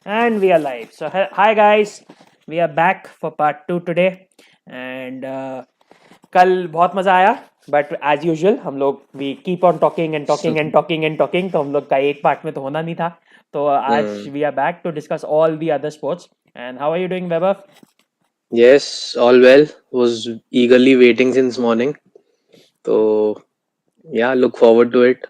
And we are live. So, hi guys, we are back for part 2 today. And कल बहुत मज़ा आया. But as usual, हम लोग we keep on talking and talking and talking and talking. तो हम लोग का एक part में तो होना नहीं था. तो आज we are back to discuss all the other sports. And how are you doing, Weber? Yes, all well. Was eagerly waiting since morning. So yeah, look forward to it.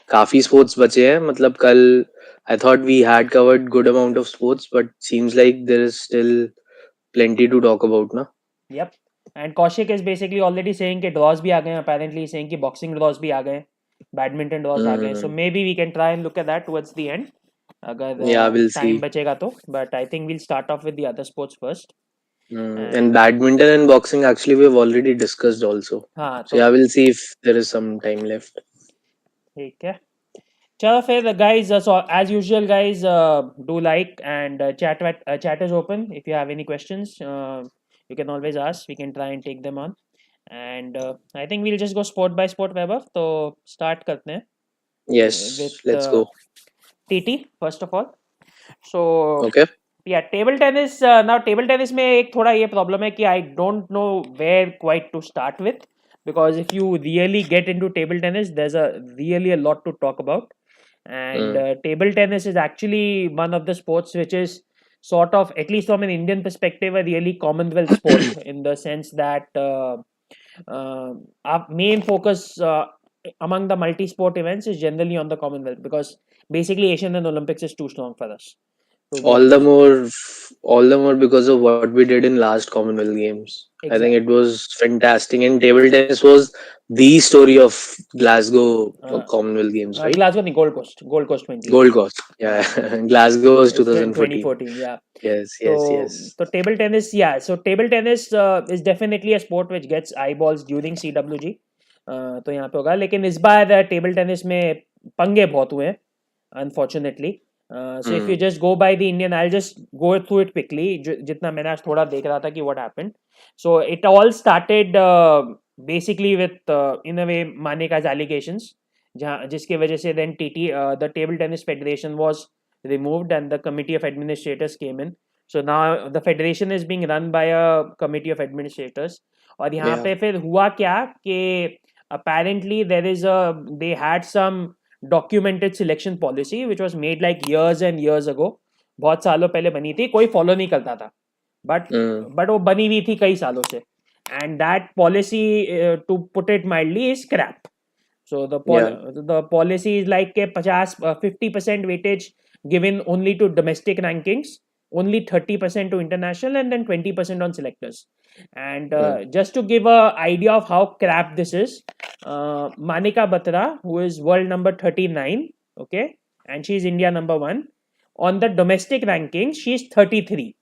काफी sports बचे हैं. मतलब कल I thought we had covered good amount of sports, but seems like there is still plenty to talk about, na? Yep. And Kaushik is basically already saying कि draws भी आ गए हैं. Apparently saying कि boxing draws भी आ गए हैं. Badminton draws आ गए हैं. So Mm, maybe we can try and look at that towards the end. अगर yeah, we'll टाइम see. बचेगा तो. But I think we'll start off with the other sports first. And And badminton and boxing actually we've already discussed also. हाँ So तो yeah, we'll see if there is some time left. ठीक है. चलो फिर guys, so as usual guys, do like and chat is open. If you have any questions, you can always ask. We can try and take them on. And I think we'll just go sport by sport, Weber. तो start करते हैं Yes, with let's go. TT first of all. So Okay. yeah, table tennis. Now table tennis में एक थोड़ा ये problem है कि I don't know where quite to start with, because if you really get into table tennis, there's really a lot to talk about. And Mm, table tennis is actually one of the sports which is sort of, at least from an Indian perspective, a really Commonwealth sport, in the sense that our main focus among the multi-sport events is generally on the Commonwealth, because basically Asian and Olympics is too strong for us. So we all have the to more, all the more because of what we did in last Commonwealth Games. I think it exactly. was fantastic, and table tennis was the story of Glasgow Uh, Commonwealth Games, right? Glasgow, नहीं, Gold Coast 2018. Gold Coast, yeah. हाँ, Glasgow was it's 2014. 2014. Yeah. Yes, yes, So, yes. so table tennis, yeah. So table tennis is definitely a sport which gets eyeballs during CWG. तो यहाँ पे होगा, लेकिन इस बार table tennis में पंगे बहुत हुए हैं, unfortunately. So if you Mm, just go by the Indian, I'll just go through it quickly. जितना मैंने आज थोड़ा देख रहा था कि what happened. So it all started basically with in a way Maneka's allegations, जहाँ जिसके वजह से then TT the Table Tennis Federation was removed and the Committee of Administrators came in. So now the federation is being run by a Committee of Administrators. और यहाँ yeah. पे फिर हुआ क्या कि apparently there is a they had some documented selection policy which was made like years and years ago. बहुत सालों पहले बनी थी, कोई फॉलो नहीं करता था, बट Mm, वो बनी हुई थी कई सालों से. And that policy, to put it mildly, is crap. So yeah. the policy is like a 50% weightage given only to domestic rankings, only 30% to international, and then 20% on selectors. And Mm, just to give a idea of how crap this is, Manika Batra, who is world number 39, okay, and she's India number 1 on the domestic rankings, she's 33.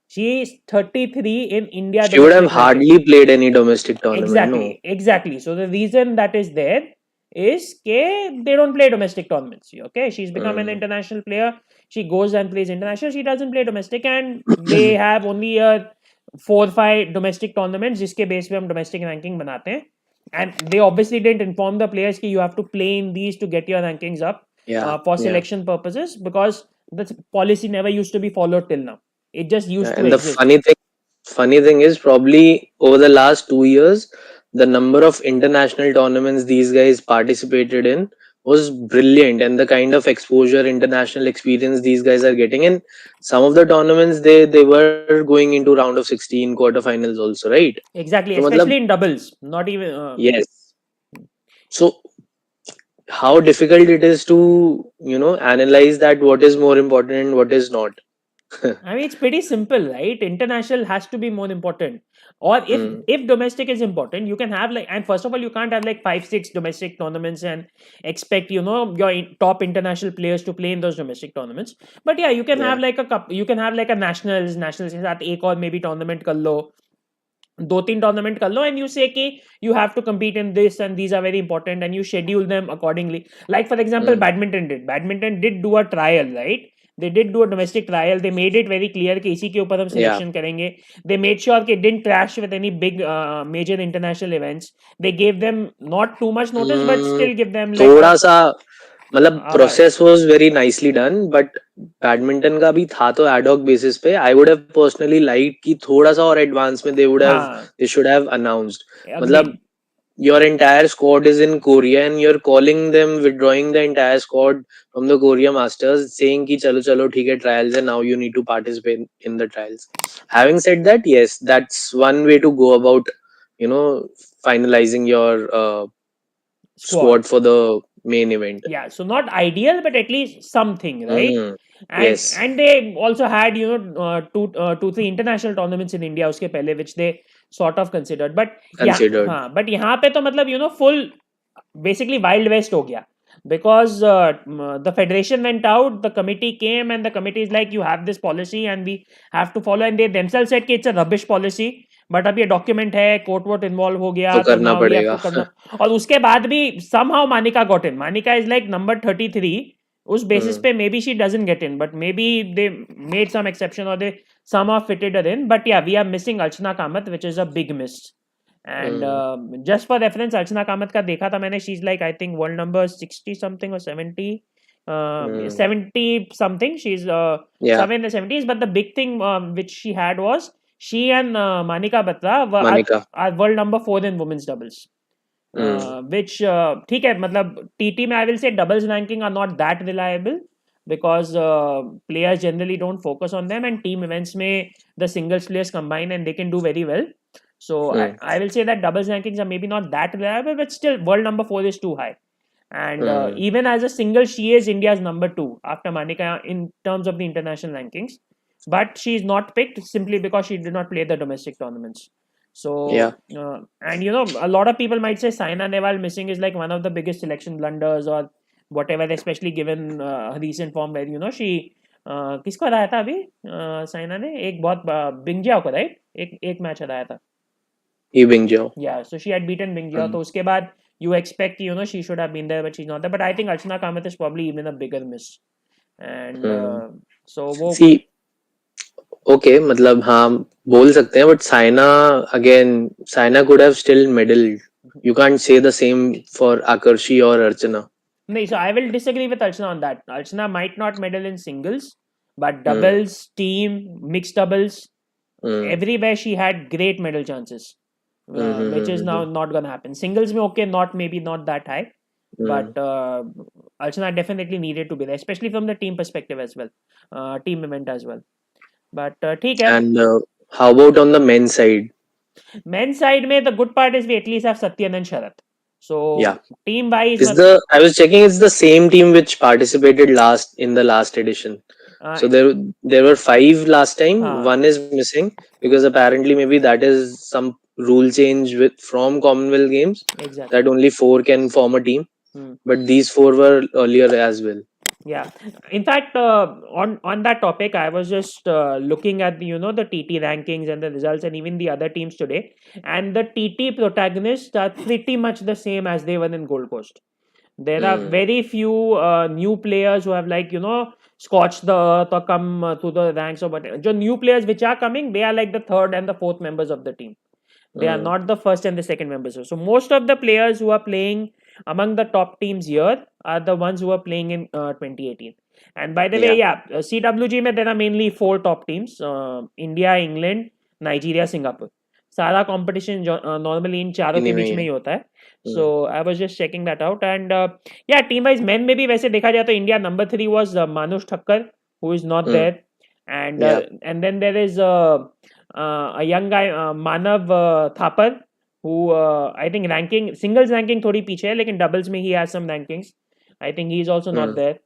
She is 33 in India she would have domestic ranking. hardly played any domestic tournament, no. Exactly. So the reason that is there is that they don't play domestic tournaments. Okay, she's become an Mm. international player. She goes and plays international. She doesn't play domestic, and they have only a 4 or 5 domestic tournaments जिसके base पे हम domestic ranking बनाते हैं. And they obviously didn't inform the players that you have to play in these to get your rankings up Yeah, for yeah. selection purposes, because the policy never used to be followed till now. It just Yeah, used to and the exist. funny thing is probably over the last 2 years, the number of international tournaments these guys participated in was brilliant, and the kind of exposure, international experience these guys are getting in some of the tournaments, they were going into round of 16 quarterfinals also, right? Exactly, So matlab, especially in doubles. Not even. yes. So how difficult it is to analyze that what is more important and what is not. I mean, it's pretty simple, right? International has to be more important. Or Mm, if domestic is important, you can have like, and first of all, you can't have like 5, 6 domestic tournaments and expect your top international players to play in those domestic tournaments. But yeah, you can yeah. have like a cup. You can have like a nationals के साथ एक और maybe tournament कर लो, 2-3 tournament कर लो, and you say कि you have to compete in this and these are very important, and you schedule them accordingly. Like for example, Mm, badminton did do a trial, right? They did do a domestic trial. They made it very clear कि इसी के ऊपर हम yeah. selection करेंगे. They made sure कि it didn't clash with any big major international events. They gave them not too much notice, but Mm, still give them like थोड़ा सा मतलब process was very nicely done, but badminton का भी था तो ad hoc basis पे. I would have personally like कि थोड़ा सा और एडवांस में दे शुड हैव अनाउंस्ड. मतलब your entire squad is in Korea and you're calling them, withdrawing the entire squad from the Korea Masters, saying ki chalo chalo theek hai trials and now you need to participate in the trials. Having said that, yes, that's one way to go about, you know, finalizing your squad for the main event. Yeah, so not ideal, but at least something, right? Mm, And yes, and they also had, you know, two three international tournaments in India उसके पहले, which they sort of considered. But yeah, considered. हाँ, but यहाँ पे तो मतलब, you know, full basically wild west हो गया, because the federation went out, the committee came, and the committee is like, you have this policy and we have to follow, and they themselves said कि it's a rubbish policy, but अब ये document है, court vote involve हो गया, तो तो करना now we have पड़ेगा. टू करना. और उसके बाद भी somehow Manika got in. Manika is like number 33. उस बेसिस पे may be she doesn't get in, but may be they made some exception और they somehow fitted her in. But yeah, we are missing Archana Kamath, which is a big miss. And just for reference, Archana Kamath का देखा था मैंने, she's like I think world number 60 something or 70, 70 something. She's Yeah, somewhere in the 70s. But the big thing which she had was she and Manika Batra Manika. are world number 4 in women's doubles. Which ठीक है, मतलब TT में I will say doubles ranking are not that reliable, because players generally don't focus on them, and team events में the singles players combine and they can do very well. So I will say that doubles rankings are maybe not that reliable, but still world number 4 is too high. And even as a single, she is India's number 2 after Manika in terms of the international rankings. But she is not picked simply because she did not play the domestic tournaments. So Yeah. and you know, a lot of people might say Saina Nehwal missing is like one of the biggest selection blunders or whatever, especially given recent form where, you know, she किसको हराया था अभी साइना ने, एक बहुत Bingjiao को, right, एक match हराया था. He Bingjao. Yeah, so she had beaten Bingjiao. तो उसके बाद you expect, you know, she should have been there, but she's not there. But I think Archana Kamath is probably even a bigger miss. And so वो See, okay, मतलब हाँ बोल सकते हैं, but Saina could have still medaled. You can't say the same for Akarshi or Archana. नहीं, so I will disagree with Archana on that. Archana might not medal in singles, but doubles, team, mixed doubles, everywhere she had great medal chances, which is now not gonna happen. Singles में okay, maybe not that high, but Archana definitely needed to be there, especially from the team perspective as well, team event as well. But ठीक है. And how about on the men's side? Men's side में the good part is we at least have Satyan and Sharath. So Yeah. team wise, I was checking, it's the same team which participated in the last edition. So there were 5 last time. One is missing because apparently maybe that is some rule change from Commonwealth Games. Exactly. That only 4 can form a team. But these 4 were earlier as well. Yeah, in fact, on that topic, I was just looking at the, you know, the TT rankings and the results, and even the other teams today, and the TT protagonists are pretty much the same as they were in Gold Coast. There are very few new players who have, like, you know, scorched the earth or come through the ranks or whatever. The new players which are coming, they are like the third and the fourth members of the team. They are not the first and the second members. So most of the players who are playing among the top teams here are the ones who are playing in 2018. And by the way, CWG में there are mainly 4 top teams: India, England, Nigeria, Singapore. सारा competition normally इन चारों के बीच में ही होता है. So I was just checking that out, and yeah, team wise men में भी वैसे देखा जाए तो India number 3 was Manush Thakkar, who is not there, and then there is a young guy Manav Thapar, who I think ranking singles ranking थोड़ी पीछे है, लेकिन doubles में he has some rankings. I think he is also not there.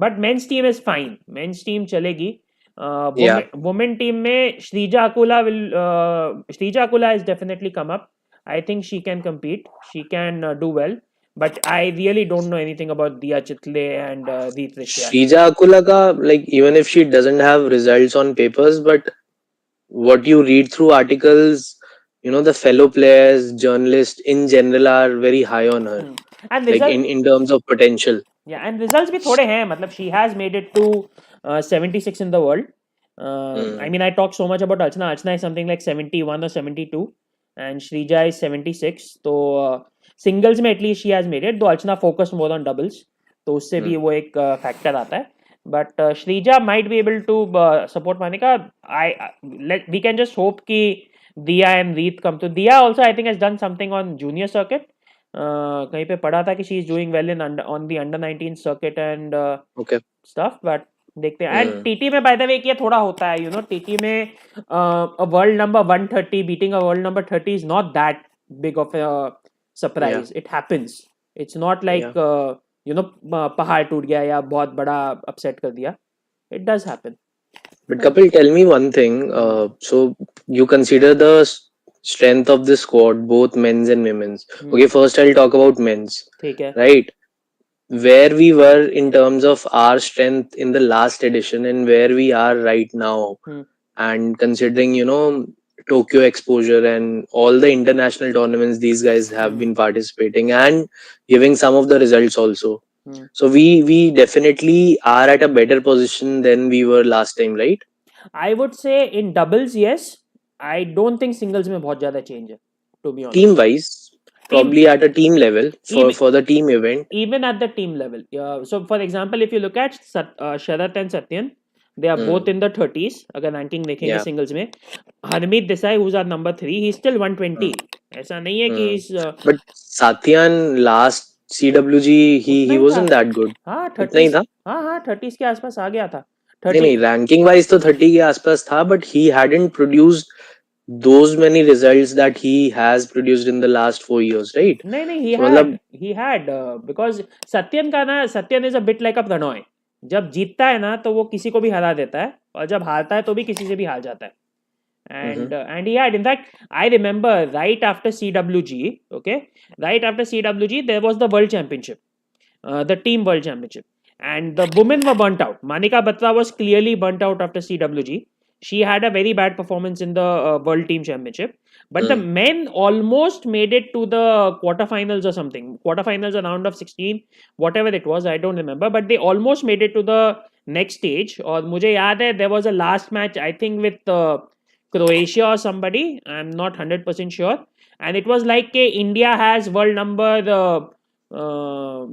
But men's team is fine. Men's team चलेगी. Women team में Shrija Akula has definitely come up. I think she can compete. She can do well. But I really don't know anything about Diya Chitle and Deep Rishya. Shrija Akula ka, like, even if she doesn't have results on papers, but what you read through articles, you know, the fellow players, journalists in general are very high on her. And like in terms of potential. Yeah, and results भी थोड़े हैं. मतलब she has made it to 76 in the world. I mean, I talk so much about Archana. Archana is something like 71 or 72, and Shrija is 76. So singles में at least she has made it. Though Archana focused more on doubles. तो उससे भी वो एक factor आता है. But Shrija might be able to support Manika. We can just hope कि Diya and Reet come to. Diya also I think has done something on junior circuit. कहीं पे पढ़ा था कि she is doing well in on the under 19 circuit and Okay. stuff. But देखते हैं. And TT में by the way ये थोड़ा होता है, you know, TT में a world number 130 beating a world number 30 is not that big of a surprise. It happens. It's not like you know पहाड़ टूट गया या बहुत बड़ा upset कर दिया. It does happen. But Kapil, tell me one thing. So you consider the strength of the squad, both men's and women's. Okay, first I'll talk about men's. ठीक है. Right, where we were in terms of our strength in the last edition and where we are right now, and considering, you know, Tokyo exposure and all the international tournaments these guys have been participating and giving some of the results also. So we definitely are at a better position than we were last time, right? I would say in doubles yes. I don't think singles में बहुत ज़्यादा change है, to be honest. Team wise, probably at a team level for the team event. Even at the team level. So for example, if you look at Sharath and Satyan, they are both in the 30s. अगर 19 देखेंगे singles में. Harmeet Desai, who's our number 3, he's still 120. ऐसा नहीं है कि he's but Satyan last CWG he wasn't that good. हाँ 30 ही था. हाँ 30s के आसपास आ गया था. नहीं रैंकिंग वाइज तो 30 के आसपास था, but he hadn't produced those many results that he has produced in the last 4 years, right? नहीं he had because Satyan का ना, Satyan is a bit like a Pranoy. जब जीतता है ना तो वो किसी को भी हरा देता है, और जब हारता है तो भी किसी से भी हार जाता है. And he had, in fact, I remember right after CWG, okay, right after CWG there was the World Championship, the Team World Championship, and the women were burnt out. Manika Batra was clearly burnt out after CWG. She had a very bad performance in the World Team Championship. But the men almost made it to the quarterfinals or something. Quarterfinals, a round of 16, whatever it was, I don't remember. But they almost made it to the next stage. और मुझे याद है, there was a last match, I think with Croatia or somebody. I'm not 100% sure. And it was like India has world number,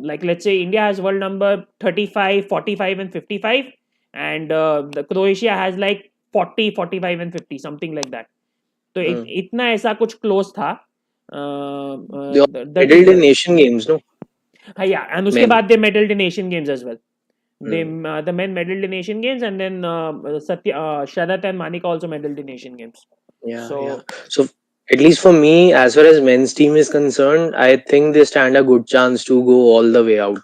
like let's say India has world number 35, 45 and 55. And the Croatia has like 40, 45 and 50, something like that. तो इतना ऐसा कुछ close था. medaled in Asian Games, no? हाँ yeah, and उसके बाद they medaled in Asian Games as well. They the men medaled in Asian Games, and then Sharath and Manika also medaled in Asian Games. So at least for me, as far as men's team is concerned, I think they stand a good chance to go all the way out,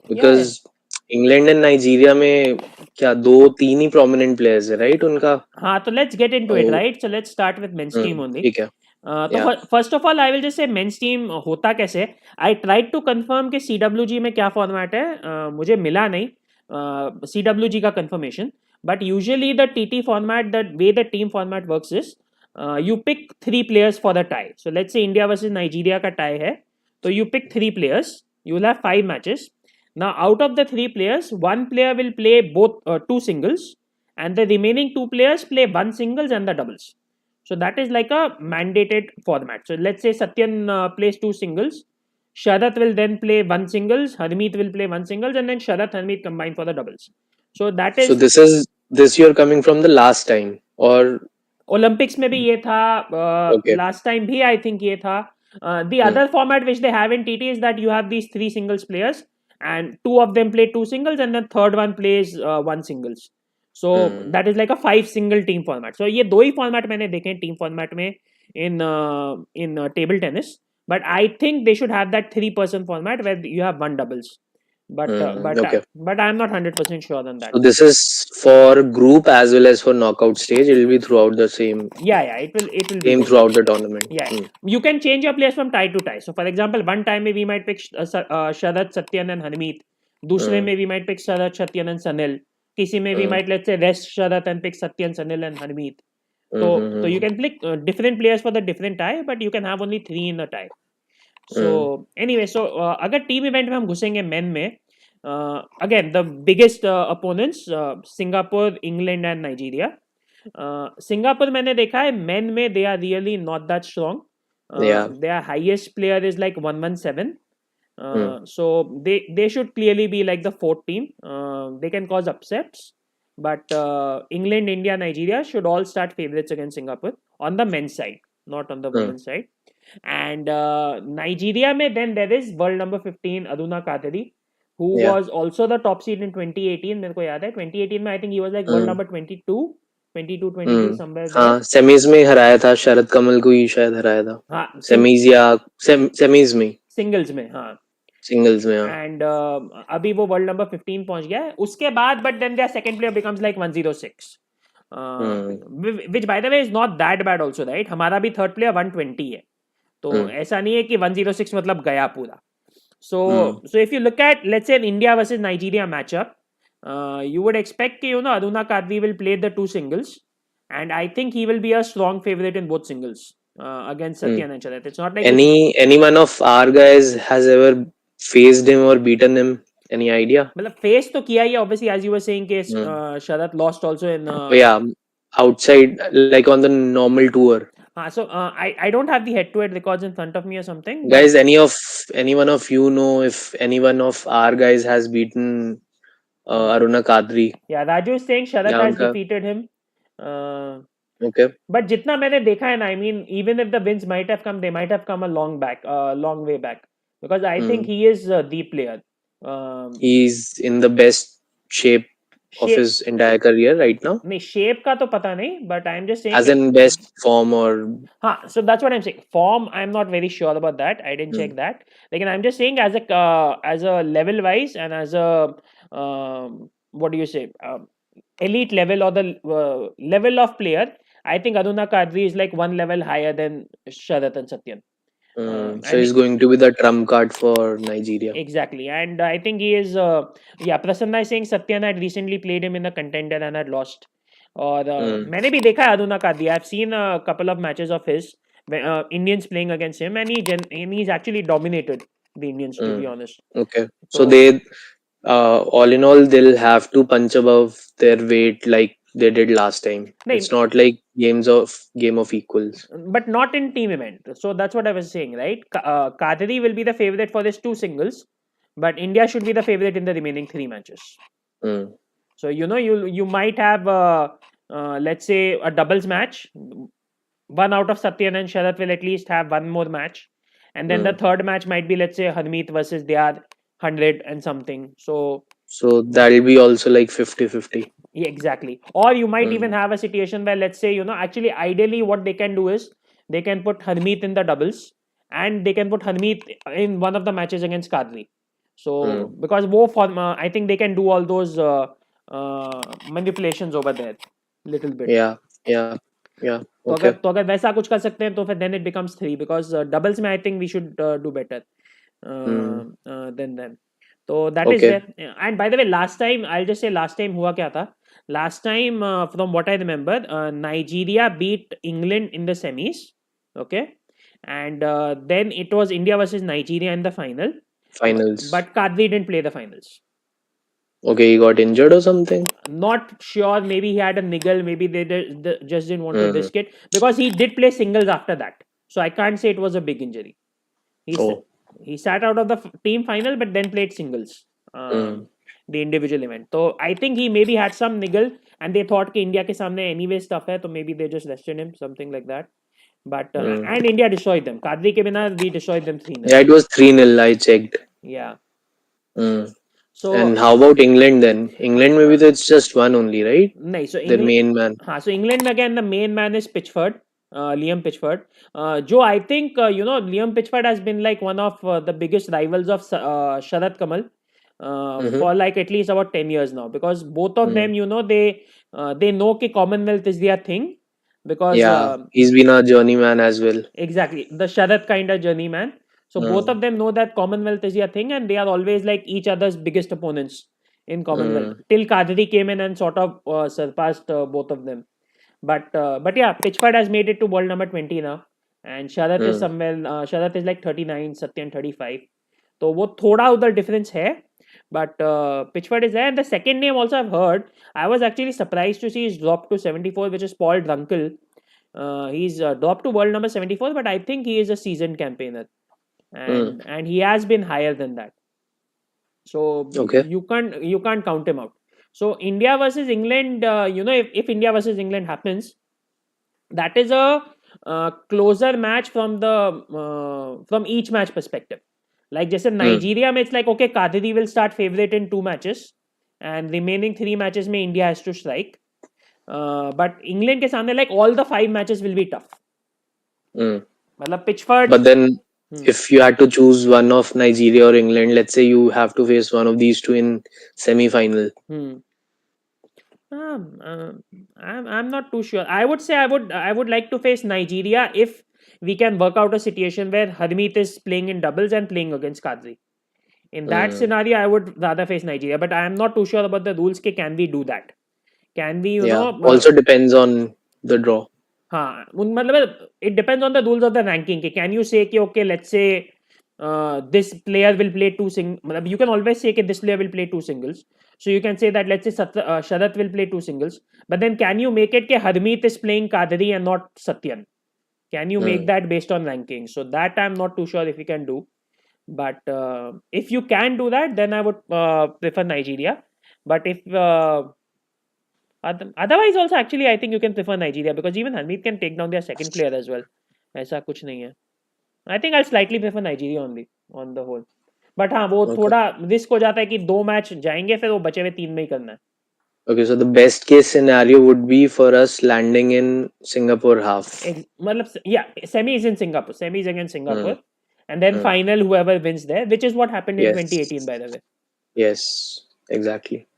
because England and Nigeria में क्या 2-3 ही prominent players है, right? उनका. हाँ, तो let's get into it, right? So let's start with men's team only. ठीक है. तो first of all, I will just say men's team होता कैसे. I tried to confirm कि CWG में क्या format है. मुझे मिला नहीं CWG का confirmation. But usually the TT format, the way the team format works is you pick 3 players for the tie. So let's say India versus Nigeria का tie है. So you pick 3 players. You will have 5 matches. Now, out of the 3 players, 1 player will play both 2 singles, and the remaining 2 players play 1 singles and the doubles. So that is like a mandated format. So let's say Satyan plays 2 singles, Sharath will then play 1 singles, Harmeet will play 1 singles, and then Sharath Harmeet combine for the doubles. So that is. So this you're coming from the last time, or Olympics में भी ये था, last time भी I think ये था. The other format which they have in TT is that you have these 3 singles players, and 2 of them play 2 singles, and the third one plays 1 singles. So that is like a 5 single team format. So ये 2 ही format मैंने देखे team format में in table tennis. But I think they should have that 3-person format where you have 1 doubles. But I'm not 100% sure on that. So this is for group as well as for knockout stage. It will be throughout the same. Yeah, it will be same throughout the tournament. Yeah, you can change your players from tie to tie. So for example, one time we might pick Sharath, Satyan and Harmeet. दूसरे में we might pick Sharath, Satyan and Sanil. किसी में we might, let's say, rest Sharath and pick Satyan, Sanil and Harmeet. So you can pick different players for the different tie, but you can have only 3 in the tie. So anyway, so अगर team event में हम घुसेंगे men में, again the biggest opponents Singapore, England and Nigeria. Singapore मैंने देखा है men में they are really not that strong. Their highest player is like 117, So they should clearly be like the fourth team. They can cause upsets, but England, India, Nigeria should all start favorites against Singapore on the men's side, not on the women's side. And Nigeria mein, then there is world number 15 Aduna Kadri, who Yeah. was also the top seed in 2018. मेरे को याद है 2018 में I think he was like world number 22, 22 somewhere there. हाँ, semis में हराया था, शरद कमल को ही शायद हराया था हाँ सेमीज या सेमीज में, सिंगल्स में. हाँ सिंगल्स में. हाँ. एंड अभी वो वर्ल्ड नंबर 15 पहुंच गया है उसके बाद. But then their second player becomes like 106, which by the way is not that bad also, right. हमारा भी थर्ड प्लेयर 120 है, तो ऐसा नहीं है कि 106 मतलब गया पूरा. So if you look at, let's say, an India versus Nigeria matchup, you would expect कि Aruna Kadri will play the two singles, and I think he will be a strong favorite in both singles against Satyan and Sharat. It's not like any one of our guys has ever faced him or beaten him. Any idea? मतलब face तो किया ही है, obviously, as you were saying कि Sharat lost also in yeah, outside, like on the normal tour. So I don't have the head-to-head records in front of me or something. Guys, any one of you know if any one of our guys has beaten Aruna Kadri? Yeah, Raju is saying Sharat has defeated him. Okay. But जितना मैंने देखा है ना, I mean, even if the wins might have come, they might have come a long way back, because I think he is the player. He's in the best shape of his entire career right now. नहीं, shape का तो पता नहीं, but I'm just saying as in best form or. हाँ, so that's what I'm saying. Form, I'm not very sure about that. I didn't check that. Like, I'm just saying as a level wise and as a what do you say, elite level or the level of player, I think Aruna Kadri is like one level higher than Sharat and Satyan. So he's going to be the trump card for Nigeria. Exactly. And I think he is Prasanna is saying Satyan had recently played him in the contender and had lost. और मैंने भी देखा है Aruna Kadri. I've seen a couple of matches of his, Indians playing against him, and he's actually dominated the Indians, to be honest. Okay. So they all in all, they'll have to punch above their weight like they did last time. It's not like game of equals. But not in team event. So that's what I was saying, right? Kadri will be the favorite for his two singles, but India should be the favorite in the remaining three matches. So you might have let's say a doubles match. One out of Satyan and Sharat will at least have one more match, and then the third match might be, let's say, Harmeet versus their 100 and something. So that'll be also like 50-50. Yeah, exactly. Or you might even have a situation where, let's say, actually, ideally, what they can do is they can put Harmeet in the doubles, and they can put Harmeet in one of the matches against Kadri. So because I think they can do all those manipulations over there, little bit. Yeah. Okay. तो अगर वैसा कुछ कर सकते हैं तो फिर then it becomes 3, because doubles में I think we should do better than them. So that is there. And by the way, last time हुआ क्या था? Last time, from what I remember, Nigeria beat England in the semis. Okay, and then it was India versus Nigeria in the finals. But Kadri didn't play the finals. Okay, he got injured or something? Not sure. Maybe he had a niggle. Maybe they just didn't want to risk it, because he did play singles after that. So I can't say it was a big injury. He sat out of the team final, but then played singles, the individual event. So I think he maybe had some niggle, and they thought कि India के सामने anyway stuff है, so maybe they just rested him, something like that. But and India destroyed them. Kadri के बिना we destroyed them 3-0. Yeah, it was 3-0. I checked. Yeah. So and how about England then? England maybe it's just one only, right? No, so the main man. So England again, the main man is Pitchford, Liam Pitchford. Joe, I think Liam Pitchford has been like one of the biggest rivals of Sharat Kamal for like at least about 10 years now, because both of them, they know कि Commonwealth is their thing, because he's been a journeyman as well. Exactly, the Sharat kind of journeyman. So both of them know that Commonwealth is their thing, and they are always like each other's biggest opponents in Commonwealth. Till Kadri came in and sort of surpassed both of them. But yeah, Pitchford has made it to world number 20 now, and Sharat is somewhere. Sharat is like 39, Satyan 35. So वो थोड़ा उधर difference है, but Pitchford is there. And the second name also I've heard. I was actually surprised to see he's dropped to 74, which is Paul Drunkel. He's dropped to world number 74, but I think he is a seasoned campaigner. and he has been higher than that. So Okay. you can't count him out. So India versus England, if India versus England happens, that is a closer match from each match perspective. Like just in Nigeria, it's like okay, Kadiri will start favorite in 2 matches, and remaining 3 matches, may India has to strike. But England के सामने like all the 5 matches will be tough. मतलब Pitchford. But then, if you had to choose one of Nigeria or England, let's say you have to face one of these two in semi-final. I'm not too sure. I would say I would like to face Nigeria if we can work out a situation where Harmeet is playing in doubles and playing against Kadri. In that scenario, I would rather face Nigeria, but I am not too sure about the rules. Can we do that? Can we, also depends on the draw. It depends on the rules of the ranking. Can you say, okay, let's say this player will play you can always say this player will play 2 singles. So you can say that let's say Sharat will play 2 singles. But then can you make it that Harmeet is playing Kadri and not Satyan? Can you make that based on ranking? So that I'm not too sure if you can do. But if you can do that, then I would prefer Nigeria. But if otherwise also actually I think you can prefer Nigeria because even Harmeet can take down their second player as well. ऐसा कुछ नहीं है. I think I'll slightly prefer Nigeria only on the whole. But हाँ वो थोड़ा risk हो जाता है कि 2 मैच जाएंगे फिर वो बचे हुए 3 में ही करना है. Okay, so the best case scenario would be for us landing in Singapore half. Semi is in Singapore. Semi is against Singapore. And then final, whoever wins there, which is what happened in 2018, by the way. Yes, exactly.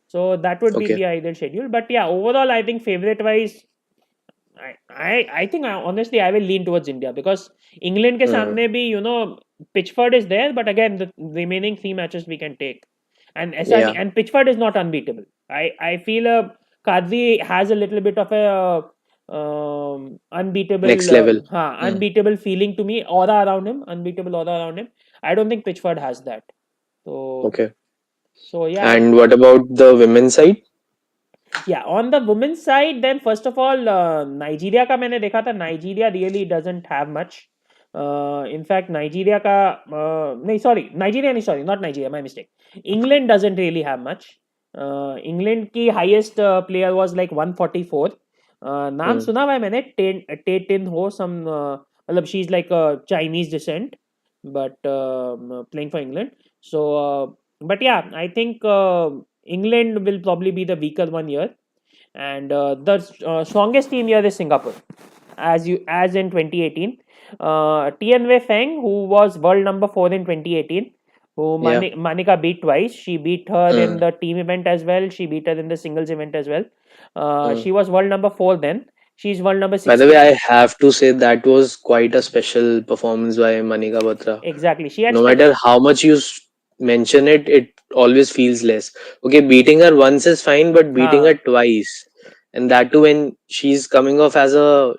So that would be the ideal schedule. But yeah, overall, I think favorite-wise, I think honestly, I will lean towards India because England ke samne bhi, Pitchford is there, but again, the remaining 3 matches we can take. And and Pitchford is not unbeatable. I feel Kadri has a little bit of a unbeatable next level. Unbeatable feeling to me, aura around him, unbeatable aura around him. I don't think Pitchford has that. So So yeah. And what about the women's side? Yeah, on the women's side, then first of all, Nigeria का मैंने देखा था. Nigeria really doesn't have much. In fact, Nigeria का not Nigeria, my mistake. England doesn't really have much. England की highest player was like 144. नाम सुना हुआ है मैंने Tin Ho, some मतलब she's like a Chinese descent, but playing for England. So but yeah, I think England will probably be the weaker one here, and the strongest team here is Singapore, as in 2018. Tian Wei Feng, who was world number 4 in 2018, who Manika beat twice. She beat her in the team event as well. She beat her in the singles event as well. She was world number 4 then. She's world number 6. By the way, I have to say that was quite a special performance by Manika Batra. Exactly. She had no matter how much you mention it, it always feels less. Okay, beating her once is fine, but beating her twice, and that too when she's coming off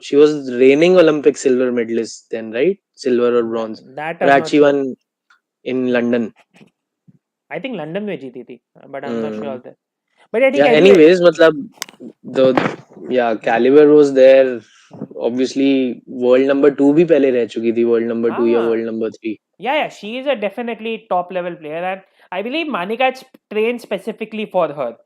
she was reigning Olympic silver medalist then, right? Silver or bronze. That she won in London. I think London में जीती थी, but I'm not sure of that. But I think anyways, the caliber was there. Obviously, world number 2 भी पहले रह चुकी थी, world number 2 या world number 3. Yeah, she is a definitely top level player, and I believe Manika trained specifically for her.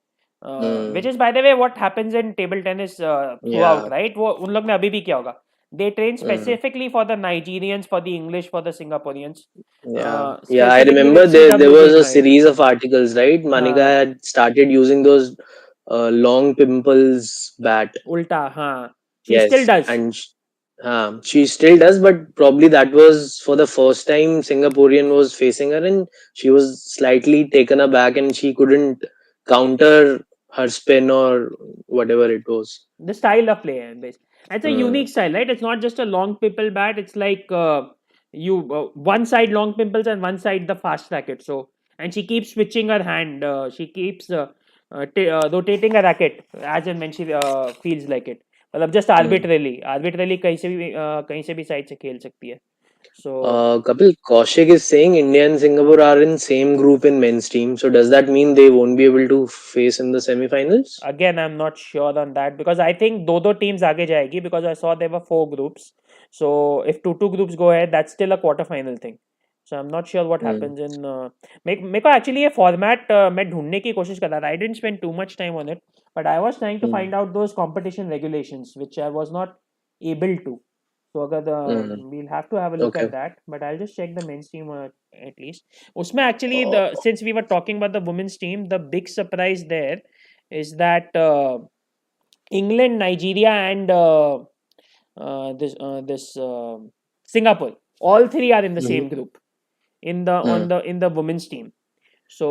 Which is, by the way, what happens in table tennis throughout, right? वो उन लोग में अभी भी क्या होगा? They train specifically for the Nigerians, for the English, for the Singaporeans. I remember there was a series of articles, right? Manika had started using those long pimples bat. Ulta, She still does. And she still does, but probably that was for the first time Singaporean was facing her, and she was slightly taken aback, and she couldn't counter her spin or whatever it was. The style of play, it's a unique style, right? It's not just a long pimple bat. It's like one side long pimples and one side the fast racket. So, and she keeps switching her hand. She keeps rotating a racket as and when she feels like it. मतलब just arbitrarily कहीं से भी side से खेल सकती है. So Kapil, Kaushik is saying India and Singapore are in same group in men's team. So does that mean they won't be able to face in the semi-finals? Again, I'm not sure on that because I think दो teams आगे जाएगी because I saw there were 4 groups. So if two groups go ahead, that's still a quarterfinal thing. So I'm not sure what Mm. happens in. मेरे को actually a format मैं ढूंढने की कोशिश कर रहा था. I didn't spend too much time on it, but I was trying to Mm. find out those competition regulations, which I was not able to. So अगर Mm. we'll have to have a look Okay. at that, but I'll just check the men's team at least. उसमें actually Oh. since we were talking about the women's team, the big surprise there is that England, Nigeria, and this Singapore, all three are in the Mhm. same group in the Mm. in the women's team. So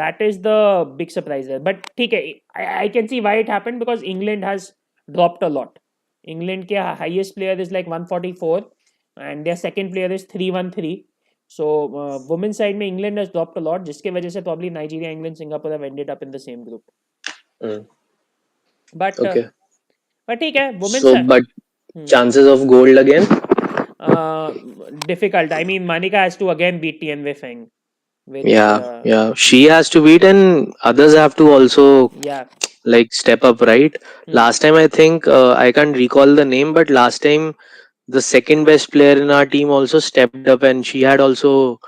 that is the big surprise there. But okay, I can see why it happened because England has dropped a lot. England के highest player is like 144 and their second player is 313. So women's side में England has dropped a lot जिसके वजह से probably Nigeria, England, Singapore have ended up in the same group. Mm. But Okay. ठीक है women's So, but hmm, chances of gold again? uh, difficult. I mean Manika has to again beat Tianwei Feng, which Yeah, yeah. She has to beat, and others have to also yeah. like step up, right? Hmm. Last time, I think I can't recall the name, but last time the second best player in our team also stepped up, and she had also,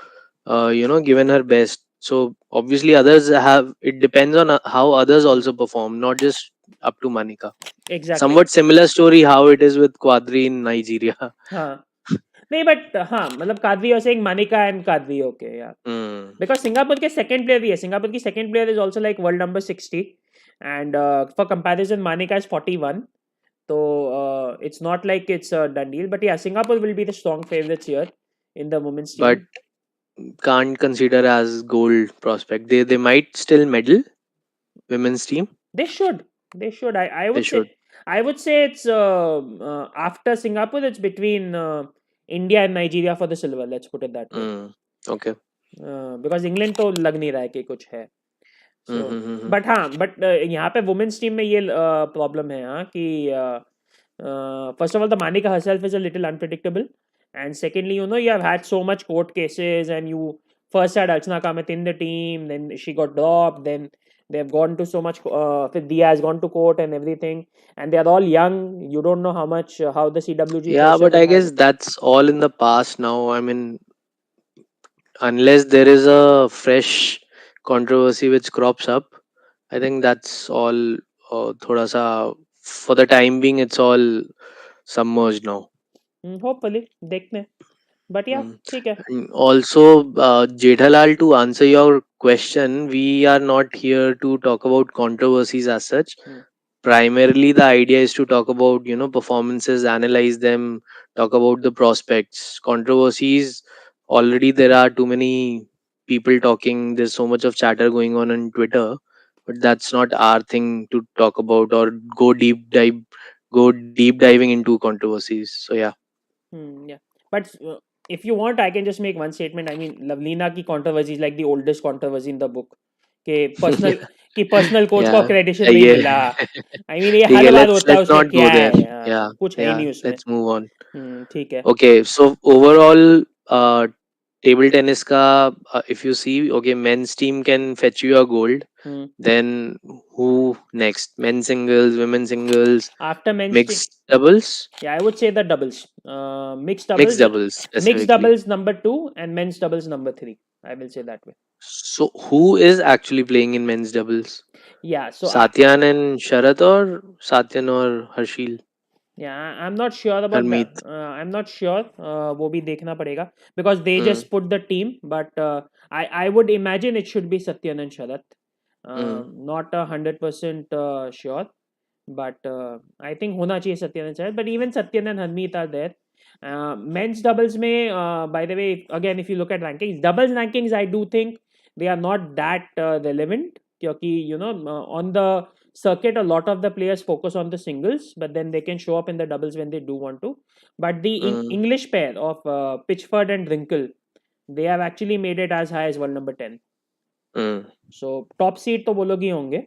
given her best. So obviously, others have. It depends on how others Hmm. also perform, not just up to Manika. Exactly. Somewhat similar story how it is with Quadri in Nigeria. हाँ नहीं but हाँ मतलब कादवी you're saying Manika and Kadri okay yeah Hmm. because Singapore के second player भी है Singapore की second player is also like world number 60 and for comparison Manika is 41 so it's not like it's a done deal but yeah Singapore will be the strong favorites here in the women's But team. can't consider as gold prospect. They might still medal women's team. They should. They should. I They would should. say. I would say it's after Singapore. It's between India and Nigeria for the silver. Let's put it that way. Okay. Because England तो लग नहीं रहा है कि कुछ है. So, Mm-hmm. but हाँ, but यहाँ पे women's team में ये problem है हाँ कि first of all the Manika herself is a little unpredictable, and secondly you have had so much court cases and you first had Archana Kamath in the team, then she got dropped, then they've gone to so much. Dia has gone to court and everything, and they are all young. You don't know how much how the CWG Yeah, pressure but will I have. guess that's all in the past now. I mean, unless there is a fresh controversy which crops up, I think that's all. Thoda sa, for the time being, it's all submerged now. Hopefully, देखते हैं. But yeah, Mm. ठीक है. And also, Jethalal, to answer your question, we are not here to talk about controversies as such. Hmm. Primarily, the idea is to talk about performances, analyze them, talk about the prospects. Controversies, already there are too many people talking. There's so much of chatter going on Twitter, but that's not our thing to talk about or go deep diving into controversies. So yeah. Yeah. But if you want, I can just make one statement. I mean, Lavlina की controversy is like the oldest controversy in the book. कि personal coach को Yeah, accreditation नहीं yeah. मिला. I mean, ये ठीक हर है, बार let's होता है let's उसमें not go क्या there. है Yeah, कुछ है ही yeah, नहीं उसमें. let's move on. ठीक है. Okay, so overall, table tennis ka, if you see, okay, men's team can fetch you a gold. Hmm. Then who next? Men's singles, women's singles, After men's team, mixed doubles, yeah, I would say the doubles. mixed doubles Mixed specifically. doubles number 2 and men's doubles number 3. I will say that way. So who is actually playing in men's doubles? Yeah, so Satyan and Sharat, or Satyan or Harshil? yeah, I'm not sure about that. Harmeet. I'm not sure. वो भी देखना पड़ेगा because they Mm, just put the team, but I would imagine it should be Satyan and Sharat. mm, Not 100% sure, but I think होना चाहिए Satyan and Sharat. But even Satyan and Harmeet are there. Men's doubles में by the way, again if you look at rankings, doubles rankings I do think they are not that relevant क्योंकि on the circuit a lot of the players focus on the singles but then they can show up in the doubles when they do want to, but the mm, English pair of Pitchford and Wrinkle, they have actually made it as high as world number 10, mm, so top seed तो वो लोग ही होंगे.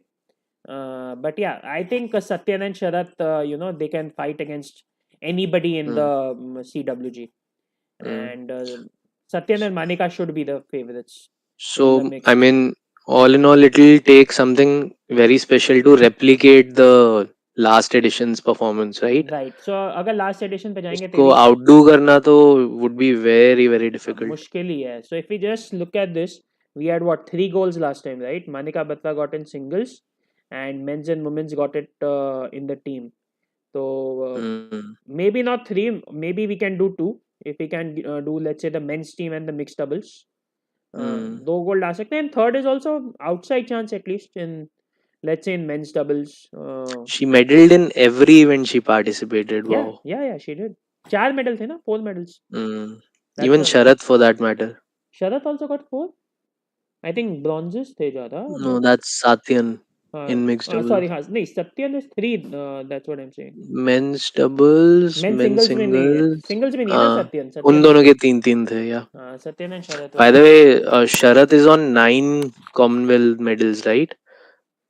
But yeah, I think Satyan and Sharat they can fight against anybody in the mm, CWG, mm. and Satyan and Manika should be the favorites in the So, I mixed. mean, all in all, it will take something very special to replicate the last edition's performance, right? Right. So अगर last addition पे जाएंगे उसको तेरी outdo करना तो would be very very difficult. मुश्किल ही है. So if we just look at this, we had what 3 goals last time, right? Manika Batra got in singles and men's and women's got it in the team. So Hmm. maybe not three, maybe we can do two. If we can do, let's say, the men's team and the mixed doubles, Hmm. 2 goal ला सकते हैं. And third is also outside chance at least in, let's say, in men's doubles. She medaled in every event she participated. Yeah, Wow. yeah, she did. 4 medal थे ना, 4 medals. Hmm. That's Even a Sharath for that matter. Sharath also got 4. I think bronzes थे ज़्यादा, No, but that's Satyan in mixed double. sorry, हाँ नहीं, Satyan is 3. That's what I'm saying. Men's doubles, Men men's singles में नहीं है, singles. singles में नहीं है ना हाँ, सत्यन. उन सत्यन दोनों के 3-3 थे, yeah. हाँ, सत्यन एंड शरद By वर the there. way, Sharath is on 9 Commonwealth medals, right?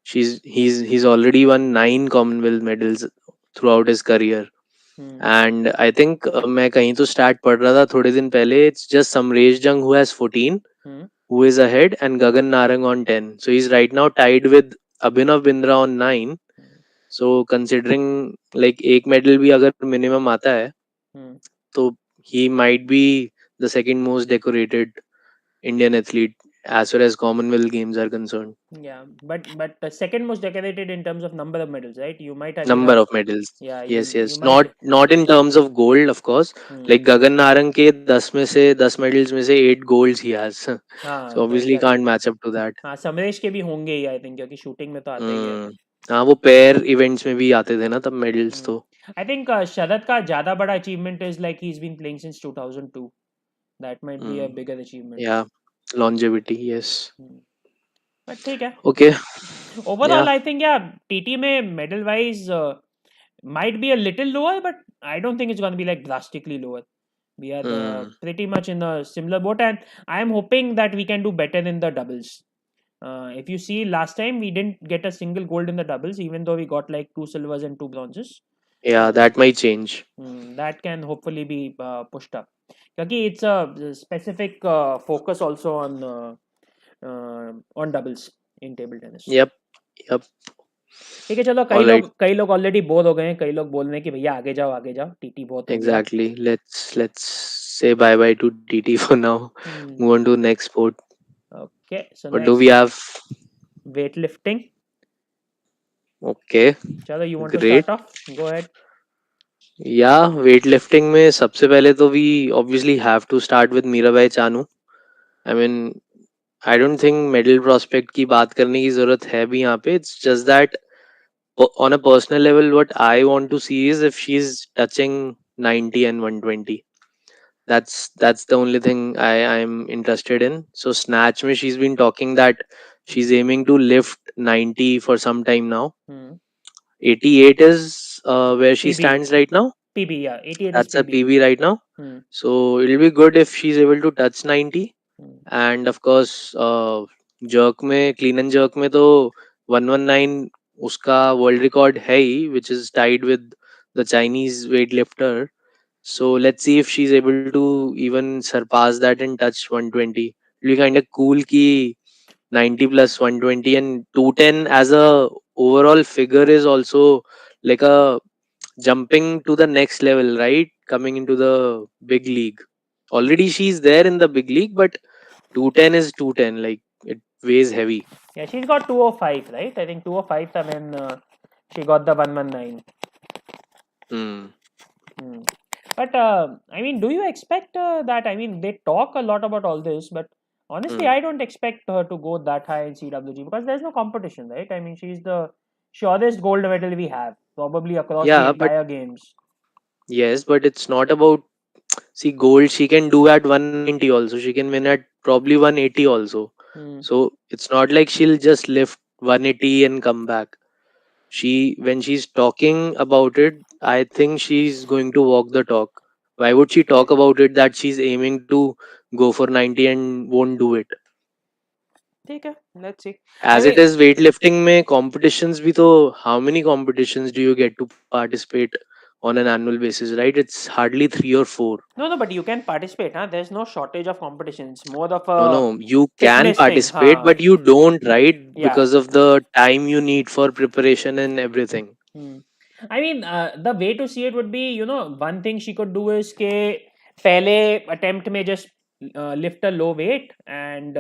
He's already won 9 Commonwealth medals throughout his career. Hmm. And I think मैं कहीं तो stat पढ़ रहा था थोड़े दिन पहले. It's just Samresh Jung who has 14, hmm. who is ahead, and Gagan Narang on 10. So he's right now tied with Abhinav Bindra on 9. So considering like एक medal भी अगर minimum आता है, हम्म. तो he might be the second most decorated Indian athlete as far as Commonwealth Games are concerned. Yeah, but the second most decorated in terms of number of medals, right? You might have Number enough. of medals. Yeah, Yes, you yes. might. Not in terms of gold, of course. Hmm. Like Gagan Narang के 10 में से 10 medals में से 8 golds he has. हाँ, So तो obviously exactly. can't match up to that. हाँ, समरेश के भी होंगे ही, आई थिंक, क्योंकि शूटिंग में तो आते ही है. हम्म. हाँ, वो पेयर इवेंट्स में भी आते थे ना तब मेडल्स तो. आई थिंक शरद का ज़्यादा बड़ा achievement is like he is been playing since 2002. That might be a hmm. Bigger achievement. Yeah, longevity, yes. But ठीक है. Okay. Overall, Yeah. I think, yeah, TT में medal wise might be a little lower, but I don't think it's going to be like drastically lower. We are Hmm. pretty much in a similar boat, and I am hoping that we can do better in the doubles. If you see, last time we didn't get a single gold in the doubles, even though we got like 2 silvers and 2 bronzes. Yeah, that might change. That can hopefully be pushed up. Because it's a specific focus also on doubles in table tennis. Yep. Yep. ठीक है, चलो. All right. कई लोग already bore हो गए हैं. कई लोग बोल रहे हैं कि भैया आगे जाओ, टीटी बहुत हो गया. Exactly. Let's say bye bye to TT for now. Move on to next sport. Okay, so What do we next, have? Weight lifting. Okay. चलो, you want to Great. Start off, go ahead. Yeah, weightlifting में सबसे पहले तो we obviously have to start with Mirabai Chanu. I mean, I don't think medal prospect की बात करने की जरूरत है भी यहाँ पे. It's just that on a personal level, what I want to see is if she's touching 90 and 120. That's the only thing I'm interested in. So snatch में she's been talking that she's aiming to lift 90 for some time now. 88 is where she PB. stands right now. PB, या 88 is That's a PB. PB right now. So it'll be good if she's able to touch 90. And of course, jerk में clean and jerk में तो 119 उसका world record है ही, which is tied with the Chinese weightlifter. So let's see if she's able to even surpass that and touch 120. It'll be kind of cool कि 90 plus 120 and 210 as a overall figure is also like a jumping to the next level, right? Coming into the big league. Already she's there in the big league, but 210 is 210. Like it weighs heavy. Yeah, she's got 205, right? I think 205 था when she got the 119. Hmm. But I mean, do you expect that? I mean, they talk a lot about all this, but honestly, I don't expect her to go that high in CWG because there's no competition, right? I mean, she's the surest gold medal we have, probably across the Yeah, but entire games. yes, but it's not about see gold. She can do at 190 also. She can win at probably 180 also. So it's not like she'll just lift 180 and come back. When she's talking about it, I think she's going to walk the talk. Why would she talk about it that she's aiming to go for 90 and won't do it? ठीक है, let's see. I As it mean, is weightlifting में competitions भी तो how many competitions do you get to participate on an annual basis, right? It's hardly 3 or 4. no, but you can participate, huh? There's no shortage of competition. It's more of No, a you can fitness thing, participate, huh? but you don't, right? Yeah. Because of the time you need for preparation and everything. I mean, the way to see it would be, one thing she could do is ke pehle attempt में just lift a low weight and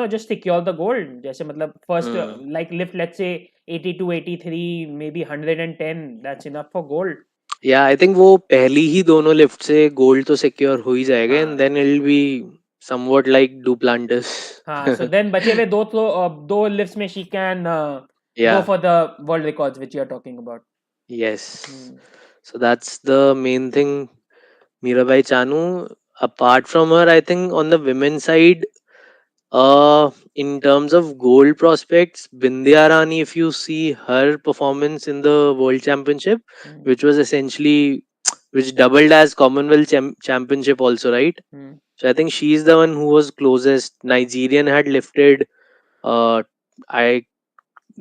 just secure the gold. जैसे मतलब first Hmm. like lift, let's say 82, 83, maybe 110. That's enough for gold. या I think वो पहली ही दोनों lift से gold तो secure हो ही जाएगा एंड हाँ then it will be somewhat like Duplantis. हाँ. So then बचे हुए दो lifts में she can go या for the world records which you are talking about. Yes. Hmm. So that's the main thing. Mirabai Chanu, apart from her, I think on the women's side, in terms of gold prospects, Bindya Rani, if you see her performance in the World Championship, Hmm. which was essentially which doubled as Commonwealth Championship also, right? Hmm. So I think she's the one who was closest. Nigerian had lifted. I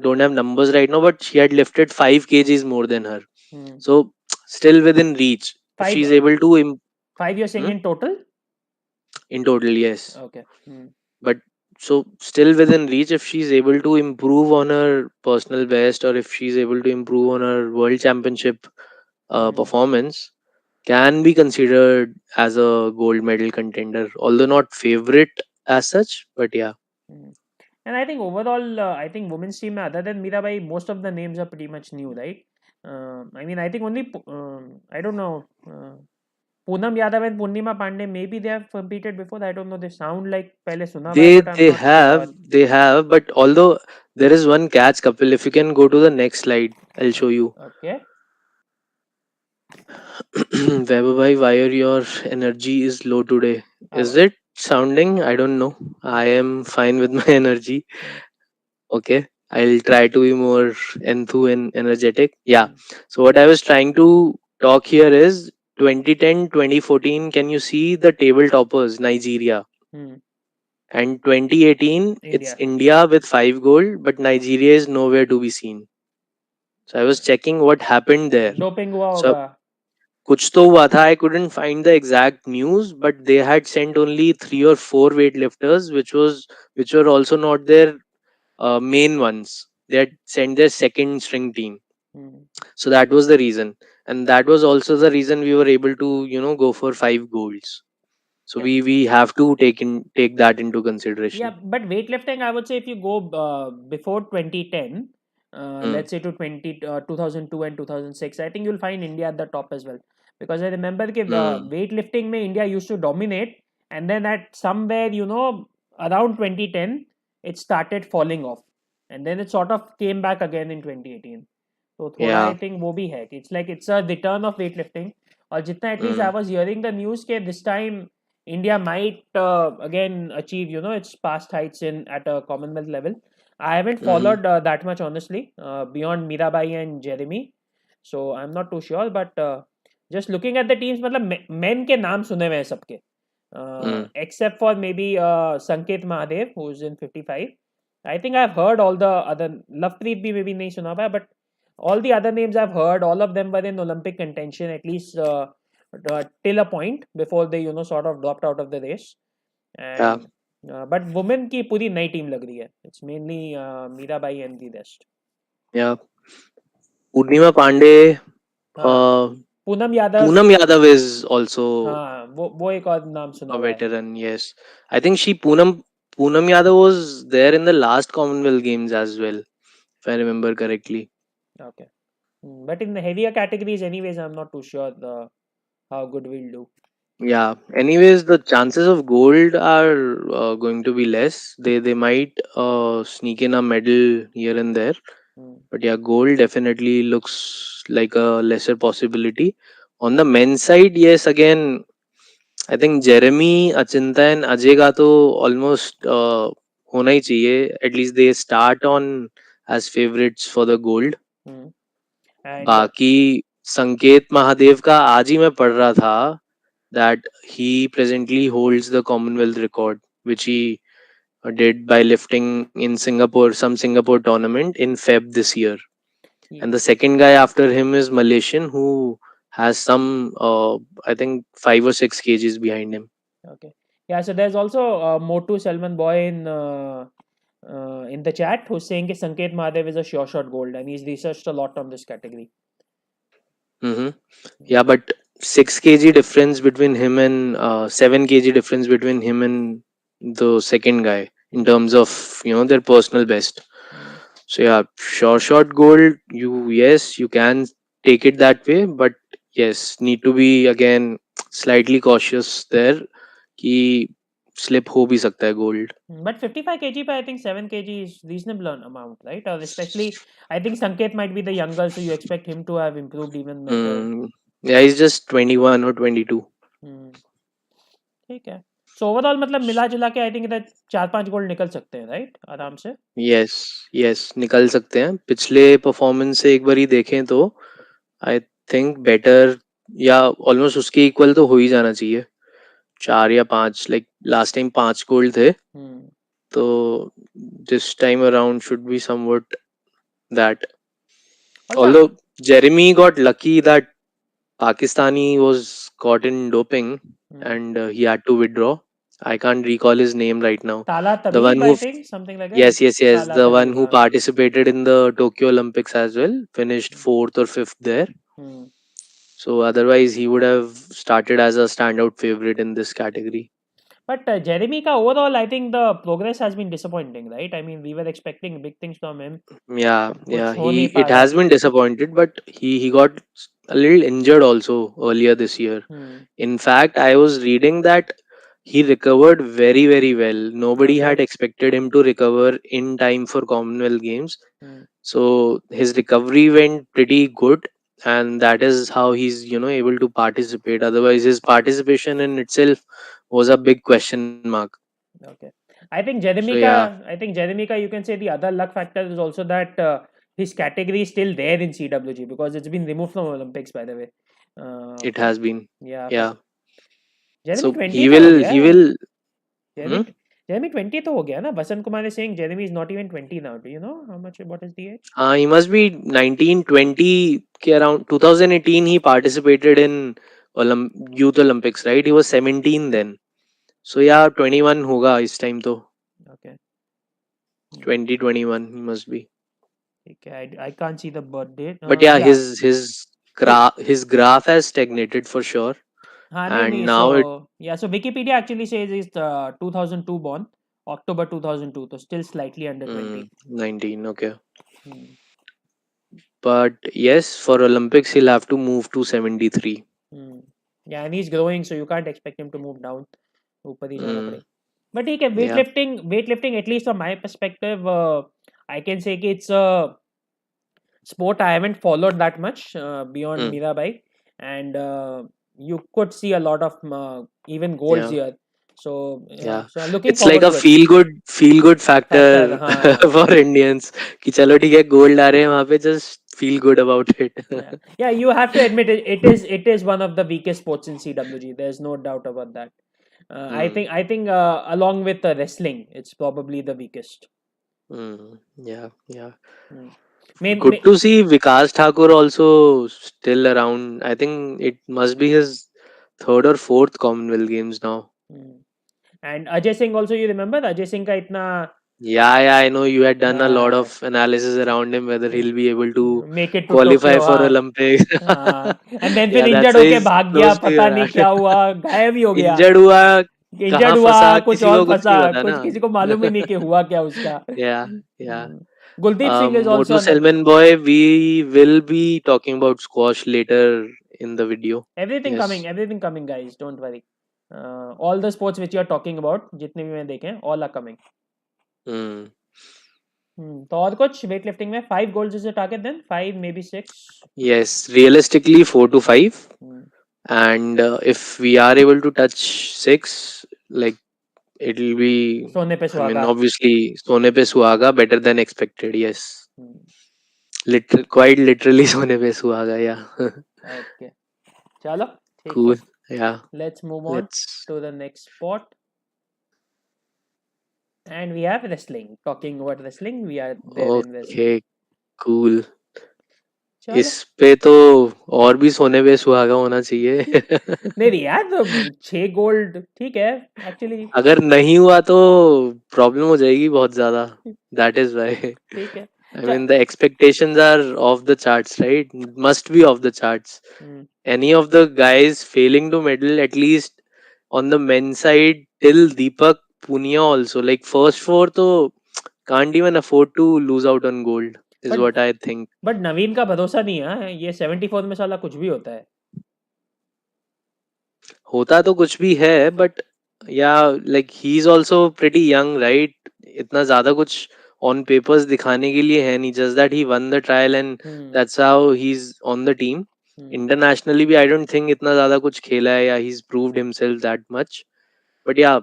don't have numbers right now, but she had lifted 5 kgs more than her. Hmm. So still within reach. If Five she's able to, five you're saying in total? in total, yes. Okay. Hmm. But so still within reach if she's able to improve on her personal best or if she's able to improve on her world championship Hmm. performance, can be considered as a gold medal contender, although not favorite as such. But yeah, Hmm. And I think overall, I think women's team, other than Mirabai, most of the names are pretty much new, right? I mean, I think only, I don't know, Poonam Yadav and Purnima Pandey, maybe they have competed before. I don't know. They sound like pehle suna hua hai, they but I'm they not have sure. they have, but although there is one catch, Kapil. If you can go to the next slide, I'll show you. Okay. Webabai, why are your energy is low today? Is Our, it sounding? I don't know. I am fine with my energy. hmm, Okay, I'll try to be more enthu and energetic. Yeah. hmm, So what I was trying to talk here is 2010, 2014. Can you see the table toppers? Nigeria. hmm, And 2018, it's India. India with 5 gold, but Nigeria is nowhere to be seen. So I was checking what happened there. Doping हुआ So होगा. कुछ तो हुआ था. I couldn't find the exact news, but they had sent only 3 or 4 weightlifters, which were also not their main ones. They had sent their second string team. Hmm. So that was the reason, and that was also the reason we were able to go for 5 golds. So Yeah. we have to take that into Yeah, consideration. but weightlifting, I would say if you go before 2010, Mm, let's say to 2002 and 2006, I think you'll find India at the top as well. Because I remember that mm, weightlifting, mein India used to dominate, and then at somewhere, around 2010, it started falling off. And then it sort of came back again in 2018. तो थोड़ा yeah. I think वो भी है कि it's a return of weight lifting और जितना at least I Mm, was hearing the news के this time India might again achieve its past heights in at a Commonwealth level. I haven't mm, followed that much honestly beyond Mirabai and Jeremy, so I'm not too sure. But just looking at the teams, मतलब men के नाम सुने हुए हैं सबके, mm, except for maybe Sanket Mahadev who's in 55. I think I've heard all the other Lovepreet भी maybe नहीं सुना हुआ है, but all the other names I've heard, all of them were in Olympic contention at least till a point before they sort of dropped out of the race. yeah. And but women की पूरी नई team लग रही है. It's mainly Mirabai and the rest. Yeah. Purnima Pandey, हाँ. uh, Poonam Yadav. Poonam Yadav is also हाँ, वो एक और नाम सुना a हुआ है. veteran. Yes, I think Poonam Yadav was there in the last Commonwealth Games as well, if I remember correctly. Okay. But in the heavier categories, anyways, I'm not too sure how good we'll do. Yeah. Anyways, the chances of gold are going to be less. They might sneak in a medal here and there, Hmm. but yeah, gold definitely looks like a lesser possibility. On the men's side, yes, again, I think Jeremy, Achinta and Ajay का तो almost होना ही चाहिए. At least they start on as favorites for the gold. Hmm. And बाकी संकेत महादेव का आज ही मैं पढ़ रहा था that he presently holds the Commonwealth record, which he did by lifting in Singapore, some Singapore tournament in Feb this year. he, And the second guy after him is Malaysian, who has some, I think, 5 or 6 kgs behind him. okay. Yeah, so there's also Motu Selman Boy in in the chat who's saying that Sanket Mahadev is a sure shot gold and he's researched a lot on this category. Mm-hmm. Yeah, but 6 kg difference between him and 7 kg difference between him and the second guy in terms of their personal best. Mm. So yeah, sure shot gold. Yes, you can take it that way, but yes, need to be again slightly cautious there. कि slip हो भी सकता है gold. But 55 kg, I think 7 kg is reasonable amount, right? Or especially, I think Sanket might be the younger, so you expect him to have improved even better. Yeah, he's just 21 or 22. ठीक है. So overall मतलब मिला जुला के I think that 4-5 gold निकल सकते हैं, right? आराम से. Yes, yes, निकल सकते हैं. पिछले परफॉर्मेंस से एक बार ही देखें तो आई थिंक बेटर या ऑलमोस्ट उसके इक्वल तो हो ही जाना चाहिए. 4 या 5, लाइक लास्ट टाइम 5 गोल्ड थे, तो this time around should be somewhat that. Although Jeremy got lucky that Pakistani was caught in doping and he had to withdraw. I can't recall his name right now. Tala The one Tabib, who I think, something like that. Yes. Tala The one Tabib, who participated in the Tokyo Olympics as well, finished 4th or 5th there. So otherwise, he would have started as a standout favorite in this category. But Jeremy ka overall, I think the progress has been disappointing, right? I mean, we were expecting big things from him. Yeah. कुछ हो He नहीं it पा रहा has been disappointed, but he got a little injured also earlier this year. In fact, I was reading that he recovered very very well. Nobody had expected him to recover in time for Commonwealth Games. So his recovery went pretty good, and that is how he's able to participate. Otherwise, his participation in itself was a big question mark. Okay. I think Jeremy So yeah, you can say the other luck factor is also that his category is still there in CWG because it's been removed from Olympics, by the way. it has been. Yeah. Yeah. Jeremy So 20 he का हो will. गया He है. will. Jeremy Hmm? Jeremy 20 तो हो गया ना. Vasant Kumar is saying Jeremy is not even 20 now. Do you know what is the age? He must be 1920 के around 2018 he participated in Youth Olympics, right? He was 17 then. So yeah, 21 होगा इस time तो. Okay. 2021 he must be. Okay, I can't see the birth date. But yeah, Yeah. his graph has stagnated for sure. हाँ नहीं And नहीं now it so Wikipedia actually says is 2002 born, October 2002, so still slightly under 20. 19, okay. Hmm. But yes, for Olympics he'll have to move to 73. Yeah, and he's growing, so you can't expect him to move down. ऊपर ही जाना पड़ेगा. But ठीक है, Yeah. weightlifting at least from my perspective, I can say कि it's a sport I haven't followed that much beyond Mirabai, and you could see a lot of even goals Yeah. here. So so I'm looking It's like forward a to it. feel good Factor, factor हाँ. for Indians कि चलो ठीक है gold आ रहे हैं वहां पे, just feel good about it. Yeah, you have to admit it. It is one of the weakest sports in CWG. There's no doubt about that. I think along with wrestling, it's probably the weakest. Yeah. Main, Good to see Vikas Thakur also still around. I think it must be his third or fourth Commonwealth Games now. and Ajay Singh also, you remember Ajay Singh का इतना Yeah, I know you had done a lot of analysis around him, whether he'll be able to make it to qualify Tokyo, for Olympics. and then फिर Yeah, that injured होके says भाग गया, close to पता your नहीं heart. क्या हुआ, गायब ही हो गया. इंजर्ड हुआ, कहाँ इंजर्ड हुआ, फंसा, कुछ किसी और को कुछ फंसा, नहीं पता कुछ ना. किसी को मालूम ही नहीं कि हुआ क्या उसका. Yeah. Guldeep Singh is also Moto Selman boy, we will be talking about squash later in the video. everything Yes. coming, guys. Don't worry. All the sports which you are talking about, जितने भी मैं देखे हैं, all are coming. तो और कुछ weightlifting में 5 goals is the target then? 5 maybe 6? Yes, realistically 4 to 5. And if we are able to touch 6, like it'll be, सोने पे I mean, सुहागा. obviously सोने पे सुहागा, better than expected. Yes. Quite literally सोने पे सुहागा. Yeah. Okay. चलो ठीक है. Cool. Yeah. Let's move on to the next sport. And we have wrestling. Talking about wrestling, we are there in wrestling. Okay, cool. चलो। इस पे तो और भी सोने पे सुहागा होना चाहिए। नहीं नहीं यार, तो 6 गोल्ड ठीक है एक्चुअली। अगर नहीं हुआ तो प्रॉब्लम हो जाएगी बहुत ज्यादा. That is why. ठीक है। I mean, the expectations are off the charts, right? Must be off the charts. Hmm, Any of the guys failing to medal, at least on the men's side, till Deepak Punia also, like first four, to can't even afford to lose out on gold, is but what I think. But Naveen का भरोसा नहीं है, ये 74 में साला कुछ भी होता है। होता तो कुछ भी है, but yeah, like he's also pretty young, right? इतना ज्यादा कुछ on papers दिखाने के लिए है नहीं. Just that he won the trial and hmm that's how he's on the team. Hmm Internationally भी I don't think इतना ज्यादा कुछ खेला है या he's proved himself that much. But yeah,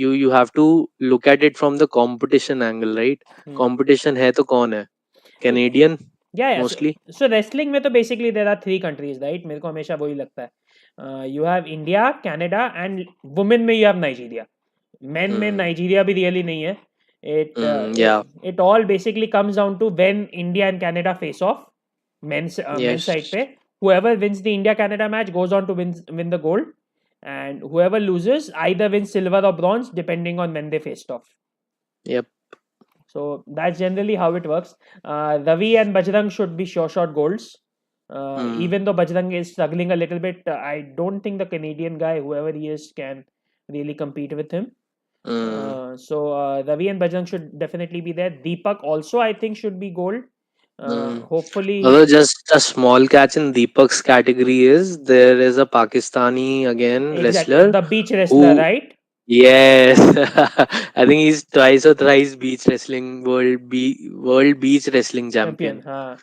you have to look at it from the competition angle, right? Hmm. Competition है तो कौन है? Canadian या mostly. सो रेसलिंग में तो basically there are 3 countries right, मेरे को हमेशा वही लगता है। You have India, Canada and women में यू हैव नाइजीरिया। मेन में Hmm. नाइजीरिया भी रियली नहीं है। It Yeah. It all basically comes down to when India and Canada face off men side Yes. पे। whoever wins the India Canada match goes on to win the gold, and whoever loses either wins silver or bronze depending on when they faced off. Yep. So that's generally how it works. Ravi and Bajrang should be sure shot golds. Hmm. Even though Bajrang is struggling a little bit, I don't think the Canadian guy, whoever he is, can really compete with him. Hmm. Ravi and Bajrang should definitely be there. Deepak also, I think, should be gold. Hmm. Hopefully, Although just a small catch in Deepak's category is there is a Pakistani again exactly wrestler the beach wrestler, who, right? yes, I think he's twice or thrice beach wrestling world beach wrestling Champion. champion.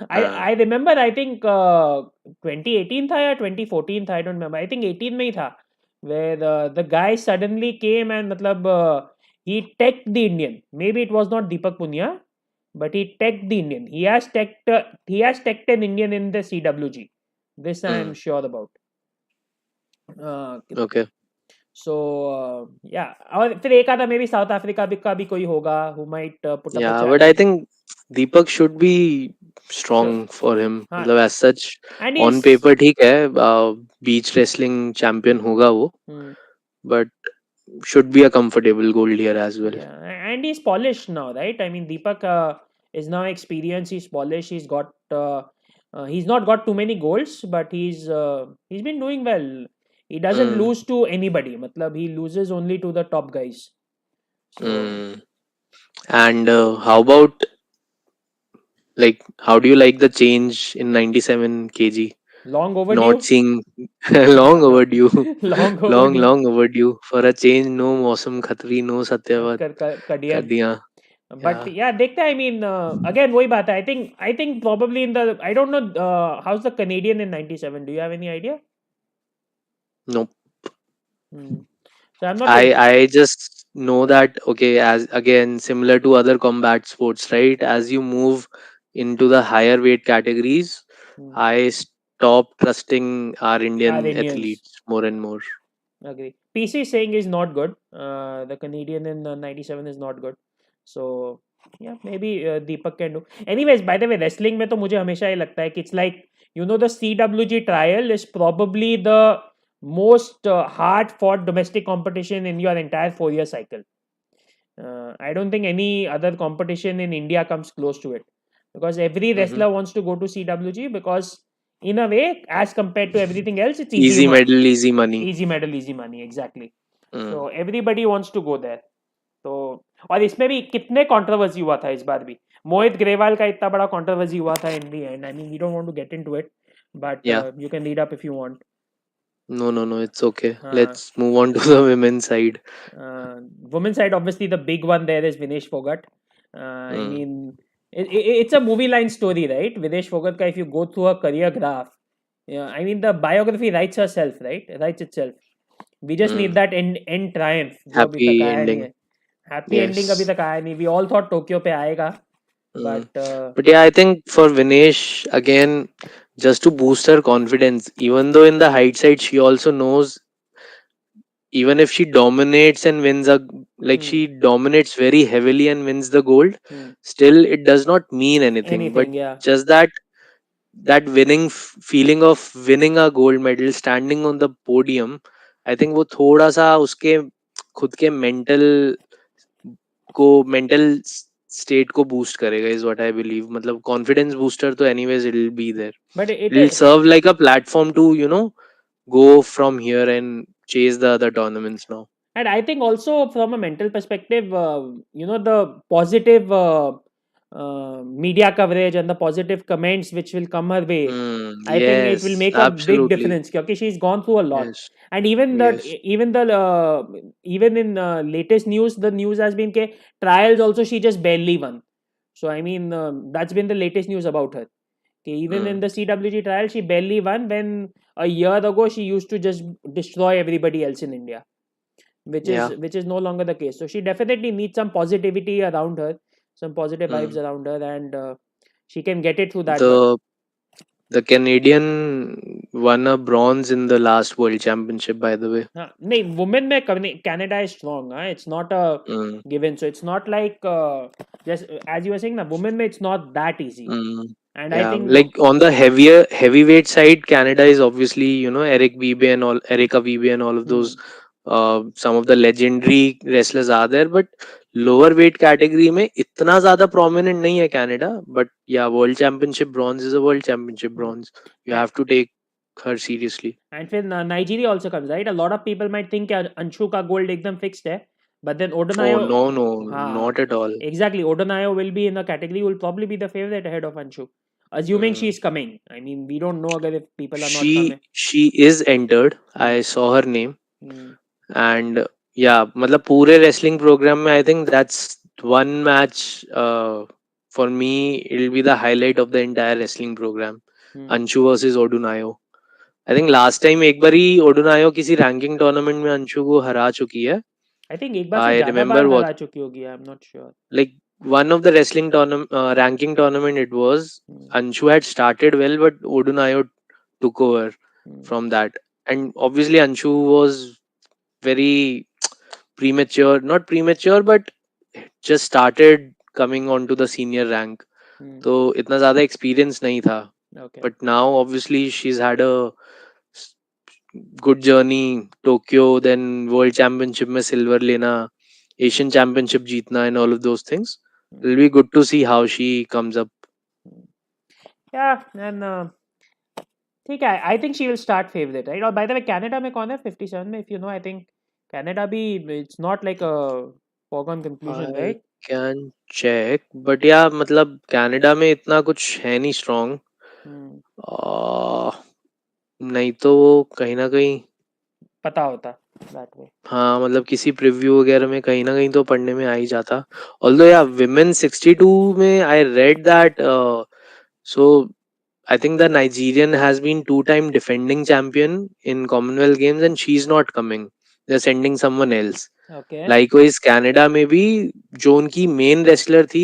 I हाँ. I remember, I think 2018 था या 2014 था, I don't remember. I think 18 में ही था, where the guy suddenly came and मतलब he teched the Indian. Maybe it was not Deepak Punia, but he teched the Indian. He has teched an Indian in the CWG. This I am Hmm. sure about. Uh, Okay. so yeah, और फिर एक आधा may be south Africa का भी कोई होगा who might put up a Yeah, but I challenge. think Deepak should be strong for him. हाँ, मतलब as such and on he's paper ठीक है, beach wrestling champion होगा वो, hmm, but should be a comfortable gold here as well. yeah, and he's polished now, right? I mean, Deepak is now experienced. He's polished. He's not got too many goals, but he's been doing well. He doesn't Hmm. lose to anybody. Matlab, he loses only to the top guys. So Hmm. And how about, like, how do you like the change in 97 kg? long Not overdue. seeing long overdue, Long long overdue. long overdue for a change. No Mosam Khatri, no Satyavat Kadian. Kadiya. But Yeah. yeah, देखते हैं. I mean, again वही बात है. I think probably in the, I don't know how's the Canadian in 97. Do you have any idea? No. Hmm. So I'm not very. I just know that, okay, as again similar to other combat sports, right? As you move into the higher weight categories, Hmm. I stop trusting our Are Indian Indians. athletes more and more. Agree. PC saying is not good. The Canadian in 97 is not good. So yeah, maybe Deepak can do. Anyways, by the way, wrestling में तो मुझे हमेशा ये लगता है कि it's like, the CWG trial is probably the most hard fought domestic competition in your entire 4 year cycle. I don't think any other competition in India comes close to it, because every Hmm. wrestler wants to go to CWG because, in a way, as compared to everything else, it's Easy medal, easy money. easy medal, easy money. Exactly. Mm. So everybody wants to go there. तो और इसमें भी कितने controversy हुआ था इस बार भी. मोहित ग्रेवाल का इतना बड़ा कंट्रोवर्सी हुआ था in the end. I mean, we don't want to get into it, but Yeah. You can read up if you want. No, it's okay. हाँ. Let's move on to the women's side. Women's side, obviously, the big one there is Vinesh Phogat. I Mm. mean, it's a movie line story, right? Vinesh Phogat ka, if you go through a career graph, yeah, I mean, the biography writes herself, right? Writes itself. We just need Mm. that end triumph, जो अभी तक Happy आया नहीं ending. है. Happy ending अभी Yes. तक आया नहीं. We all thought Tokyo पे आएगा, Mm. but But yeah, I think for Vinesh, again, just to boost her confidence, even though in the height side, she also knows, even if she dominates and wins like hmm, she dominates very heavily and wins the gold, hmm, still it does not mean anything. But anything, yeah. just that that winning feeling of winning a gold medal, standing on the podium, I think वो थोड़ा सा उसके खुद के mental state को boost करेगा, is what I believe. मतलब confidence booster तो anyways it will be there. But It will serve like a platform to, go from here and chase the other tournaments now. and I think also from a mental perspective, the positive media coverage and the positive comments which will come her way, I think it will Yes, make a big absolutely. difference because she's gone through a lot. Yes, And even that, yes. even in latest news, the news has been ke trials also she just barely won. So I mean, that's been the latest news about her. Okay, even in Mm, the CWG trial, she barely won when a year ago she used to just destroy everybody else in India, yeah. which is no longer the case. So she definitely needs some positivity around her, some positive vibes Mm. around her, and she can get it through that. But The the Canadian won a bronze in the last World Championship, by the way. नहीं, women में Canada is strong. It's not a Mm, given. So it's not like just as you were saying, na women में it's not that easy. mm. And I Yeah, think like on the heavyweight side, Canada is obviously, Eric Bibe and all, Erica Bibe and all of those. hmm, Some of the legendary wrestlers are there, but lower weight category में इतना ज़्यादा prominent नहीं है Canada. But yeah, World Championship bronze is a World Championship hmm. bronze. You A- have to take her seriously. and फिर Nigeria also comes, right? A lot of people might think कि अंशु का gold एकदम fixed है, but then Oh Odonayo, no, no, हाँ, not at all. exactly. Odonayo will be in the category. Will probably be the favorite ahead of Anshu, assuming she Mm. is coming. I mean, we don't know अगर if people are not She coming. she is entered. Hmm. I saw her name. Hmm. And yeah, मतलब पूरे wrestling program में I think that's one match, for me it'll be the highlight of the entire wrestling program. Hmm. Anshu versus Odunayo. I think last time एक बारी Odunayo किसी ranking tournament में अंशु को हरा चुकी है. I think एक बार से I ज़्यादा बार remember what, हरा चुकी होगी. I'm not sure. like, one of the wrestling tournament, ranking tournament, it was Hmm. Anshu had started well, but Odunayo took over Hmm. from that. And obviously Anshu was very premature, not premature, but just started coming onto the senior rank. Hmm. तो इतना ज़्यादा experience नहीं था. Okay. But now obviously she's had a good journey. Tokyo, then World Championship में silver लेना, Asian Championship जीतना, and all of those things. Hmm. It'll be good to see how she comes up. Hmm. Yeah, and ठीक है. I think she will start favorite, right? और by the way, Canada में कौन है 57 में? If you know, I think Canada भी it's not like a foregone conclusion, I right? can check, but yeah, मतलब Canada में इतना कुछ है नहीं strong. Hmm. नहीं तो वो कहीं ना कहीं, पता होता that way. हाँ, मतलब किसी प्रीव्यू वगैरह में कहीं ना कहीं तो पढ़ने में आ ही जाता. ऑल्दो या विमेन 62 में I read that, so I think the Nigerian has been two-time defending champion in Commonwealth Games and she's not coming. They're sending someone else. Okay. Likewise, Canada में भी जो उनकी main wrestler थी,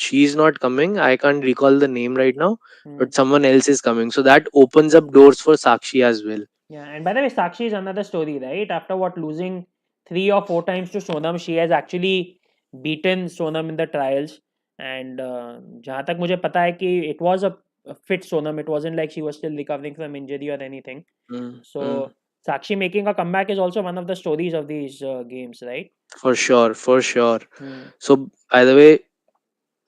she's not coming. I can't recall the name right now, Hmm. but someone else is coming. So that opens up doors for Sakshi as well. Yeah, and by the way, Sakshi is another story, right? After what losing 3 or 4 times to Sonam, she has actually beaten Sonam in the trials. And जहाँ तक मुझे पता है कि it was a fit Sonam. It wasn't like she was still recovering from injury or anything. Mm, mm. So Sakshi making a comeback is also one of the stories of these games, right? For sure, for sure. Hmm. So, by the way,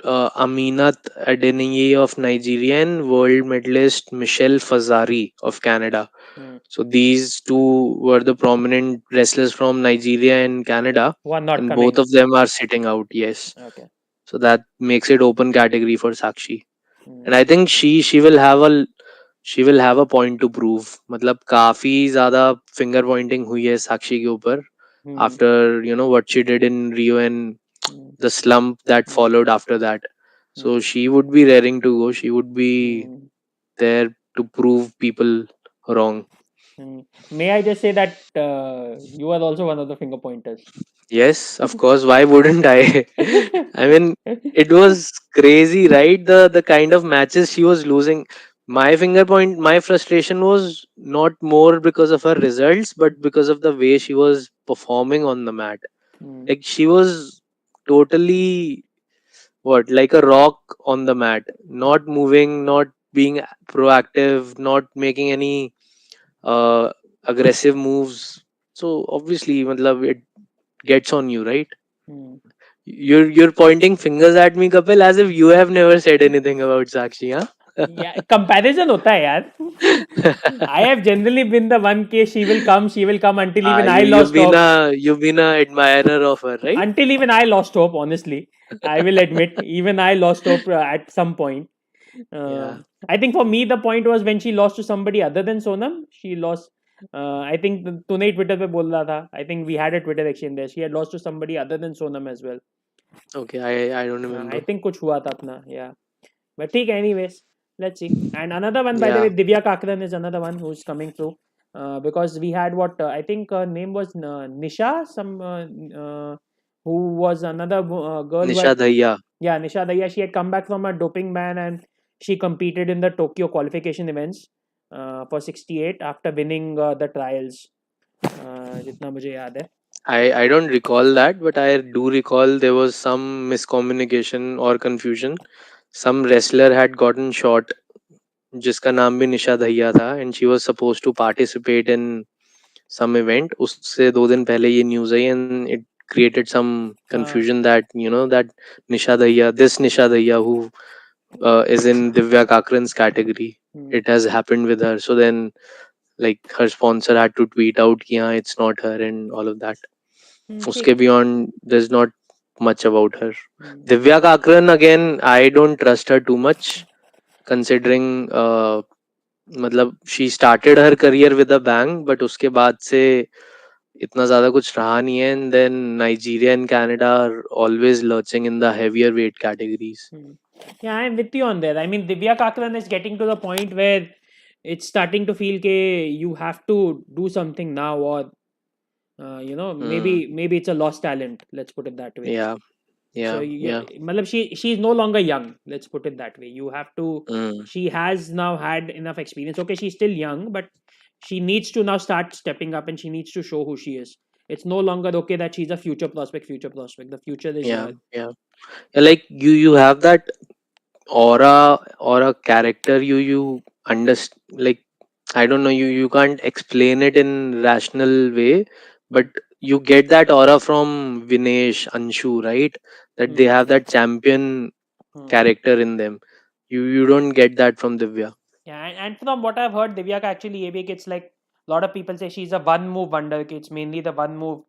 Aminat Adeniyi of Nigeria and world medalist Michelle Fazari of Canada. Hmm. So these two were the prominent wrestlers from Nigeria and Canada, Who are not and both coming. of them are sitting out. Yes, Okay. so that makes it open category for Sakshi, Hmm. and I think she will have a point to prove. मतलब काफी ज़्यादा finger pointing हुई है साक्षी के ऊपर Hmm. after what she did in Rio and Hmm. the slump that Hmm. followed after that. So Hmm. she would be raring to go. She would be Hmm. there to prove people wrong. Hmm. May I just say that you are also one of the finger pointers. Yes, of course. Why wouldn't I? I mean, it was crazy, right? The kind of matches she was losing. My frustration was not more because of her results, but because of the way she was performing on the mat. Hmm. Like she was totally, what, like a rock on the mat, not moving, not being proactive, not making any uh, aggressive moves. So obviously, matlab, it gets on you, right? Hmm. You're pointing fingers at me, Kapil, as if you have never said anything about Sakshi, huh? Yeah, comparison होता है यार. I have generally been the one case she will come until even I You've lost been hope. a admirer of her, right? Until even I lost hope, honestly. I will admit, even I lost hope at some point. Yeah. I think for me, the point was when she lost to somebody other than Sonam, she lost. I think तूने Twitter पे बोल रहा था. I think we had a Twitter exchange there. She had lost to somebody other than Sonam as well. Okay, I don't I remember. think कुछ हुआ था अपना. Yeah. But ठीक है, anyways, let's see. And another one, by the Yeah, way, Divya Kakran is another one who's coming through. Because we had what I think her name was Nisha, who was another girl who Nisha had, Daya. yeah, Nisha Daya. She had come back from a doping ban and she competed in the Tokyo qualification events for 68 after winning the trials. जितना मुझे याद है. I don't recall that, but I do recall there was some miscommunication or confusion. Some wrestler had gotten shot, जिसका नाम भी निशा दहिया था, and she was supposed to participate in some event. उससे 2 दिन पहले ये news I, and it created some confusion that that this Nisha Dahia who is in Divya Kakran's category. It has happened with her. So then, like, her sponsor had to tweet out, yeah, it's not her and all of that. ठीक. Uske beyond, there's not much about her. Divya Kakran, again, I don't trust her too much, considering मतलब she started her career with a bang, but उसके बाद से इतना ज़्यादा कुछ रहा नहीं है, and then Nigeria and Canada are always lurching in the heavier weight categories. Yeah, I'm with you on that. I mean, Divya Kakran is getting to the point where it's starting to feel that you have to do something now, or Hmm. maybe it's a lost talent. Let's put it that way. Yeah, So yeah, yeah. matlab she's no longer young. Let's put it that way. You have to. Hmm. She has now had enough experience. Okay, she's still young, but she needs to now start stepping up, and she needs to show who she is. It's no longer okay that she's a future prospect. Future prospect. The future is Yeah, here. yeah. Yeah, like you have that aura or a character you understand, like, I don't know, you can't explain it in rational way, but you get that aura from Vinesh, Anshu, right? That they Hmm. have that champion Hmm. character in them. You don't get that from Divya. Yeah, and from what I've heard, Divya ka actually ये भी it's like a lot of people say she's a one move wonder. It's mainly the one move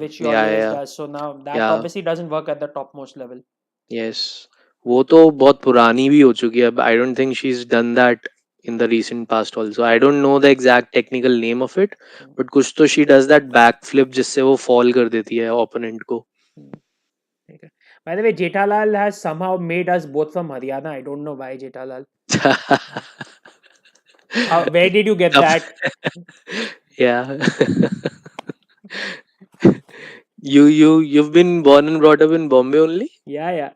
which she Yeah, always yeah, does. So now that yeah. obviously doesn't work at the topmost level. Yes. वो तो बहुत पुरानी भी हो चुकी है. I don't think she's done that in the recent past also. I don't know the exact technical name of it, Hmm. but कुछ तो she does that backflip जिससे वो fall कर देती है opponent को. Hmm. Okay. By the way, Jethalal has somehow made us both from Haryana. I don't know why Jethalal. Where did you get Tough. that? Yeah. You've been born and brought up in Bombay only? Yeah, yeah.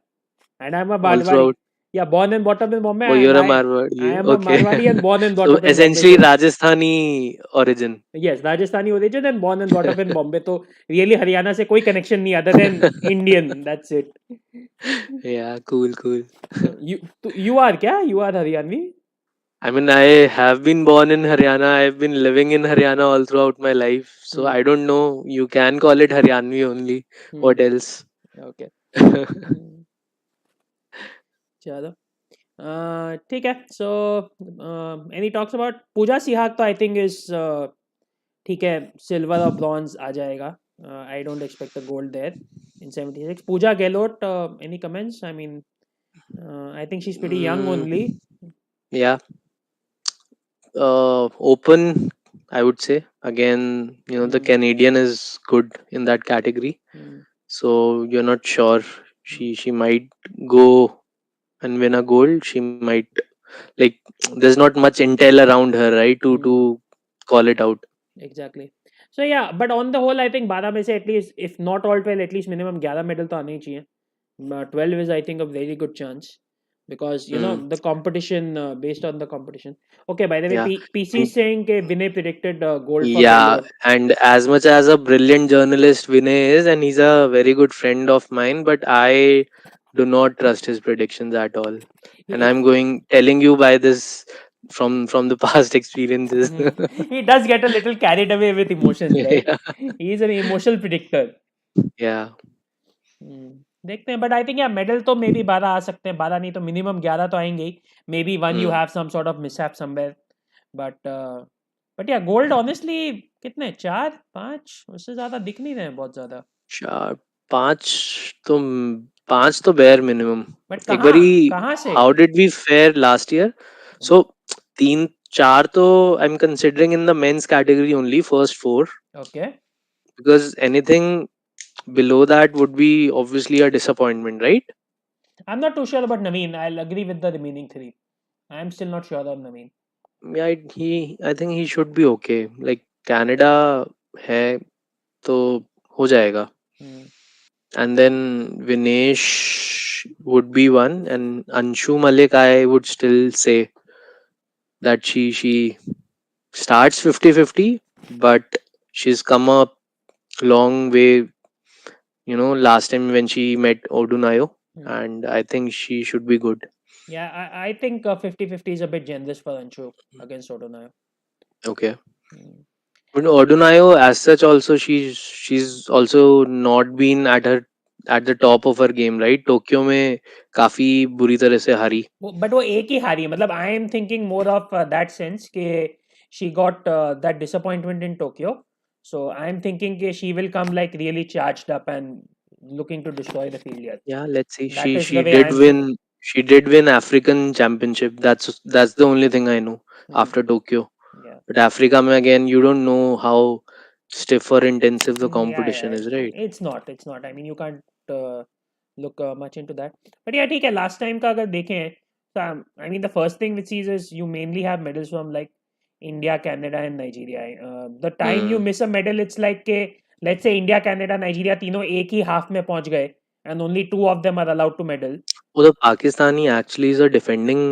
And I'm a All Marwari. throughout. Yeah, born and brought up in Bombay, Oh, and you're a I Marwadi. am a Okay. Marwadi and born and brought So up in Bombay. essentially So Rajasthani origin. yes, Rajasthani origin and born and brought up in Bombay. So really Haryana से कोई connection नहीं other than Indian. That's it. Yeah, cool, cool. You are क्या? You are Haryanvi? I mean, I have been born in Haryana. I've been living in Haryana all throughout my life. So Hmm. I don't know. You can call it Haryanvi only. Hmm. What else? Okay. Hmm. चलो ठीक है. So any talks about Pooja Sihak? तो I think is ठीक है. Silver or bronze आ जाएगा. I don't expect a gold there in 76. Pooja Gehlot, any comments? I mean, I think she's pretty young Mm, only. yeah. Open, I would say. Again, the Hmm. Canadian is good in that category. Hmm. So you're not sure. Hmm. She might go and win a gold. She might, like, there's not much intel around her, right? To Hmm. call it out. Exactly. So yeah, but on the whole, I think 12 में से at least, if not all 12, at least minimum 11 medal तो आने ही चाहिए. 12 is, I think, a very good chance because Mm, the competition based on the competition. Okay, by the way, yeah. PC is saying that Vinay predicted gold for Yeah, Gehlot. and as much as a brilliant journalist Vinay is, and he's a very good friend of mine, but I do not trust his predictions at all. And He, I'm telling you by this from the past experiences. he does get a little carried away with emotions, right? Yeah. He is an emotional predictor. Yeah. देखते हैं but I think यार medal तो may be 12 आ सकते हैं 12 नहीं तो minimum 11 तो आएंगे ही maybe one you Hmm. Have some sort of mishap somewhere but yeah gold honestly कितने 4 5 उससे ज़्यादा दिख नहीं रहे हैं बहुत ज़्यादा चार पांच तो पांच तो bare minimum. बट एक कहाँ बारी कहाँ से how did we fare last year? So तीन चार तो I'm considering in the men's category only first four, okay because anything below that would be obviously a disappointment, right? I am not too sure about Naveen I agree with the remaining 3 I am still not sure on Naveen Yeah, I think he should be okay. Like Canada है तो हो जाएगा. And then Vinesh would be one, and Anshu Malik, I would still say that she starts 50-50, but she's come a long way, last time when she met Odunayo, and I think she should be good. Yeah, I think 50-50 is a bit generous for Anshu against Odonayo. Okay. But Odunayo, as such, also she's also not been at the top of her game, right? Tokyo में काफी बुरी तरह से हारी. But वो एक ही हारी है मतलब I am thinking more of that sense कि she got that disappointment in Tokyo so I am thinking कि she will come like really charged up and looking to destroy the field here. Yeah, let's see. That She is the she way I did am win. feeling. She did win African Championship. That's the only thing I know Mm, after Tokyo. yeah. But Africa, mein again, you don't know how stiff or intensive the Yeah. competition is, right? It's not. It's not. I mean, you can't look much into that. But yeah, ठीक है. Last time का अगर देखें, so I mean, the first thing which sees is you mainly have medals from like India, Canada, and Nigeria. The time you Hmm. miss a medal, it's like के let's say India, Canada, Nigeria तीनों एक ही half में पहुंच गए, and only 2 of them are allowed to medal. Well, the Pakistani actually is a defending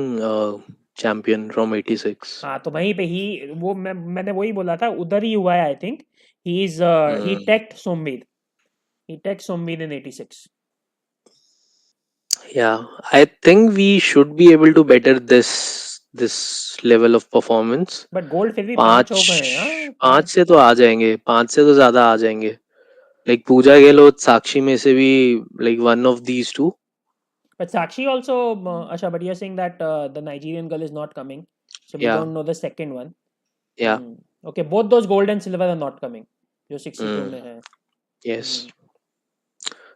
champion from '86. हाँ तो वहीं पे ही वो मैंने वही बोला था उधर ही हुआ है I think he Hmm. टेक्ट Somvir he टेक्ट Somvir in 86 Yeah, I think we should be able to better this level of performance. But gold फिर भी 5 हो गए हैं पाँच हाँ पाँच 5 से तो आ जाएंगे, पाँच से तो ज्यादा आ जाएंगे. Like Pooja Gehlot, Sakshi में से भी like one of these two. but Sakshi also अच्छा but you're saying that the Nigerian girl is not coming so we Yeah, don't know the second one yeah. okay both those gold and silver are not coming जो 62 Mm, में है yes.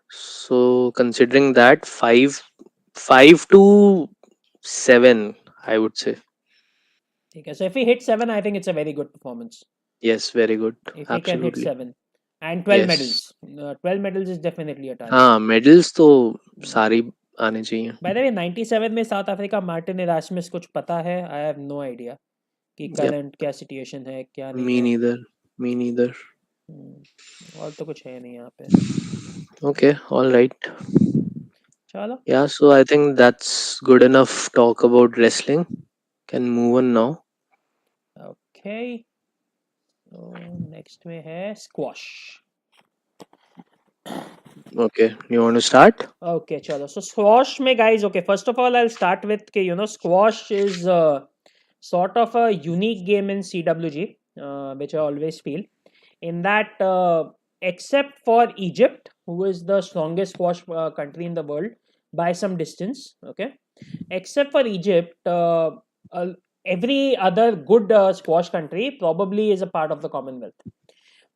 So considering that, five to seven, I would say. ठीक है so if we hit 7 I think it's a very good performance Yes, very good. if we can hit Absolutely. 7 and 12 medals Yes. 12 medals is definitely a target हाँ, medals तो सारी आने चाहिए. Bye the वे 97 में south Africa Martin Erasmus कुछ पता है आई have no idea कि Yep. करंट क्या सिचुएशन है क्या नहीं Me है neither. Me neither. और तो कुछ है नहीं यहाँ पे Okay. All right. चलो Yeah. So I think that's good enough talk about wrestling. Can move on now. Okay तो नेक्स्ट में है squash Okay. You want to start? Okay, chalo. So squash में guys, okay, first of all I'll start with कि squash is sort of a unique game in CWG, which I always feel. In that, except for Egypt, who is the strongest squash country in the world by some distance, okay, except for Egypt, every other good squash country probably is a part of the Commonwealth.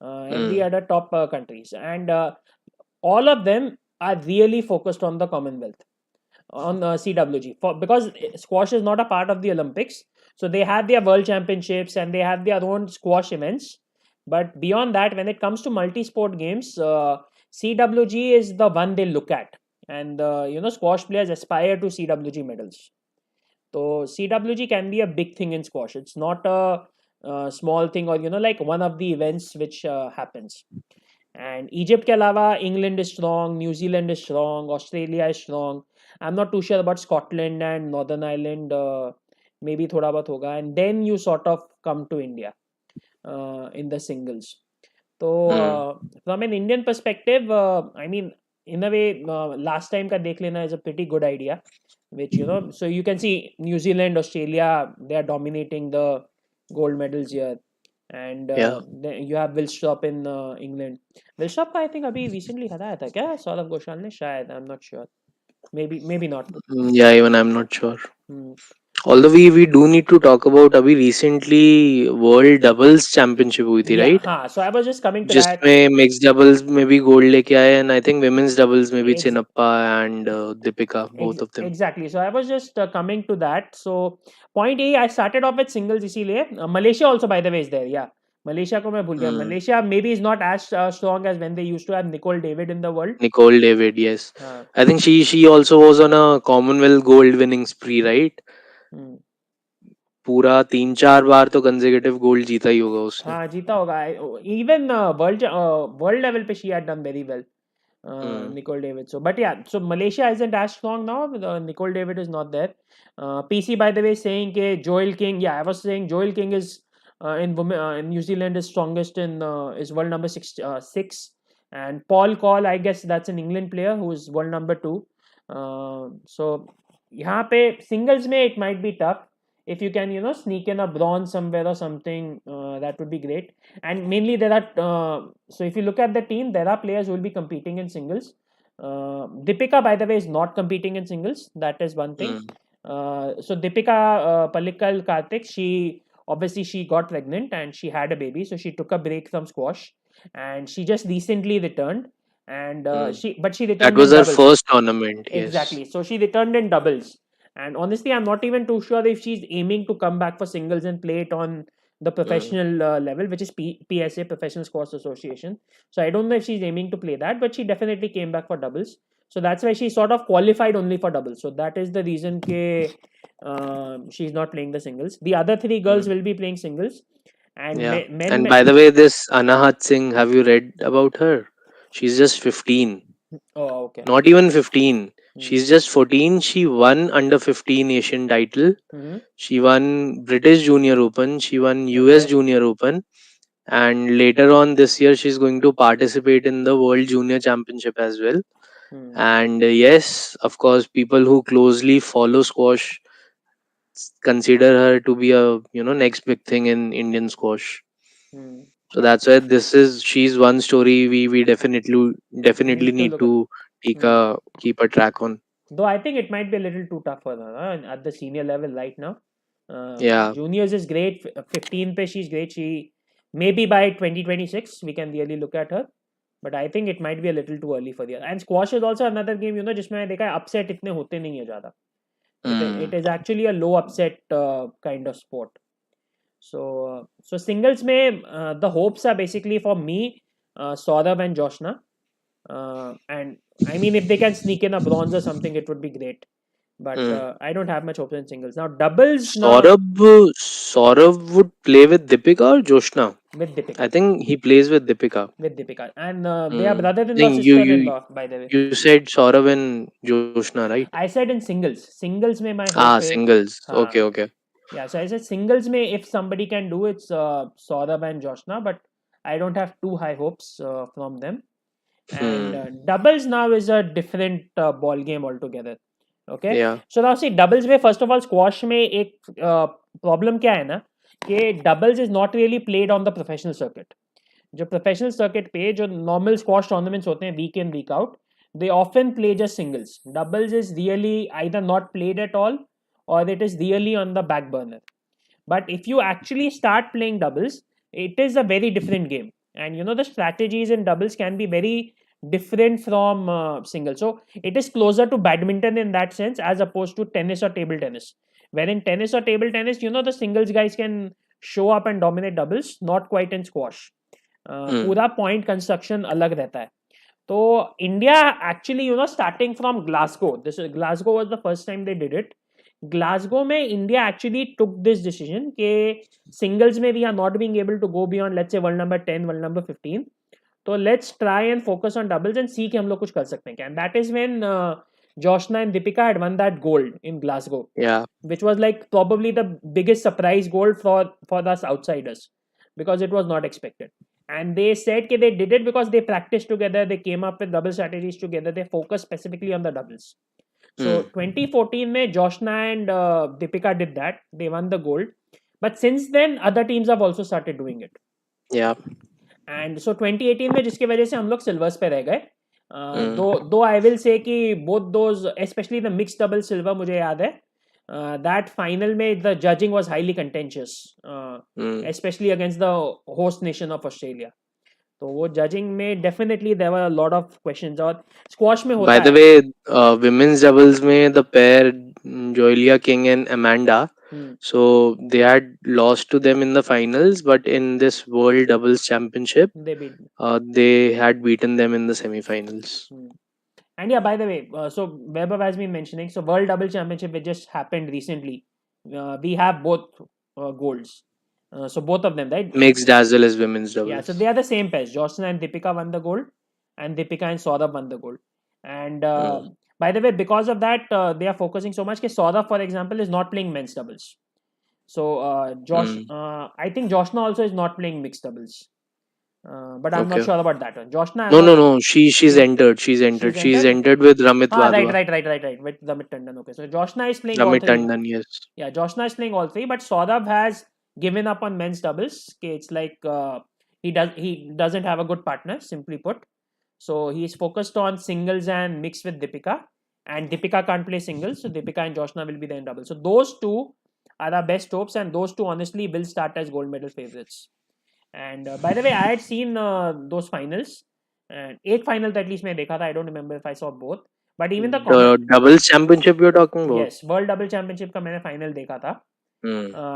Every Mm. other top countries and all of them are really focused on the Commonwealth on CWG because squash is not a part of the Olympics. So they have their world championships and they have their own squash events. But beyond that, when it comes to multi-sport games, CWG is the one they look at, and squash players aspire to CWG medals. So CWG can be a big thing in squash. It's not a, small thing or like one of the events which happens. And Egypt के अलावा England is strong, New Zealand is strong, Australia is strong. I'm not too sure about Scotland and Northern Ireland. Maybe थोड़ा बहुत होगा. And then you sort of come to India in the singles. So Mm. from an Indian perspective, I mean in a way, last time ka dekh lena is a pretty good idea, which so you can see New Zealand, Australia, they are dominating the gold medals here, and Yeah. then you have Willstrop in England. Willstrop का I think अभी recently हराया था क्या सौरभ घोषाल ने शायद, I'm not sure, maybe not. Yeah, even I'm not sure. Hmm. Although we do need to talk about अभी recently World Doubles Championship हुई थी, Yeah, right? हाँ, so I was just coming to that. जिसमें mix doubles में भी gold लेके आए and I think women's doubles में भी Ex- Chinappa and Deepika both of them. exactly. So I was just coming to that. So point A, I started off with singles इसीलिए. Malaysia also by the way is there. Yeah. Malaysia को मैं भूल गया. Malaysia maybe is not as strong as when they used to have Nicole David in the world. Nicole David, yes. हाँ. I think she also was on a Commonwealth gold winning spree, right? Hmm. पूरा 3-4 बार तो consecutive gold जीता ही होगा उसने. हाँ जीता होगा. Even world level पे she had done very well. Nicole David. So, but yeah, so Malaysia isn't as strong now. Nicole David is not there. PC, by the way, saying that Joel King. Yeah, I was saying Joel King is in women in New Zealand is strongest in is world number six, and Paul Call, I guess that's an England player who is world number 2. So यहाँ पे singles में it might be tough. If you can sneak in a bronze somewhere or something, that would be great. And mainly there are so if you look at the team, there are players who will be competing in singles. Deepika, by the way, is not competing in singles. That is one thing. So Deepika Pallikal Karthik, she got pregnant and she had a baby, so she took a break from squash, and she just recently returned, and she that returned was in her doubles. first tournament. Yes. Exactly. So she returned in doubles. And honestly, I'm not even too sure if she's aiming to come back for singles and play it on the professional level, which is PSA, Professional Squash Association. So I don't know if she's aiming to play that, but she definitely came back for doubles. So that's why she sort of qualified only for doubles. So that is the reason she's not playing the singles. The other 3 girls will be playing singles. And Yeah. men. And by the way, this Anahat Singh, have you read about her? She's just 15. Oh, okay. Not even 15. Hmm. She's just 14. She won under 15 Asian title. Mhm. She won British Junior Open. She won US Okay. Junior Open. And later on this year, she's going to participate in the World Junior Championship as well. Hmm. And yes, of course, people who closely follow squash consider her to be a next big thing in Indian squash. Hmm. So that's why she's one story we definitely Need to need look at. to keep a track on. Though I think it might be a little too tough for her at the senior level right now. Yeah. Juniors is great. 15 pe she's great. She maybe by 2026 we can really look at her. But I think it might be a little too early for the. And squash is also another game जिसमें मैं देखा है upset इतने होते नहीं है ज़्यादा. It is actually a low upset kind of sport. So singles में the hopes are basically for me, Saurabh and Joshna. And I mean, if they can sneak in a bronze or something, it would be great. But I don't have much hope in singles. Now, doubles now Saurabh would play with Deepika or Joshna? with Deepika. I think he plays with Deepika. With Deepika. And they are brother-in-law, Think you sister-in-law, by the way. you said Saurabh and Joshna, right? I said in singles. Singles में my hope Ah, है. singles. हाँ. Okay. Yeah, so I said singles में if somebody can do it's Saurabh and Joshna, but I don't have too high hopes from them. And doubles now is a different ball game altogether. Okay. Yeah. So now see doubles में first of all squash में एक problem क्या है ना कि doubles is not really played on the professional circuit. जो professional circuit पे जो normal squash tournaments होते हैं week in week out, they often play just singles. Doubles is really either not played at all or it is really on the back burner. But if you actually start playing doubles, it is a very different game. And the strategies in doubles can be very different from singles. So it is closer to badminton in that sense as opposed to tennis or table tennis. Where in tennis or table tennis, the singles guys can show up and dominate doubles, not quite in squash. पूरा point construction अलग रहता है. So India actually, starting from Glasgow, Glasgow was the first time they did it. Glasgow में India actually took this decision कि singles में we are not being able to go beyond let's say world number 10, world number 15. So let's try and focus on doubles and see कि हम लोग कुछ कर सकते हैं क्या. And that is when Joshna and Deepika had won that gold in Glasgow. Yeah. Which was like probably the biggest surprise gold for us outsiders because it was not expected. and they said that they did it because they practiced together, they came up with double strategies together, they focused specifically on the doubles. So 2014 mein Joshna and Deepika did that. They won the gold. But since then other teams have also started doing it. Yeah. And so 2018 में जिसकी वजह से हम लोग silvers पे रह गए. दो आई विल से कि both those, especially the mixed double silver, मुझे याद है that final में the judging was highly contentious, especially against the host nation of Australia. तो वो judging में definitely there were a lot of questions. और squash में होता By the है. way, women's doubles में the pair Joelia King and Amanda, so they had lost to them in the finals, but in this World Doubles Championship, they had beaten them in the semi-finals. And yeah, by the way, so Weber has been mentioning, so World Double Championship, it just happened recently. We have both golds. So both of them, right? Mixed as well as women's doubles. Yeah, so they are the same pairs. Josna and Deepika won the gold, and Deepika and Saurabh won the gold. And by the way, because of that, they are focusing so much. Saurabh, for example, is not playing men's doubles. So I think Joshna also is not playing mixed doubles. But I'm not sure about that one. Joshna. No. She's entered. She's entered with Ramit Wadhwa. Right. With Ramit Tandon. Okay, so Joshna is playing Ramit all three. Tandon, yes. Yeah, Joshna is playing all three, but Saurabh has given up on men's doubles. Okay, it's like he doesn't have a good partner, simply put. So he's focused on singles and mixed with Deepika. And Deepika can't play singles, so Deepika and Joshna will be there in doubles. So those two are our best hopes, and those two honestly will start as gold medal favorites. And by the way, I had seen those finals, and 8 finals at least मैंने देखा था. I don't remember if I saw both, but even the doubles championship you're talking about. Yes, World Double Championship का मैंने final देखा था,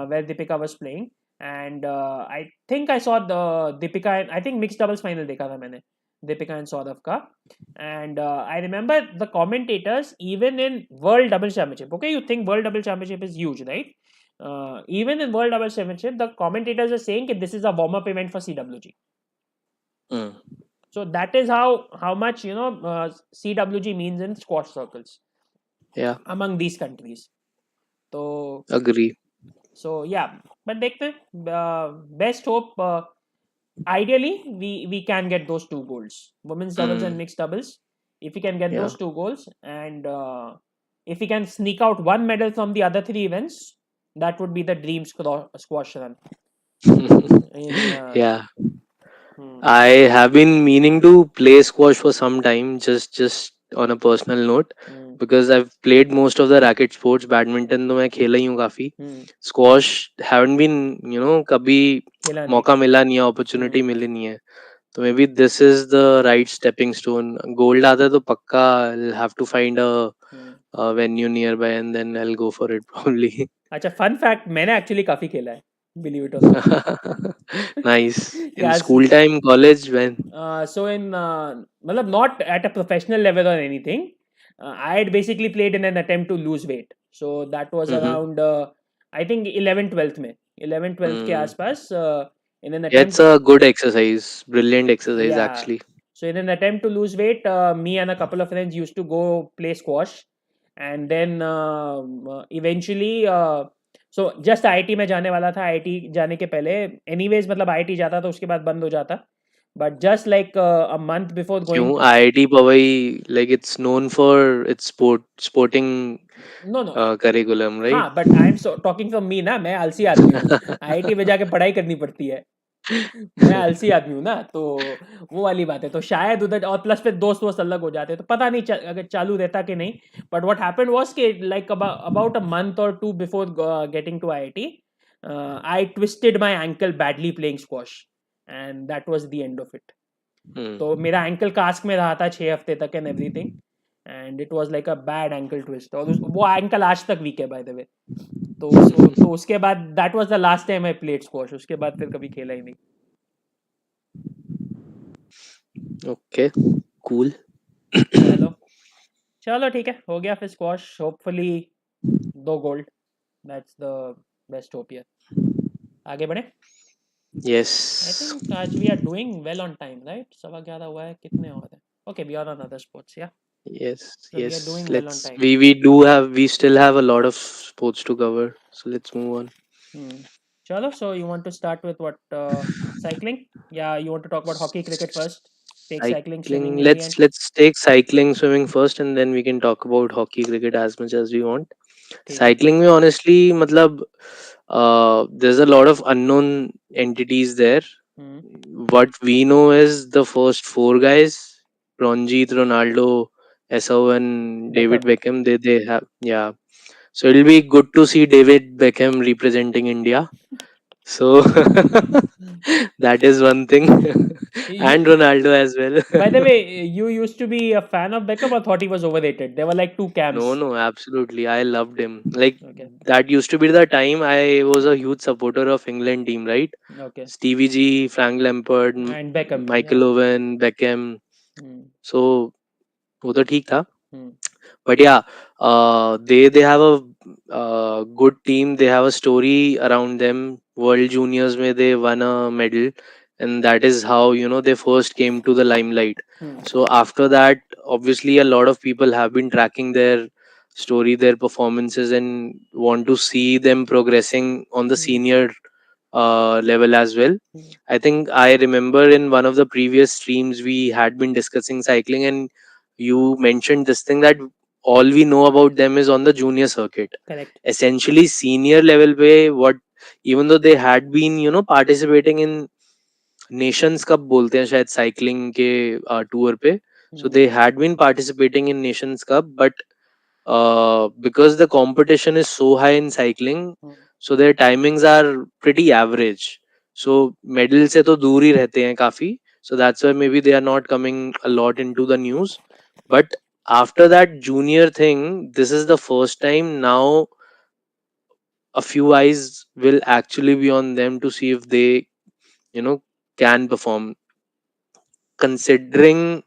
where Deepika was playing, and I think I saw the Deepika. I think mixed doubles final देखा था मैंने, Deepika and Saurabh का, and I remember the commentators even in World Double Championship. Okay, you think World Double Championship is huge, right? Even in World Double Championship, the commentators are saying that this is a warm-up event for CWG. So that is how much CWG means in squash circles. Yeah. Among these countries. So agree. So yeah, but देखते best hope. Ideally, we can get those 2 goals, women's doubles and mixed doubles. If we can get those 2 goals, and if we can sneak out 1 medal from the other 3 events, that would be the dream squash run. Yeah. I have been meaning to play squash for some time, just on a personal note, because I've played most of the racket sports. Badminton तो मैं खेला ही हूँ काफी. Squash haven't been, कभी मौका मिला नहीं है, opportunity मिली नहीं है. तो maybe this is the right stepping stone. Gold आता है तो पक्का I'll have to find a venue nearby and then I'll go for it probably. अच्छा, fun fact, मैंने actually काफी खेला है. Believe it or not. Nice. In school time, college, when? So in not at a professional level or anything. I had basically played in an attempt to lose weight. So that was around I think 11th-12th में. 11th-12th के आसपास in an attempt. Yeah, it's a good exercise. Brilliant exercise actually. So in an attempt to lose weight, me and a couple of friends used to go play squash, and then eventually. So just IIT में जाने वाला था. IIT जाने के पहले anyways मतलब IIT जाता तो उसके बाद बंद हो जाता. But just like a month before going. क्यों IIT Powai, like it's known for its sporting curriculum, right? हाँ, but I'm talking from me ना, मैं आलसी आदमी हूँ. IIT में जाके पढ़ाई करनी पड़ती है. मैं आलसी आदमी हूँ ना, तो वो वाली बात है. तो शायद उधर, और प्लस फिर दोस्त अलग हो जाते, तो पता नहीं अगर चालू रहता कि नहीं. बट व्हाट हैपेंड वाज कि like about a month or 2 before getting to IIT, I twisted my ankle badly playing squash, and that was the end of it. तो मेरा एंकल कास्ट में रहा था 6 हफ्ते तक and everything, and it was like a bad ankle twist. और वो ankle आज तक वीक है बाय द वे. तो उसके बाद that was the last time I played squash. उसके बाद फिर कभी खेला ही नहीं. Okay, cool. चलो ठीक है, हो गया फिर squash. Hopefully 2 gold. That's the best hope here. आगे बढ़े. Yes. I think आज we are doing well on time, right? 11:15 हुआ है. कितने और हैं? Okay, we are on other sports, yeah. Yes. So we are doing well on time. We still have a lot of sports to cover, so let's move on. Chalo, so you want to start with what, cycling? Yeah, you want to talk about hockey, cricket first. Take cycling, Cycling. swimming in the end. Let's take cycling, swimming first, and then we can talk about hockey, cricket as much as we want. ठीक है. Cycling में honestly, मतलब, there's a lot of unknown entities there. Hmm. What we know is the first four guys: Ronjeet, Ronaldo, Eso, and David Beckham. Beckham. They have, yeah. So it'll be good to see David Beckham representing India. So that is one thing, and You, Ronaldo as well. by the way, you used to be a fan of Beckham or thought he was overrated? There were like two No, camps. no, absolutely. I loved him. Like, Okay. that used to be the time I was a huge supporter of England team, right? Okay. Stevie G, Frank Lampard, And Beckham. Michael Yeah. Owen, Beckham. Hmm. So वो तो ठीक था. Hmm. But yeah, they have a good team. They have a story around them. World Juniors where they won a medal, and that is how they first came to the limelight. Hmm. So after that, obviously, a lot of people have been tracking their story, their performances, and want to see them progressing on the Hmm. senior level as well. Hmm. I think I remember in one of the previous streams we had been discussing cycling, and you mentioned this thing that all we know about them is on the junior circuit. Correct. Essentially, senior level पे what, even though they had been participating in Nations Cup बोलते हैं शायद cycling के tour पे, so Hmm. they had been participating in Nations Cup, but because the competition is so high in cycling, Hmm. so their timings are pretty average. So medal से तो दूर ही रहते हैं काफी. So that's why maybe they are not coming a lot into the news. But after that junior thing, this is the first time now a few eyes will actually be on them to see if they, you know, can perform. Considering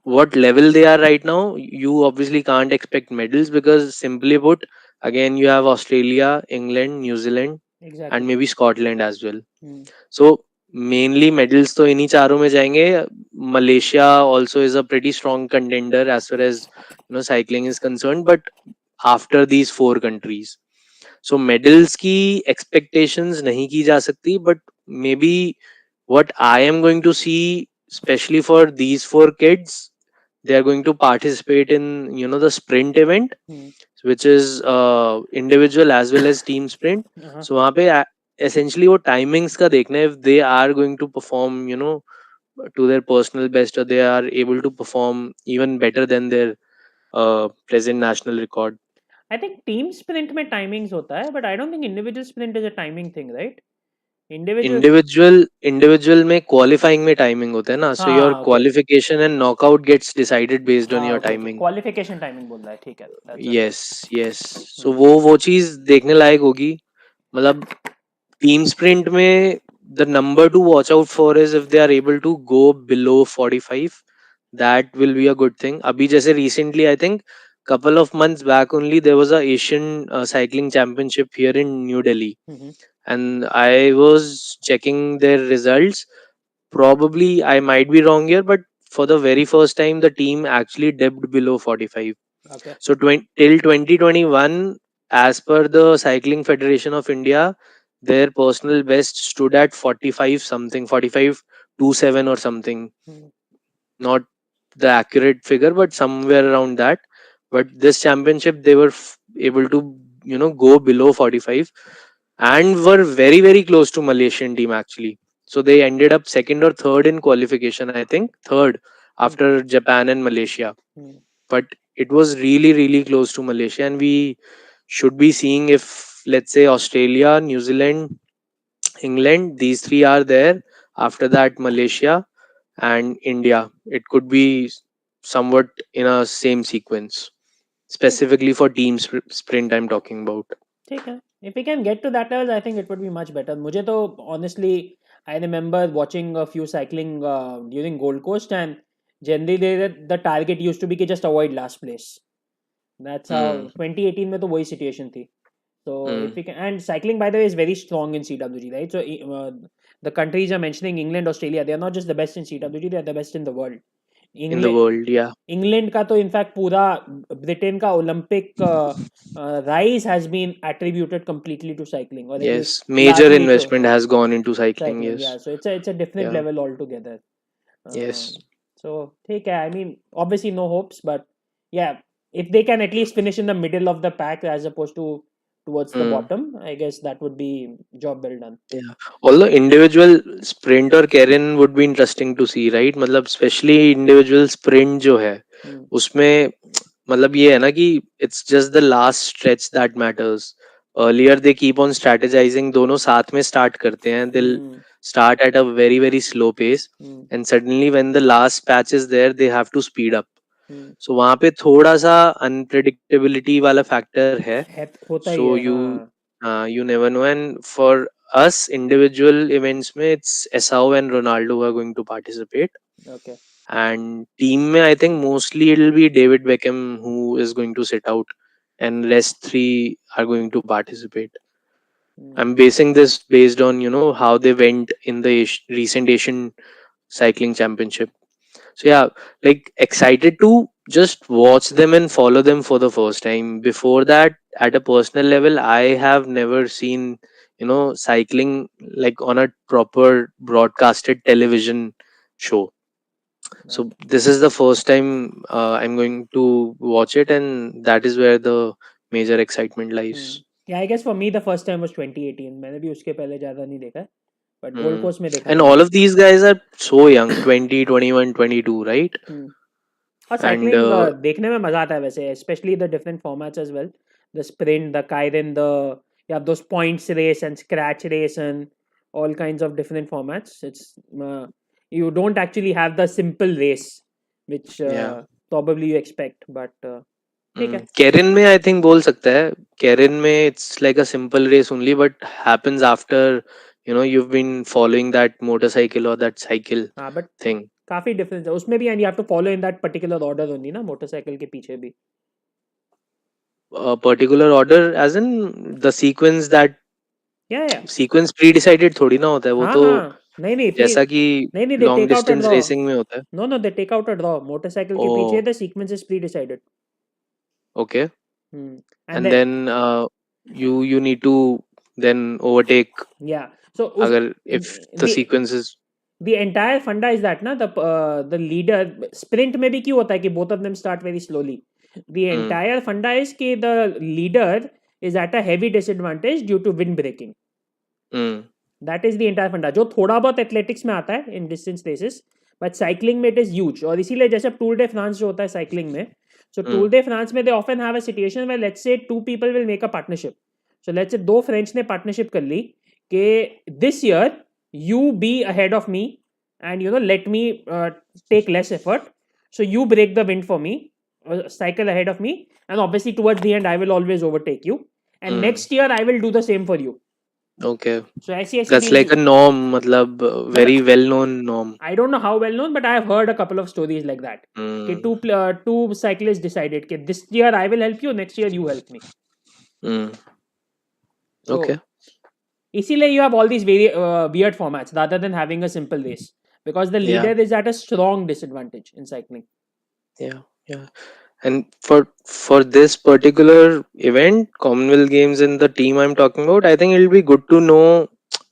what level they are right now, you obviously can't expect medals because, simply put, again, you have Australia, England, New Zealand, and Exactly. maybe Scotland as well. Hmm. So mainly medals तो इन्हीं चारों में जाएंगे. Malaysia also is a pretty strong contender as far as cycling is concerned, but after these four countries, so medals की expectations नहीं की जा सकती, but maybe what I am going to see, especially for these four kids, they are going to participate in the sprint event, Hmm. which is individual as well as team sprint. Uh-huh. So वहाँ पे essentially वो timings का देखना है, if they are going to perform to their personal best, or they are able to perform even better than their present national record. I think team sprint में timings होता है, but I don't think individual sprint is a timing thing, right? Individual. Individual में qualifying में timing होता है ना, so your हाँ, okay. Qualification and knockout gets decided based on हाँ, your okay, okay. Timing. Qualification timing बोल रहा है, ठीक है. That's a. Yes, yes. So Hmm. वो चीज देखने लायक होगी. मतलब टीम स्प्रिंट में the number to watch out for is if they are able to go below 45. That will be a good thing. Abhi jaise recently, I think couple of months back only, there was a Asian cycling championship here in New Delhi, Mm-hmm. and I was checking their results. Probably I might be wrong here, but for the very first time, the team actually dipped below 45. Okay. So till 2021, as per the Cycling Federation of India, their personal best stood at 45 something, 45.27 or something. Hmm. Not the accurate figure, but somewhere around that. But this championship, they were able to go below 45, and were very very close to Malaysian team actually. So they ended up second or third in qualification. I think third Hmm. after Japan and Malaysia, Hmm. but it was really really close to Malaysia, and we should be seeing if, let's say, Australia, New Zealand, England, these three are there. After that, Malaysia and India. It could be somewhat in a same sequence, ठीक specifically for team sprint I'm talking about. ठीक है. If we can get to that level, I think it would be much better. मुझे तो honestly, I remember watching a few cycling during Gold Coast, and generally the target used to be कि just avoid last place. That's how Hmm. 2018 में तो वही situation थी. So if Hmm. we can, and cycling by the way is very strong in CWG, right? So the countries are mentioning England, Australia, they are not just the best in CWG, they are the best in the world. in the world. Yeah. England का तो in fact पूरा Britain का Olympic rise has been attributed completely to cycling, or at least Yes. Major largely to investment has gone into cycling. cycling. Yeah, Yes. so it's a different Yeah. level altogether. Yes. So take care. I mean, obviously no hopes, but yeah, if they can at least finish in the middle of the pack as opposed to towards the Hmm. bottom, I guess that would be job well done. Yeah. Although individual sprint or Karen would be interesting to see, right? मतलब especially individual sprint जो है Hmm. उसमें मतलब ये है ना कि it's just the last stretch that matters. Earlier they keep on strategizing, दोनों साथ में start करते हैं. They'll Hmm. start at a very very slow pace, Hmm. and suddenly when the last patch is there, they have to speed up. Hmm. So वहाँ पे थोड़ा सा unpredictability वाला factor है. होता ही So है, हाँ. you never know. And for us individual events में it's Esau and Ronaldo who are going to participate. Okay. And team में I think mostly it'll be David Beckham who is going to sit out, and rest three are going to participate. Hmm. I'm basing this based on how they went in the recent Asian cycling championship. So yeah, like excited to just watch them and follow them for the first time. Before that, at a personal level, I have never seen cycling like on a proper broadcasted television show. So Okay. this is the first time I'm going to watch it, and that is where the major excitement Hmm. lies. Yeah, I guess for me the first time was 2018. मैंने भी उसके पहले ज़्यादा नहीं देखा, but gold Hmm. Coast में देखा And था. all of these guys are so young, 20, 21, 22, right? Hmm. और And साइकिलिंग देखने में मजा आता है वैसे, specially the different formats as well, the sprint, the keirin, the you have those points race and scratch race and all kinds of different formats. It's you don't actually have the simple race which yeah. probably you expect, but ठीक है. Karen में I think बोल सकता है. Karen में it's like a simple race only, but happens after you've been following that motorcycle or that cycle हाँ, but thing. काफी difference है उसमें भी, and you have to follow in that particular order only ना, motorcycle के पीछे भी. A particular order, as in the sequence, that या या sequence pre-decided थोड़ी ना होता है वो हाँ तो. हाँ, नहीं नहीं प्री, जैसा कि नहीं नहीं, they long take out a distance draw. racing में होता है. No no, they take out a draw. Motorcycle के पीछे Oh, the sequence is pre decided. okay. And And then then you need to then overtake, या सो उस अगर if the the sequence is. The entire funda is that ना, the leader sprint में भी क्यों होता है कि both of them start very slowly. The Hmm. Entire funda is कि the leader is at a heavy disadvantage due to wind breaking. Hmm. That is the entire funda, जो थोड़ा बहुत एथलेटिक्स में आता है in distance races, but cycling में it is huge. और इसीलिए जैसे टूर डे फ्रांस जो होता है साइकिलिंग में, so Hmm. Tour de France में they often have a situation where let's say two people will make a partnership. So let's say दो फ्रेंड्स ने पार्टनरशिप कर ली कि this year you be ahead of me and let me take less effort, so you break the wind for me, cycle ahead of me, and obviously towards the end I will always overtake you, and Hmm. next year I will do the same for you. Okay. So ऐसी ऐसी That's deals. like a norm, मतलब मतलब very well known norm. I don't know how well known, but I have heard a couple of stories like that. कि Hmm. two cyclists decided कि this year I will help you, next year you help me. Hmm. So Okay. इसीलिए you have all these very weird formats rather than having a simple race, because the Yeah. leader is at a strong disadvantage in cycling. Yeah. Yeah. And for this particular event, Commonwealth Games, and the team I'm talking about, I think it'll be good to know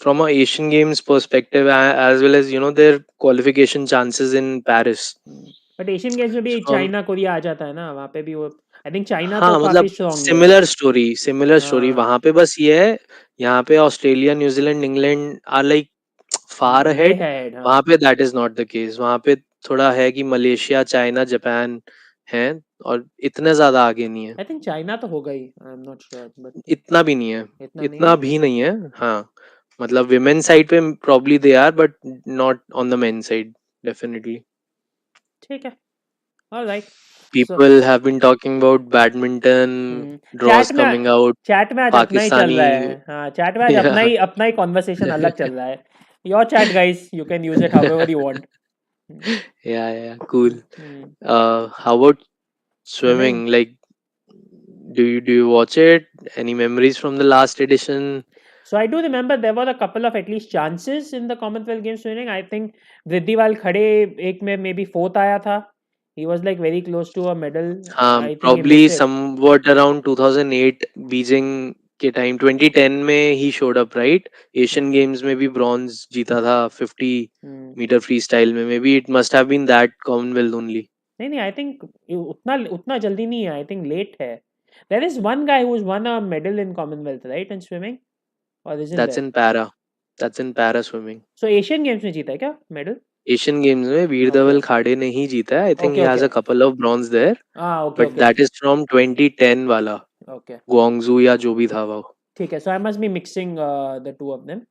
from a Asian Games perspective, as well as their qualification chances in Paris. But Asian games में भी From China Korea आ जाता है ना, वहाँ पे भी वो, I think China तो हाँ काफी मतलब स्ट्रांग है. सिमिलर स्टोरी हाँ, वहां पे. बस ये है, यहाँ पे Australia, New Zealand, England are like far way ahead. Head, वहां हाँ. पे that is not the case. वहां पे थोड़ा है कि मलेशिया, चाइना, जापान हैं, और इतने ज्यादा आगे नहीं है. आई थिंक चाइना तो होगा ही, I am not sure, but इतना भी नहीं है. इतना नहीं इतना है. भी नहीं है. हाँ, मतलब विमेन साइड पे probably they are, but not on the men side definitely. ठीक है. Alright. So People have been talking about badminton chat draws में coming out. चैट में आज अपना ही चल रहा है. Pakistani. हाँ, चैट में आज Yeah. अपना ही कॉन्वर्सेशन अलग चल रहा है. Your chat guys, you can use it however you want. Yeah, cool. How about swimming. swimming? Like, do you watch it? Any memories from the last edition? So I do remember there were a couple of at least chances in the Commonwealth Games swimming. I think Riddhiwal Khade एक में maybe fourth आया था. He was like very close to a medal. I think he Probably missed it. somewhat around 2008 Beijing के time 2010 में he showed up, right? Asian Games में भी bronze जीता था 50 Hmm. meter freestyle में. Maybe it must have been that Commonwealth only. नहीं I think उतना जल्दी नहीं है. I think late है. There is one guy who's won a medal in Commonwealth, right, in swimming, or isn't That's there? in para. That's in para swimming. So Asian Games में जीता है क्या medal? Asian Games में वीर Okay. धवल खाड़े ने ही जीता है. I think Okay, he has okay. a couple of bronze there, Okay, but okay. that is from 2010 वाला Okay. Guangzhou या जो भी था वो. ठीक है. So I must be mixing the two of them.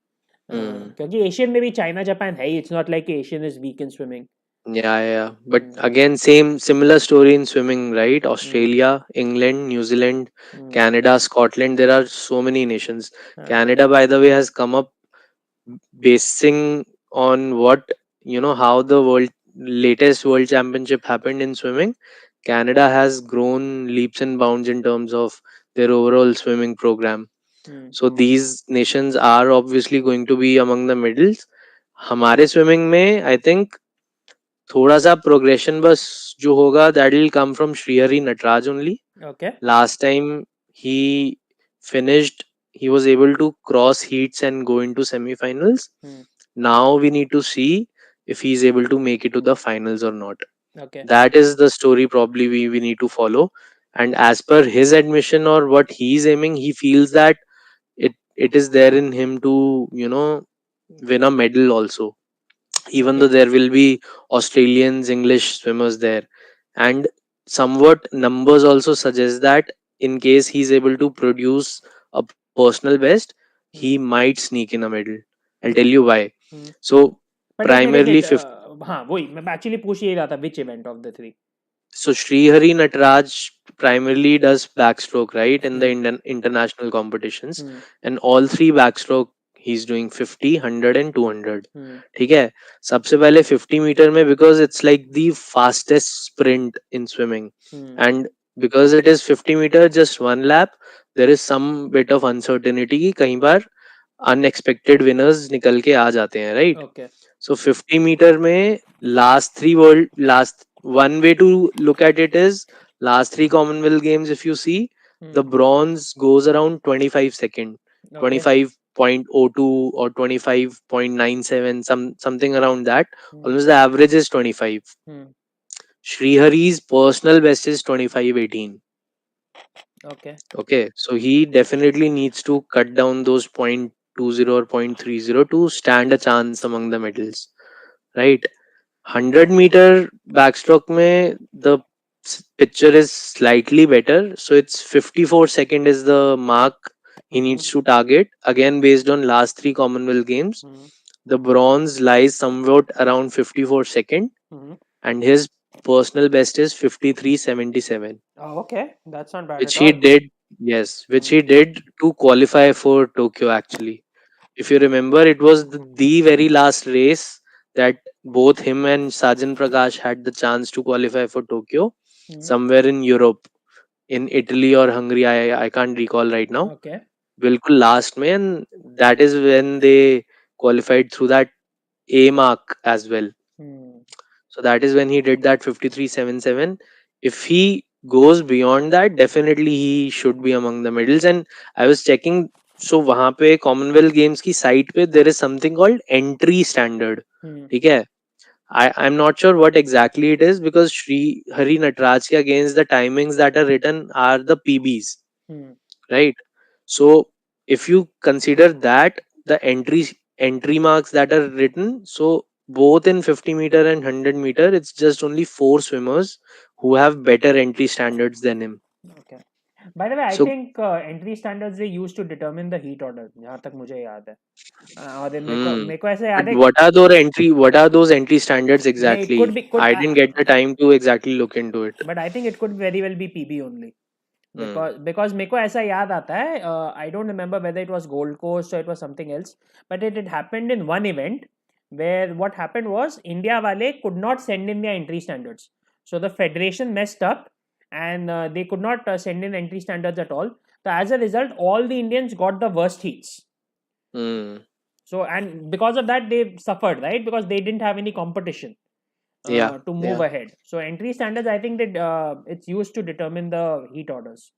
Hmm. क्योंकि एशियन में भी चाइना जापान है ही. It's not like Asian is weak in swimming. Yeah. But again, similar story in swimming, right? Australia, England, New Zealand, Hmm. Canada, Scotland. There are so many nations. हाँ. Canada, by the way, has come up basing on what how the latest world championship happened in swimming. Canada has grown leaps and bounds in terms of their overall swimming program. Hmm. So these nations are obviously going to be among the medals. हमारे swimming में I think थोड़ा सा progression बस जो होगा that will come from Srihari Natraj only. Okay. Last time he finished, he was able to cross heats and go into semi-finals. Hmm. Now we need to see if he is able to make it to the finals or not. Okay. That is the story probably we need to follow. And as per his admission or what he's aiming, he feels that it is there in him to win a medal also, even Okay. though there will be Australians, English swimmers there. And somewhat numbers also suggest that in case he's able to produce a personal best, he Hmm. might sneak in a medal. I'll tell Hmm. you why. Hmm. So But एक minute primarily हाँ वही मैं actually पूछ यही रहा था which event of the three. so Srihari Nataraj primarily does backstroke, right, in the international competitions, Hmm. and all three backstroke he's doing 50, 100 and 200. Hmm. ठीक है. सबसे पहले 50 मीटर में because it's like the fastest sprint in swimming, Hmm. and because it is 50 meter just one lap, there is some bit of uncertainty कि कहीं बार unexpected winners निकल के आ जाते हैं, right? Okay. So 50 meter में last one way to look at it is last three Commonwealth Games. If you see, Hmm. the bronze goes around 25 second, Okay. 25.02 or 25.97, something around that. Hmm. Almost the average is 25. Hmm. Srihari's personal best is 25.18. Okay. Okay, so he definitely needs to cut down those 0.20 or 0.30 to stand a chance among the medals, right? 100-meter backstroke में the picture is slightly better, so it's 54 second is the mark he needs to target, again based on last three Commonwealth Games. Hmm. The bronze lies somewhat around 54 second, Hmm. and his personal best is 53.77, Oh, okay. That's not bad which at he all. did. Yes, which he did to qualify for Tokyo actually. If you remember, it was the very last race that both him and Sajan Prakash had the chance to qualify for Tokyo, Hmm. somewhere in Europe, in Italy or Hungary. I can't recall right now. Okay. बिल्कुल last में, and that is when they qualified through that A mark as well. Hmm. So that is when he did that 53.77. If he goes beyond that, definitely he should be among the medals. And I was checking, so वहाँ पे Commonwealth Games की site पे there is something called entry standard. Hmm. ठीक है. I'm not sure what exactly it is because Sri Hari Nataraj ke against the timings that are written are the PBs, Hmm. right? So if you consider that the entry marks that are written, so both in 50 meter and 100 meter, it's just only four swimmers who have better entry standards than him. Okay. By the way, I So think entry standards they used to determine the heat order. जहाँ तक मुझे याद है. और hmm. मेरे को ऐसे But याद है. what are those entry standards नहीं, it could exactly? be I didn't get the time to exactly look into it. but I think it could very well be PB only. Hmm. Because मेरे को ऐसा याद आता है. I don't remember whether it was Gold Coast or it was something else, but it happened in one event where what happened was India वाले could not send in their entry standards. So the federation messed up and they could not send in entry standards at all. So as a result, all the Indians got the worst heats. Mm. So, and because of that, they suffered, right? Because they didn't have any competition Yeah, to move yeah, ahead. So, entry standards, I think that it's used to determine the heat orders.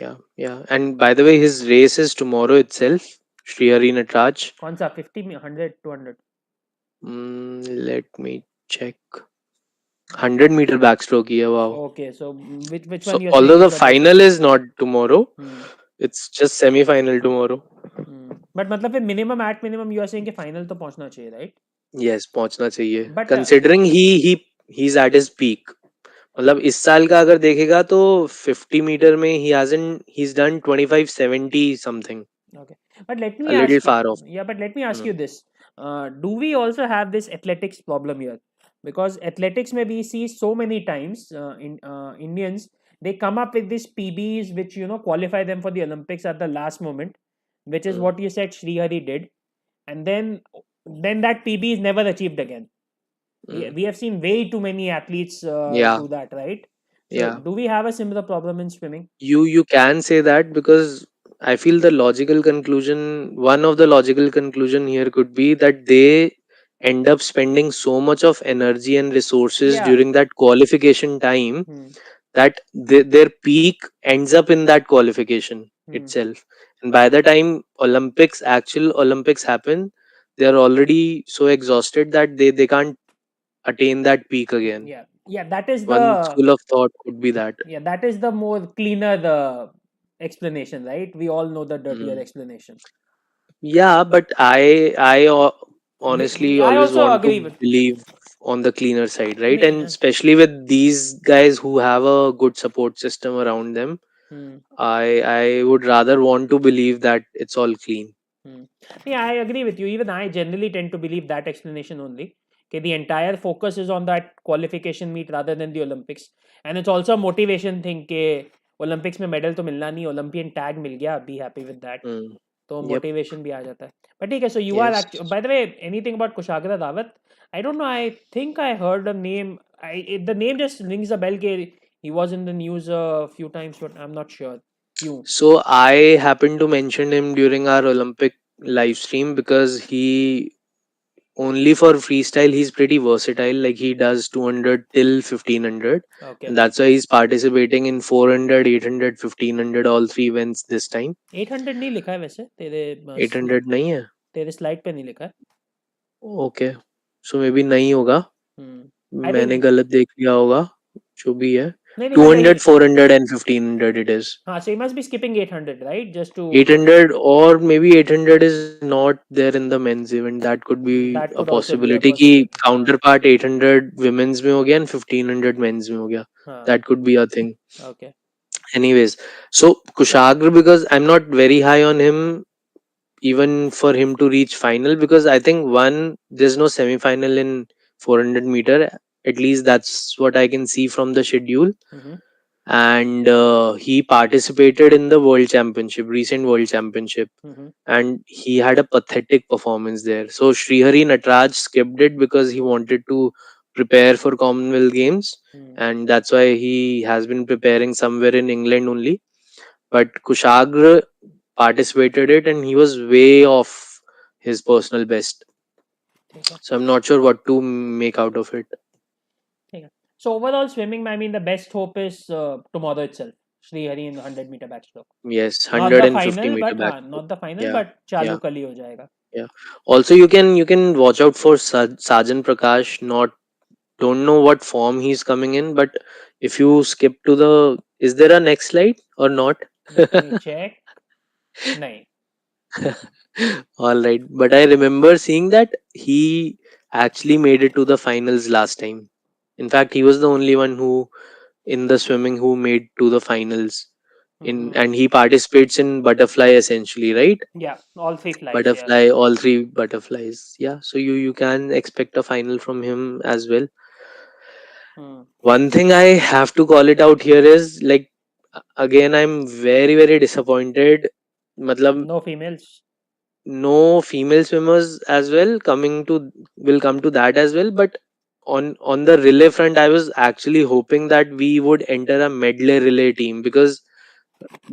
yeah, yeah. And by the way, his race is tomorrow itself. Srihari Natraj. कौन सा 50 100 200? Let me check. 100-meter backstroke. Yeah, wow. Okay, so which one So you're although saying is the the better? final is not tomorrow, Hmm. it's just semi-final tomorrow. But मतलब फिर minimum at minimum you are saying कि final तो पहुंचना चाहिए, right? Yes, पहुंचना चाहिए. But Considering he's at his peak. मतलब इस साल का अगर देखेगा तो 50 मीटर में he's done 2570 something. okay, but let me A little ask you, far off. yeah, but let me ask Hmm. you this: do we also have this athletics problem here? Because athletics, may we see so many times in Indians, they come up with these PBs which qualify them for the Olympics at the last moment, which is Hmm. what you said Srihari did, and then that PB is never achieved again. Hmm. We have seen way too many athletes Yeah, do that, right? So, yeah. do we have a similar problem in swimming? You can say that because I feel one of the logical conclusion here could be that they end up spending so much of energy and resources Yeah. during that qualification time Hmm. that their peak ends up in that qualification Hmm. itself. And by the time actual Olympics happen, they are already so exhausted that they can't attain that peak again. Yeah. Yeah. That is One the school of thought could be that. Yeah, that is the more cleaner the explanation, right? We all know the dirtier Mm. explanation. Yeah, but honestly I always also want to agree with. believe on the cleaner side, right? नहीं, And especially with these guys who have a good support system around them, hmm, I would rather want to believe that it's all clean. hmm. Yeah, I agree with you. Even I generally tend to believe that explanation only. Okay, the entire focus is on that qualification meet rather than the Olympics, and it's also a motivation thing. के Olympics में medal तो मिलना नहीं, Olympian tag मिल गया, be happy with that. Mm. तो Yep. Motivation भी आ जाता है. बट ठीक है, so you are Yes. By the way anything about Kushagra Rawat? I don't know, I think I heard the name. The name just rings a bell के he was in the news few times, but I am not sure क्यों. So I happened to mention him during our Olympic live stream because he only for freestyle he's pretty versatile. Like he does 200 till 1500, okay. and that's why he's participating in 400, 800, 1500, all three events this time. 800 नहीं लिखा है वैसे तेरे 800 नहीं है. तेरे slide पे नहीं लिखा है. ओके, सो मे बी नहीं होगा. आई मैंने थिंक गलत देख लिया होगा. जो भी है, नहीं नहीं, मतलब 200, 400 and 1500 it is. हाँ, so you must be skipping 800, right? Just to 800 or maybe 800 is not there in the men's event. That could be that a could also be a possibility कि पॉसिबिलिटी. हाँ. counterpart 800 women's में हो गया and 1500 men's में हो गया. हाँ. That could be a thing. Okay. Anyways, so Kushagra, because I'm not very high on him, even for him to reach final, because I think there's no semi final in 400-meter. At least that's what I can see from the schedule. And he participated in the recent world championship, and he had a pathetic performance there. So Srihari Natraj skipped it because he wanted to prepare for Commonwealth Games, and that's why he has been preparing somewhere in England only. But Kushagra participated it, and he was way off his personal best. ठीक है. So I'm not sure what to make out of it. ठीक है. So overall swimming, I mean, the best hope is tomorrow itself. Srihari in the 100-meter backstroke. Yes, Not the 150 final, meter but back. not the final, Yeah, but चालू yeah, कल ही हो जाएगा. yeah. Also, you can watch out for Sajan Prakash. Not don't know what form he's coming in, but if you skip to the, is there a next slide or not? Let me check. नहीं. All right, but I remember seeing that he actually made it to the finals last time. In fact, he was the only one who in the swimming who made to the finals. And he participates in butterfly essentially, right? Yeah, all three flies. Yeah. Butterfly, all three butterflies. Yeah, so you can expect a final from him as well. One thing I have to call it out here is like, again, I'm very disappointed. Matlab, No females. no female swimmers as well coming to will come to that as well. But on the relay front, I was actually hoping that we would enter a medley relay team, because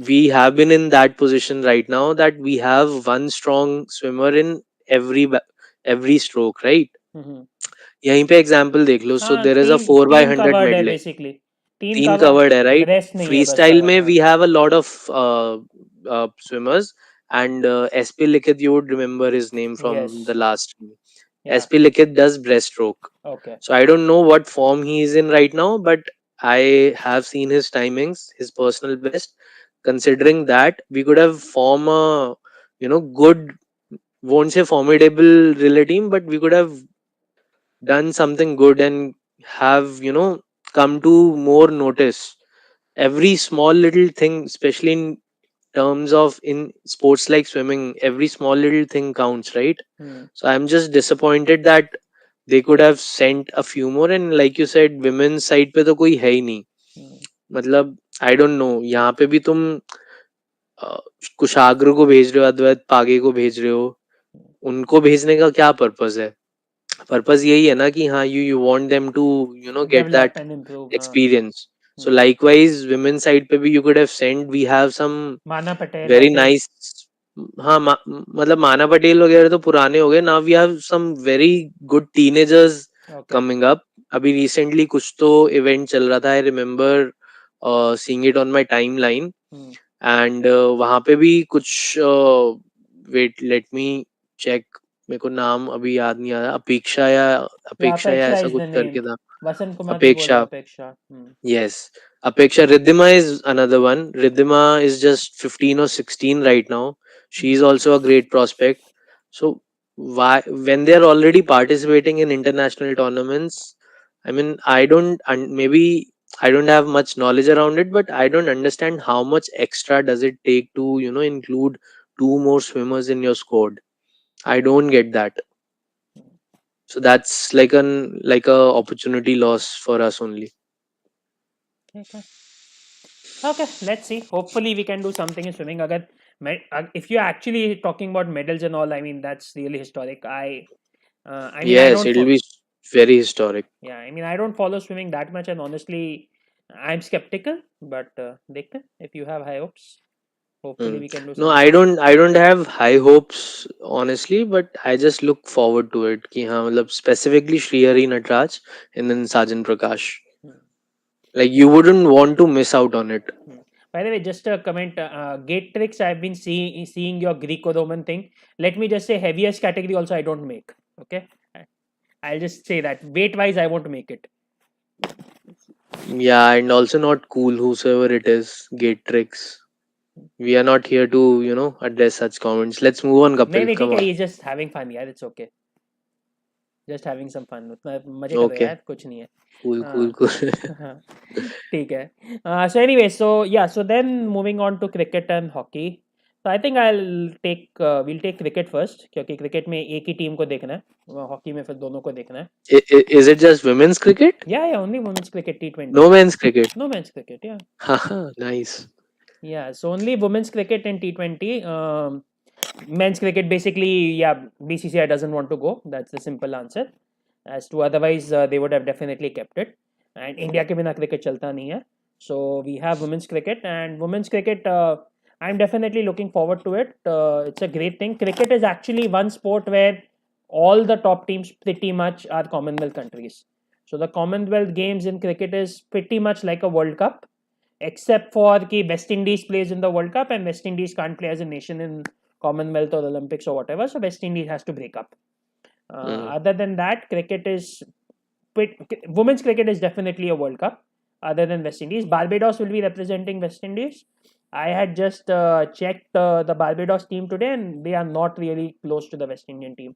we have been in that position right now that we have one strong swimmer in every stroke, right? हम्म. यहीं पे example देख लो. So हाँ, there is a team 4 by team 100 covered है medley. Basically. Team तीन cover. Covered है, right? Rest नहीं है फ्री बस स्टाइल कवर. में हाँ. We have a lot of swimmers, and SP Likit, you would remember his name from yes. the last. या. SP Likit does breaststroke. Okay. So I don't know what form he is in right now, but I have seen his timings, his personal best. Considering that, we could have formed a, good, won't say formidable relay team, but we could have done something good and have, come to more notice. Every small little thing, especially in terms of in sports like swimming, every small little thing counts, right? So I'm just disappointed that they could have sent a few more, and like you said, women's side पे तो कोई है ही नहीं. मतलब I don't know, यहाँ पे भी तुम अ, कुशाग्र को भेज रहे हो, अद्वैत पागे को भेज रहे हो. उनको भेजने का क्या पर्पस है? पर्पस यही है ना कि हाँ, you want them to get develop that and improve. हाँ. experience. So likewise, women's side पे भी you could have sent. We have some माना पटेल आई very थिंक. nice. हाँ, मतलब माना पटेल वगैरह तो पुराने हो गए. Now we have some very good teenagers okay. coming up. अभी recently कुछ तो event चल रहा था. I remember seeing it on my timeline. And वहाँ पे भी कुछ wait, let me check. मेरे को नाम अभी याद नहीं आ रहा. या अपेक्षा या अपेक्षा ऐसा इज द कुछ नेम. करके था. वसंत कुमार भी बोल रहे अपेक्षा. हैं अपेक्षा. Yes. Apeksha Riddhima is another one. Riddhima is just 15 or 16 right now. She's also a great prospect. So why, when they're already participating in international tournaments, I mean, maybe I don't have much knowledge around it, but I don't understand how much extra does it take to, include two more swimmers in your squad. I don't get that. So that's like a opportunity loss for us only. ठीक. Okay, let's see. Hopefully, we can do something in swimming. Agar, if you're actually talking about medals and all, I mean that's really historic. I mean, I Yes, don't. it'll be very historic. Yeah, I mean, I don't follow swimming that much, and honestly, I'm skeptical. But देखते हैं. If you have high hopes, hopefully Hmm. we can do No, something. I don't have high hopes honestly, but I just look forward to it. कि हाँ, मतलब specifically Srihari Natraj and then Sajan Prakash. Hmm. Like you wouldn't want to miss out on it. By the way, just a comment. Gate tricks. I've been seeing your Greco-Roman thing. Let me just say, heaviest category also I don't make. Okay, I'll just say that weight wise I won't make it. Yeah, and also not cool, whosoever it is. Gate tricks. We are not here to, address such comments. Let's move on, नहीं Kapil. नहीं Come ठीक है. on. He's just having fun यार. It's okay. Just having some fun. उतना मजे कर रहे हो Okay. यार. कुछ नहीं है. Cool, cool, हाँ. cool. हाँ. ठीक है. So anyway, so then moving on to cricket and hockey. So I think we'll take cricket first क्योंकि cricket में एक ही टीम को देखना है. Hockey में फिर दोनों को देखना है. Is it just women's cricket? Yeah, only women's cricket T20. No men's cricket. No men's cricket. Yeah. Haha, nice. Yeah, so only women's cricket and T20. Men's cricket basically, yeah, BCCI doesn't want to go. That's the simple answer. As to otherwise, they would have definitely kept it. And India के बिना cricket चलता नहीं है. So we have women's cricket, and women's cricket. I'm definitely looking forward to it. It's a great thing. Cricket is actually one sport where all the top teams pretty much are Commonwealth countries. So the Commonwealth Games in cricket is pretty much like a World Cup, except for the West Indies plays in the World Cup, and West Indies can't play as a nation in Commonwealth or Olympics or whatever. So West Indies has to break up. Other than that, women's cricket is definitely a World Cup. Other than West Indies, Barbados will be representing West Indies. I had just checked the Barbados team today, and they are not really close to the West Indian team.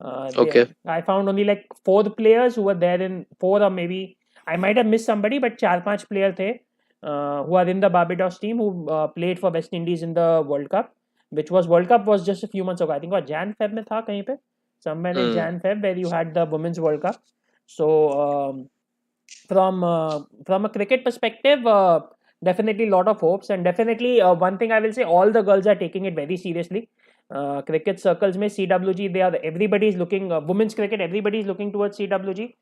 Okay. I found only like 4 players who were there in 4, or maybe I might have missed somebody, but 4-5 players थे who are in the Barbados team who played for West Indies in the World Cup, which was World Cup was just a few months ago. I think वो Jan Feb में था कहीं पे, somewhere in Hmm. Jan Feb where you had the Women's World Cup. So from a cricket perspective, definitely a lot of hopes, and definitely one thing I will say, all the girls are taking it very seriously. Cricket circles में CWG, everybody is looking, women's cricket, everybody is looking towards CWG.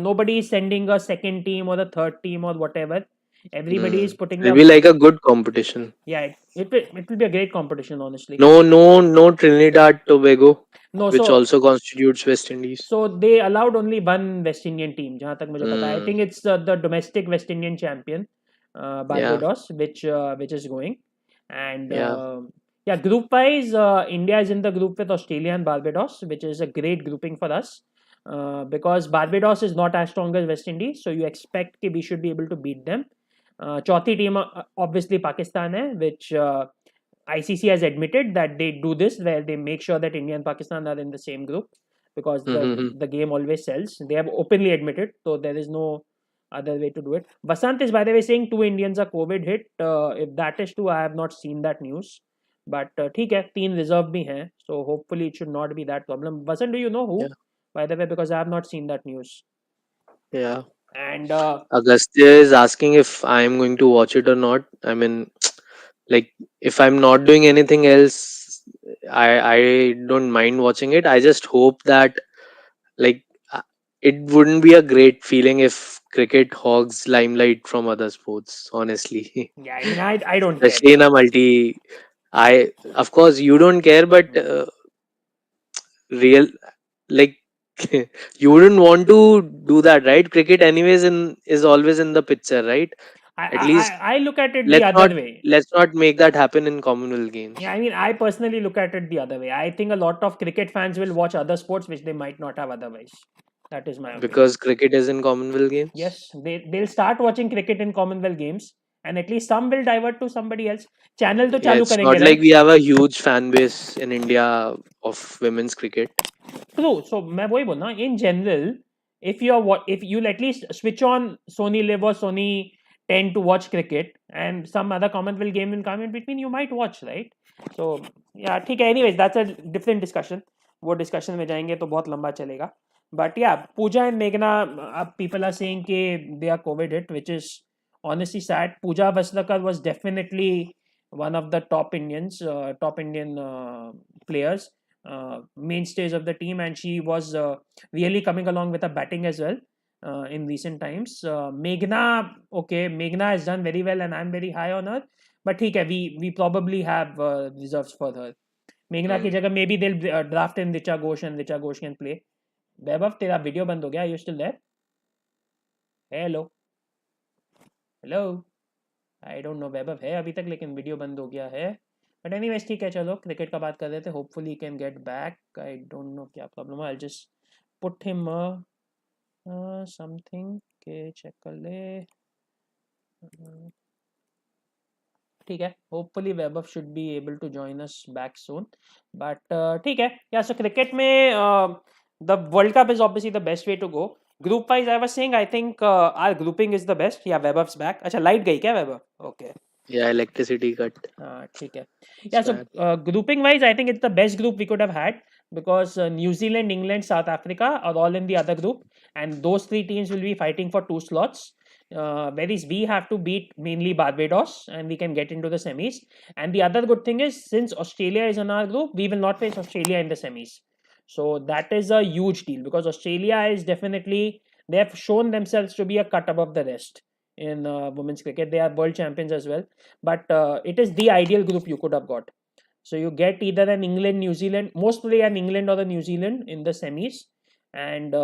Nobody is sending a second team or the third team or whatever. Everybody is putting It'll their be like a good competition. yeah. It will be a great competition, honestly. No Trinidad Tobago, No, which so also constitutes West Indies. they allowed only one West Indian team. जहाँ तक मुझे पता है. I Mm, think it's the domestic West Indian champion, yeah, Barbados, which is going, and yeah, yeah, group wise, India is in the group with Australia and Barbados, which is a great grouping for us. Because Barbados is not as strong as West Indies, so you expect कि we should be able to beat them. चौथी team obviously Pakistan है, which ICC has admitted that they do this where they make sure that India and Pakistan are in the same group because Mhm. the game always sells. They have openly admitted, so there is no other way to do it. Vasant is by the way saying 2 Indians are COVID hit. If that is true, I have not seen that news. But ठीक है, 3 reserve भी हैं, so hopefully it should not be that problem. Vasant, do you know who? Yeah, By the way, because I have not seen that news. yeah. And Agastya is asking if I am going to watch it or not. I mean, like if I'm not doing anything else, I don't mind watching it. I just hope that like uh, it wouldn't be a great feeling if cricket hogs limelight from other sports. Honestly, yeah, I mean, I don't care. especially in a multi. I of course you don't care, but real like you wouldn't want to do that, right? Cricket anyways in is always in the picture, right? I, At I least I look at it the let's other not way. let's not make that happen in Commonwealth Yeah, Games, I mean, I personally look at it the other way. I think a lot of cricket fans will watch other sports which they might not have otherwise. That is my opinion. because cricket is in Commonwealth Games. Yes, they'll start watching cricket in Commonwealth Games, and at least some will divert to somebody else. Channel to Yeah, चालू it's करेंगे, not like right? we have a huge fan base in India of women's cricket. True. So मैं वही बोल रहा हूँ, in general, if you'll at least switch on Sony Live or Sony 10 to watch cricket, and some other Commonwealth game will come in between, you might watch, right? So yeah, ठीक है. Anyways, that's a different discussion. वो discussion में जाएंगे तो बहुत लंबा चलेगा. But yeah, Pooja and Meghna, people are saying कि they are COVID hit, which is honestly sad. Pooja Vaslakar was definitely one of the top Indian players, mainstays of the team, and she was really coming along with her batting as well in recent times. Meghna, okay, Meghna has done very well, and I'm very high on her. But ठीक है, we probably have reserves for her. मेघना की Hmm. जगह maybe they'll draft in Richa Ghosh and Richa Ghosh can play. Vaibhav, तेरा video बंद हो गया. You still there? Hello hello. I don't know Vaibhav है अभी तक, लेकिन वीडियो बंद हो गया है. बट एनीवेज ठीक है, चलो क्रिकेट का बात कर रहे थे. Hopefully can get back. I don't know क्या प्रॉब्लम है. I just put him something के चेक कर ले. ठीक है, hopefully Vaibhav should be able to join us back soon. But ठीक है. या सो क्रिकेट में the world cup is obviously the best way to go. Group wise I was saying I think our grouping is the best. Yeah Vaibhav's back. अच्छा, light गई क्या वैभव? Okay. Yeah, electricity cut. हाँ ठीक है. It's Yeah, so bad. grouping wise, I think it's the best group we could have had because New Zealand, England, South Africa are all in the other group, and those three teams will be fighting for 2 slots. Whereas we have to beat mainly Barbados, and we can get into the semis. And the other good thing is, since Australia is in our group, we will not face Australia in the semis. So that is a huge deal because Australia is definitely, they have shown themselves to be a cut above the rest in women's cricket. They are world champions as well, but it is the ideal group you could have got. So you get either an England, New Zealand, mostly an England or a New Zealand in the semis, and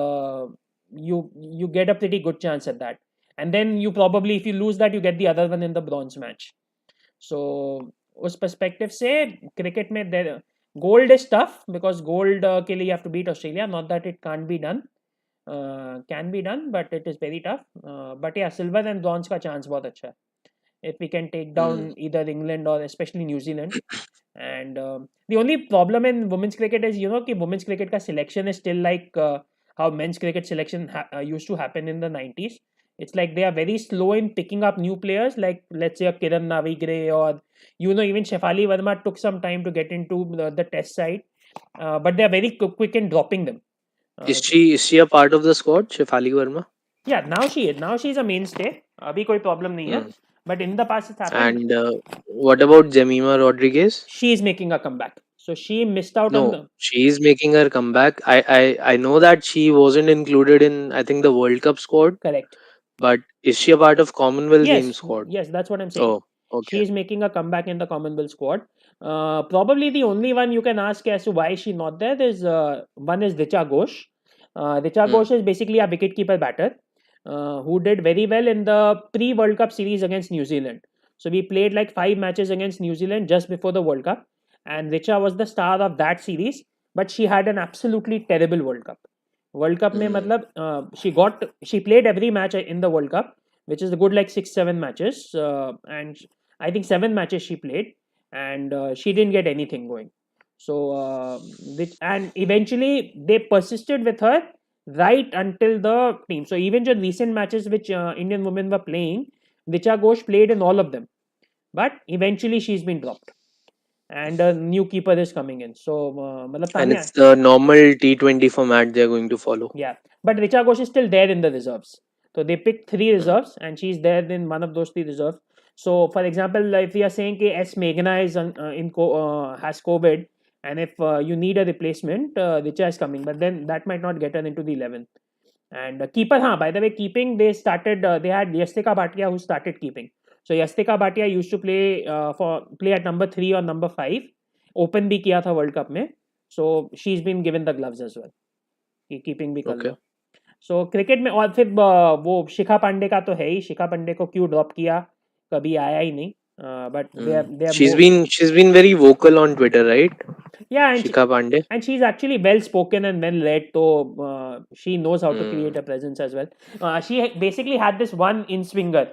you get a pretty good chance at that. And then you probably, if you lose that, you get the other one in the bronze match. So उस perspective से cricket में gold is tough because gold के लिए you have to beat Australia. Not that it can't be done. Can be done, but it is very tough. But yeah, silver and bronze का chance बहुत अच्छा है if we can take down Hmm. either England or especially New Zealand. And the only problem in women's cricket is, कि women's cricket का selection is still like how men's cricket selection used to happen in the 90s. It's like they are very slow in picking up new players, like let's say a Kiran Navigre, or even Shefali Verma took some time to get into the test side, but they are very quick in dropping them. Is she a part of the squad, Shefali Verma? Yeah, now she is. Now she's a mainstay. अभी कोई problem नहीं है. Hmm. But in the past it's happened. And what about Jemima Rodriguez? She is making a comeback. So she missed out on No, the she's making her comeback. I know that she wasn't included in I think the World Cup squad, correct. But is she a part of Commonwealth Games Yes, squad? yes, that's what I'm saying. Oh, She okay. is making a comeback in the Commonwealth squad. Probably the only one you can ask as to why is she not there is one is Richa Ghosh. Richa Hmm. Ghosh is basically a wicketkeeper batter who did very well in the pre-World Cup series against New Zealand. So we played like 5 matches against New Zealand just before the World Cup, and Richa was the star of that series. But she had an absolutely terrible World Cup. World Cup में Hmm. मतलब she played every match in the World Cup, which is a good like 6-7 matches, and I think 7 matches she played, and she didn't get anything going. So and eventually they persisted with her right until the team. So even the recent matches which Indian women were playing, Richa Ghosh played in all of them, but eventually she's been dropped, and a new keeper is coming in. So matlab And Tanya, it's the normal T20 format they're going to follow. yeah, but Richa Ghosh is still there in the reserves. So they picked three Hmm. reserves, and she's there in one of those three reserves. So, for example, if we are saying that S Meghna is has COVID, and if you need a replacement, Richa is coming, but then that might not get her into the 11. And keeper, by the way, keeping they started. They had Yastika Bhatia who started keeping. So Yastika Bhatia used to play at number 3 or number 5. Open भी किया था World Cup में. So she's been given the gloves as well. कि keeping भी कर Okay. लो. सो cricket में और फिर वो शिखा पांडे का तो है ही. शिखा पांडे को क्यों ड्रॉप किया, कभी आया ही नहीं. But Hmm. They are She's more. been very vocal on Twitter, right? Yeah, Shikha Pandey. and she's actually well spoken and well read, so she knows how to create Hmm. a presence as well. She basically had this one in swinger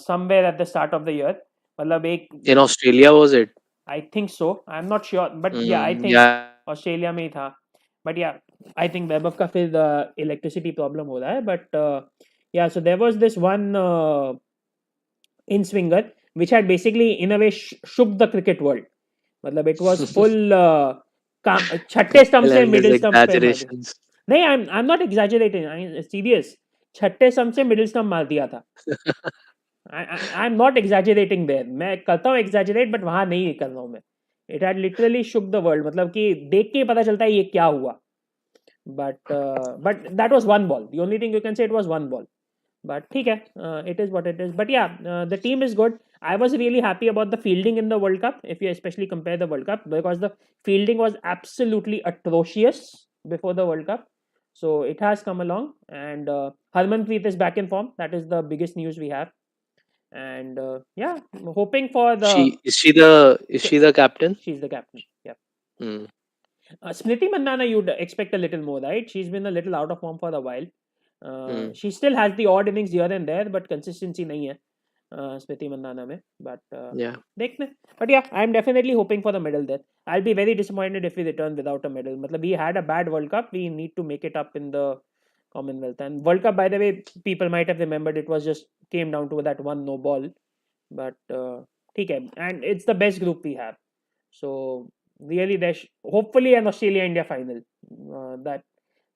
somewhere at the start of the year. मतलब एक, In Australia, was it? I think so. I'm not sure, but yeah, I Hmm. think Yeah. Australia में ही था. But या I think वैभव का फिर electricity problem हो रहा है. But yeah so there was this one in swinger which had basically in a way shook the cricket world. मतलब it was full छठे स्टंप से And his मिडिल स्टंप पे मार दिया. exaggerations. नहीं, I am not exaggerating, I am serious. छठे stump से middle stump मार दिया था. I am not exaggerating there. मैं करता हूँ एग्जैजरेट, बट वहां नहीं कर रहा हूँ मैं. It had literally shook the world. मतलब कि देख के ही पता चलता है ये क्या हुआ. But that was one ball. The only thing you can say, it was one ball. But ठीक है, it is what it is. But yeah, the team is good. I was really happy about the fielding in the World Cup. If you especially compare the World Cup, because the fielding was absolutely atrocious before the World Cup. So it has come along, and Harmanpreet is back in form. That is the biggest news we have. And yeah, hoping for the. Is she the captain? She's the captain. Yeah. Hmm. Smriti Mandana, you'd expect a little more, right? She's been a little out of form for a while. Hmm. She still has the odd innings here and there, but consistency नहीं है स्मृति मंदाना में. But Yeah. देखते. But yeah, I'm definitely hoping for the medal there. I'll be very disappointed if we return without a medal. मतलब we had a bad World Cup. We need to make it up in the Commonwealth. And World Cup, by the way, people might have remembered, it was just came down to that one no ball. But ठीक है, and it's the best group we have. So really, hopefully an Australia India final.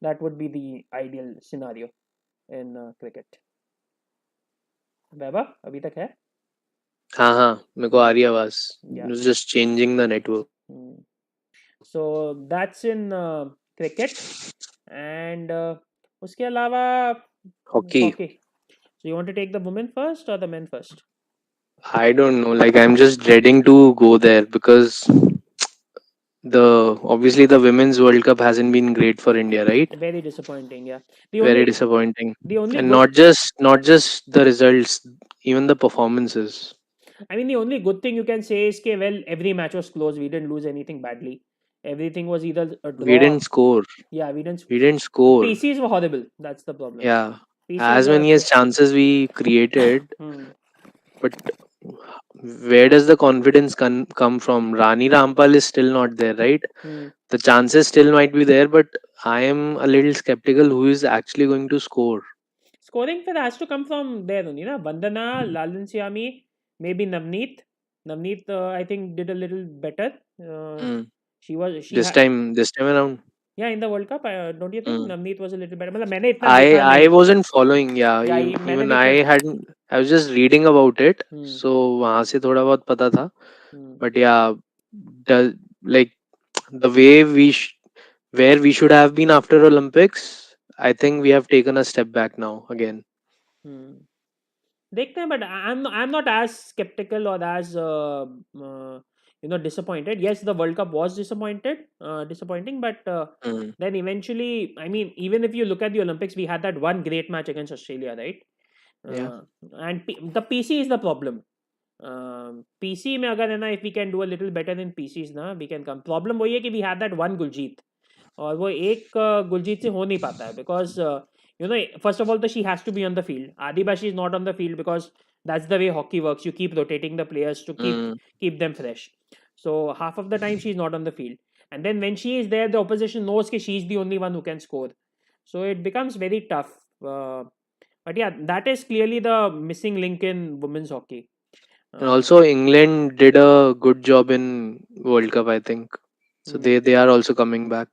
That would be the ideal scenario in cricket. वैभव अभी तक है? हाँ, मेरे को आ रही आवाज. Yeah. It was just changing the network. So that's in cricket. And उसके अलावा Hockey. So you want to take the women first or the men first? I don't know. Like, I'm just dreading to go there because obviously the Women's World Cup hasn't been great for India, right? Very disappointing. Yeah. Very disappointing. The only And good. not just the results, even the performances. I mean, the only good thing you can say is that, well, every match was close. We didn't lose anything badly. Everything was either a We draw. didn't score. Yeah, we didn't. We didn't score. PCs were horrible. That's the problem. Yeah. PCs As many as chances we created, but where does the confidence come from? Rani Rampal is still not there, right? The chances still might be there, but I am a little skeptical who is actually going to score. Scoring for has to come from there only, na? Vandana, Lalin Siami, maybe Navneet. Navneet, I think, did a little better. She This time around. Yeah, in the World Cup, don't you think Navneet was a little better? मतलब मैंने इतना I देखा I नहीं. wasn't following. Yeah, Yeah, मैंने even देखा. I was just reading about it, so वहाँ से थोड़ा बहुत पता था. But yeah, like the way where we should have been after Olympics, I think we have taken a step back now again. देखते हैं, but I'm not as skeptical or as disappointed. Yes, the World Cup was disappointing, but Mm. then eventually, I mean, even if you look at the Olympics, we had that one great match against Australia, right? Yeah. And the PC is the problem. PC में अगर है ना, if we can do a little better in PCs ना, we can come. Problem वही है कि we had that one Guljeet, और वो एक गुलजीत से हो नहीं पाता है, बिकॉज फर्स्ट ऑफ ऑल तो she has to be on the field. आदिबाशी is not on the field because that's the way hockey works. You keep rotating the players to Mm. keep them fresh. So half of the time she's not on the field, and then when she is there, the opposition knows that she's the only one who can score. So it becomes very tough. But yeah, that is clearly the missing link in women's hockey. And also England did a good job in World Cup, I think. So they are also coming back.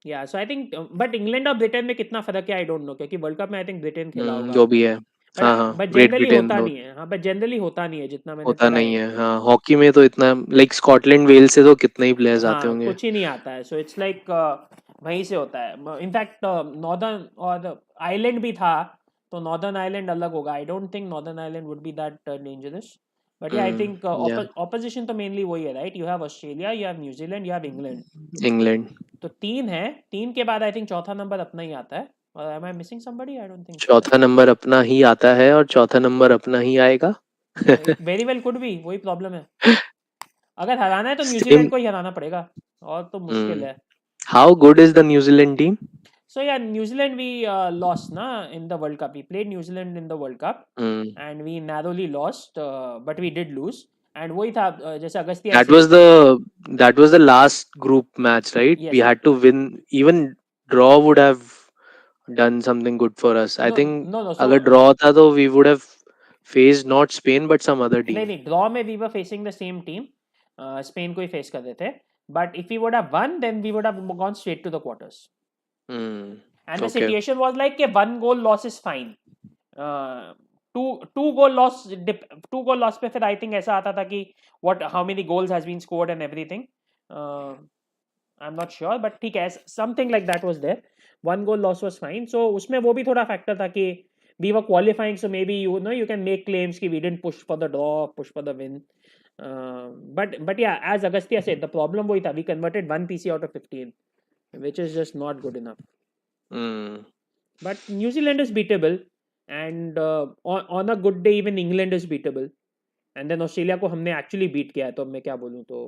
Yeah, so I think, but England और Britain में कितना फर्क है आई don't no, क्योंकि world cup में I think Britain खेला होगा. जो भी है. बट हाँ हाँ, बट ग्रेट जनरली ब्रिटेन होता तो नहीं है. हाँ, बट जनरली होता नहीं है जितना मैंने होता पढ़ा नहीं है. है. हाँ, हॉकी में तो इतना लाइक स्कॉटलैंड वेल से तो कितने ही प्लेयर्स आते हाँ, होंगे. कुछ ही नहीं आता है. सो इट्स लाइक वहीं से होता है. इनफैक्ट नॉर्दर्न और आइलैंड भी था, तो नॉर्दर्न आइलैंड अलग होगा. आई don't think northern island would be that dangerous. But या आई थिंक या ऑपोजिशन तो मेनली वही है, right? You have Australia, you have New Zealand, you have England. England. तो तीन है. तीन के बाद आई थिंक चौथा नंबर अपना ही आता है. Am I missing somebody? I don't think so. चौथा नंबर अपना ही आता है और चौथा नंबर अपना ही आएगा. It very well could be. वही प्रॉब्लम है. अगर हराना है तो Same. न्यूजीलैंड को ही हराना पड़ेगा, और तो मुश्किल है. How good is the New Zealand team? So yeah, New Zealand we lost na in the World Cup. We played New Zealand in the World Cup and we narrowly lost, but we did lose. And वही था, जैसे Agastya That said. was the last group match, right? Yes. We had to win. Even draw would have done something good for us. I think No. अगर So draw था तो we would have faced not Spain but some other team. नहीं, draw में we were facing the same team. Spain को ही face कर रहे थे. But if we would have won, then we would have gone straight to the quarters. And the Okay. situation was like a one goal loss is fine. Two goal loss पे फिर I think ऐसा आता था कि how many goals has been scored and everything. I'm not sure, but ठीक है, something like that was there. One goal loss was fine. So उसमें वो भी थोड़ा factor था कि we were qualifying, so maybe you can make claims कि we didn't push for the draw, push for the win. But yeah, as Agastya said, the problem वही था, we converted one PC out of 15, which is just not good enough. But New Zealand is beatable, and on a good day even England is beatable, and then Australia को हमने actually beat किया है, तो अब मैं क्या बोलूँ. तो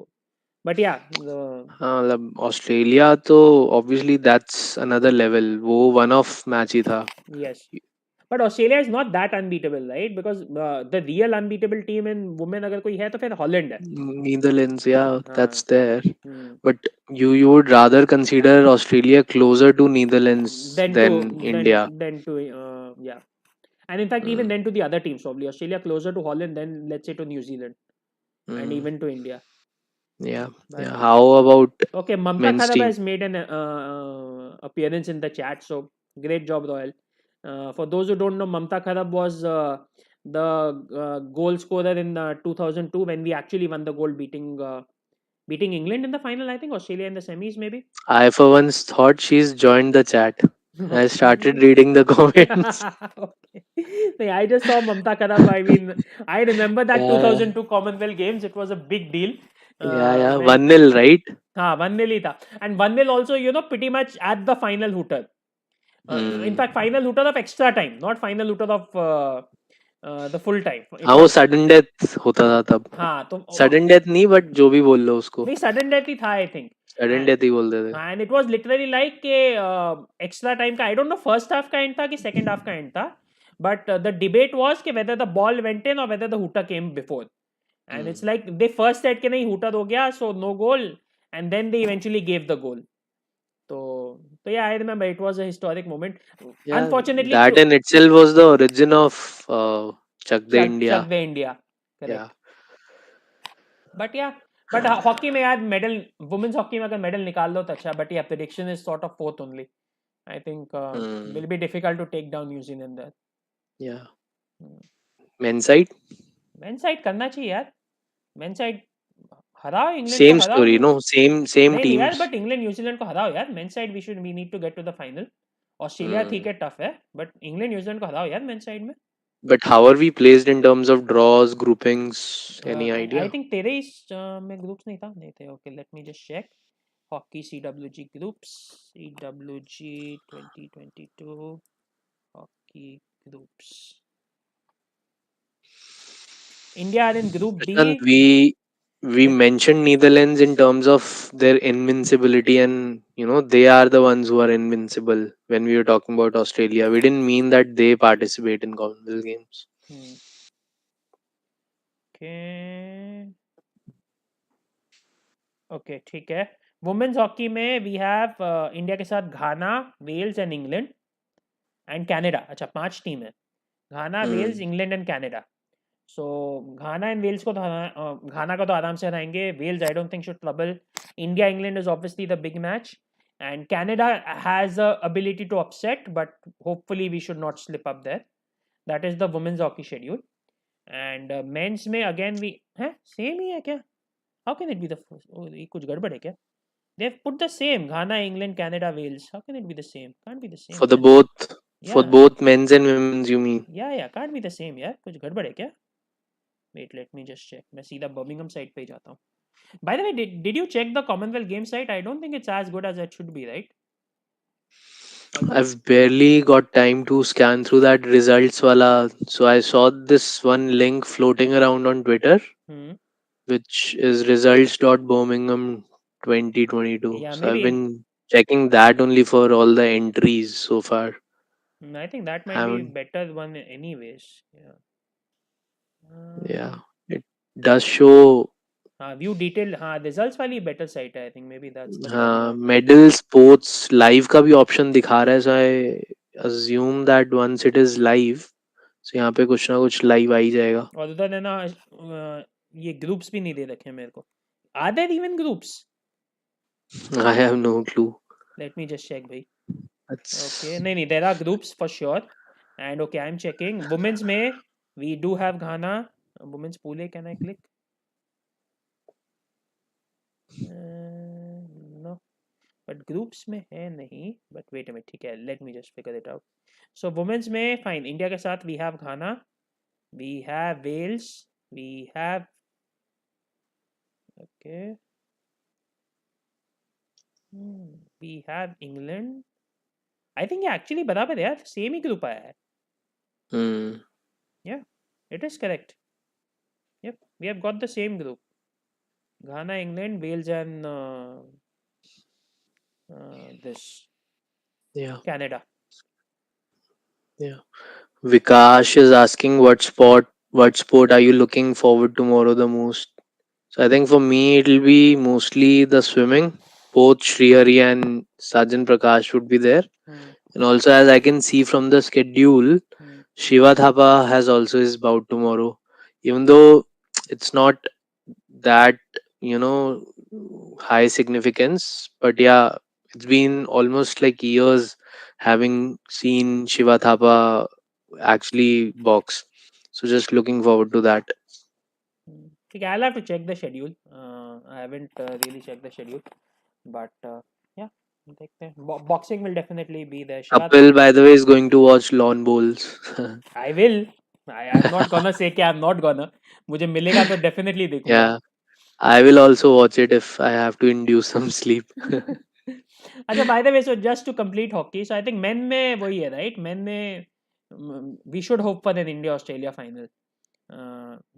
but yeah, मतलब ऑस्ट्रेलिया तो obviously that's another level. वो one off match ही था. yes, but Australia is not that unbeatable, right? Because the real unbeatable team in women अगर कोई है तो फिर Holland है. Netherlands, yeah, that's there. Hmm. But you would rather consider Australia closer to Netherlands than India. Then to yeah. And in fact, even then to the other teams, probably Australia closer to Holland than, let's say, to New Zealand, and even to India. Yeah. But Yeah. How about okay, Mamta men's Kharab team? has made an appearance in the chat, so great job, Royal. For those who don't know, Mamta Kharab was the goal scorer in 2002 when we actually won the gold, beating England in the final. I think Australia in the semis, maybe. I for once thought she's joined the chat. I started reading the comments. Okay. No, I just saw Mamta Kharab. I mean, I remember that Yeah. 2002 Commonwealth Games. It was a big deal. Yeah. when- 1-0, right? हाँ, 1-0 ही था. And 1-0 also, pretty much at the final hooter. In fact, final hooter of extra time, not final hooter of the full time. हाँ, वो sudden death होता था तब. हाँ, तो Sudden death नहीं, but जो भी बोल लो उसको. नहीं, sudden death ही था, I think. Sudden death ही बोलते थे. And it was literally like के extra time का, I don't know first half का end था कि second half का end था, but the debate was कि whether the ball went in or whether the hooter came before. And it's like they first said कि नहीं, hooter हो गया, so no goal, and then they eventually gave the goal. So yeah, I remember it was a historic moment. Yeah, Unfortunately, that in itself was the origin of Chak De India. Chak De India. Correct. Yeah. But hockey में यार medal, women's hockey में अगर medal निकाल लो तो अच्छा. But yeah, prediction is sort of fourth only. I think will be difficult to take down New Zealand there. Yeah. Men's side? Men's side करना चाहिए यार. Men's side हराओ इंग्लैंड Same को, हराओ. story, no? Same नहीं teams. यार, but England New Zealand को हराओ यार. Men's side we need to get to the final. Australia ठीक है, टफ है, but इंग्लैंड न्यूजीलैंड को हराओ यार men's side में. But how are we placed in terms of draws, groupings? Any I idea? think तेरे इस में ग्रुप्स नहीं थे. Okay, let me just check. Hockey CWG groups, CWG 2022 hockey groups. India are in Group Prashant, D we with mentioned Netherlands in terms of their invincibility, and they are the ones who are invincible. When we were talking about Australia, we didn't mean that they participate in Commonwealth Games. okay. Okay ठीक है. Women's hockey में we have India के साथ Ghana, Wales and England and Canada. अच्छा 5 team है. Ghana, Wales, Hmm. England and Canada. So Ghana and Wales को तो Ghana का तो आराम से हराएंगे. Wales I don't think should trouble. India England is obviously the big match and Canada has a ability to upset but hopefully we should not slip up there. That is the women's hockey schedule. And men's में again we है same ही है क्या? How can it be the first? Oh, ये कुछ गड़बड़ है क्या? They've put the same Ghana, England, Canada, Wales. How can it be the same? Can't be the same, For the man. both, for Yeah, both men's and women's, you mean? yeah, can't be the same यार. कुछ गड़बड़ है क्या? Wait, let me just check. मैं सीधा Birmingham site पे ही जाता हूँ. By the way, did you check the Commonwealth Games site? I don't think it's as good as it should be, right? I've barely got time to scan through that results wala. So I saw this one link floating around on Twitter, Hmm. which is results.birmingham 2022. Yeah, So I've maybe. been checking that only for all the entries so far. I think that might be Haven't, better one anyways. Yeah. yeah, it does show View detail. हाँ, results वाली better site है. I think maybe that's the problem. Medal sports live का भी option दिखा रहा है. So I assume that once it is live, so यहाँ पे कुछ ना कुछ लाइव आ ही जाएगा. और उधर है ना ये ग्रुप्स भी नहीं दे रखे मेरे को. Are there even groups? I have no clue. Let me just check भाई. Okay, That's नहीं, there are groups for sure. And okay, I'm checking. Women's में we do have Ghana. Women's pool है, can I click? No, but groups में है नहीं. But wait a minute, ठीक है. Let me just figure it out. So women's में fine. India के साथ we have Ghana, we have Wales, we have okay, we have England. I think ये actually बराबर है यार. Same ही group आया है. hmm. Yeah, it is correct. Yep, we have got the same group. Ghana, England, Wales, and this Yeah, Canada. yeah. Vikash is asking what sport are you looking forward tomorrow the most? So I think for me it'll be mostly the swimming. Both Shrihari and Sajan Prakash would be there. Hmm. And also, as I can see from the schedule, Hmm. Shiva Thapa has also his bout tomorrow. Even though it's not that, you know, high significance, but yeah, it's been almost like years having seen Shiva Thapa actually box. So just looking forward to that. Okay, I'll have to check the schedule. I haven't really checked the schedule, but yeah, देखते हैं. Boxing will definitely be there. Shiva, Kapil, by the way, is going to watch lawn bowls. I will. I'm not gonna say कि I'm not gonna. मुझे मिलेगा तो definitely देखूंगा. Yeah, I will also watch it if I have to induce some sleep. अच्छा, by the way, so just to complete hockey, so I think men में वही है, right? Men में we should hope for an India Australia final.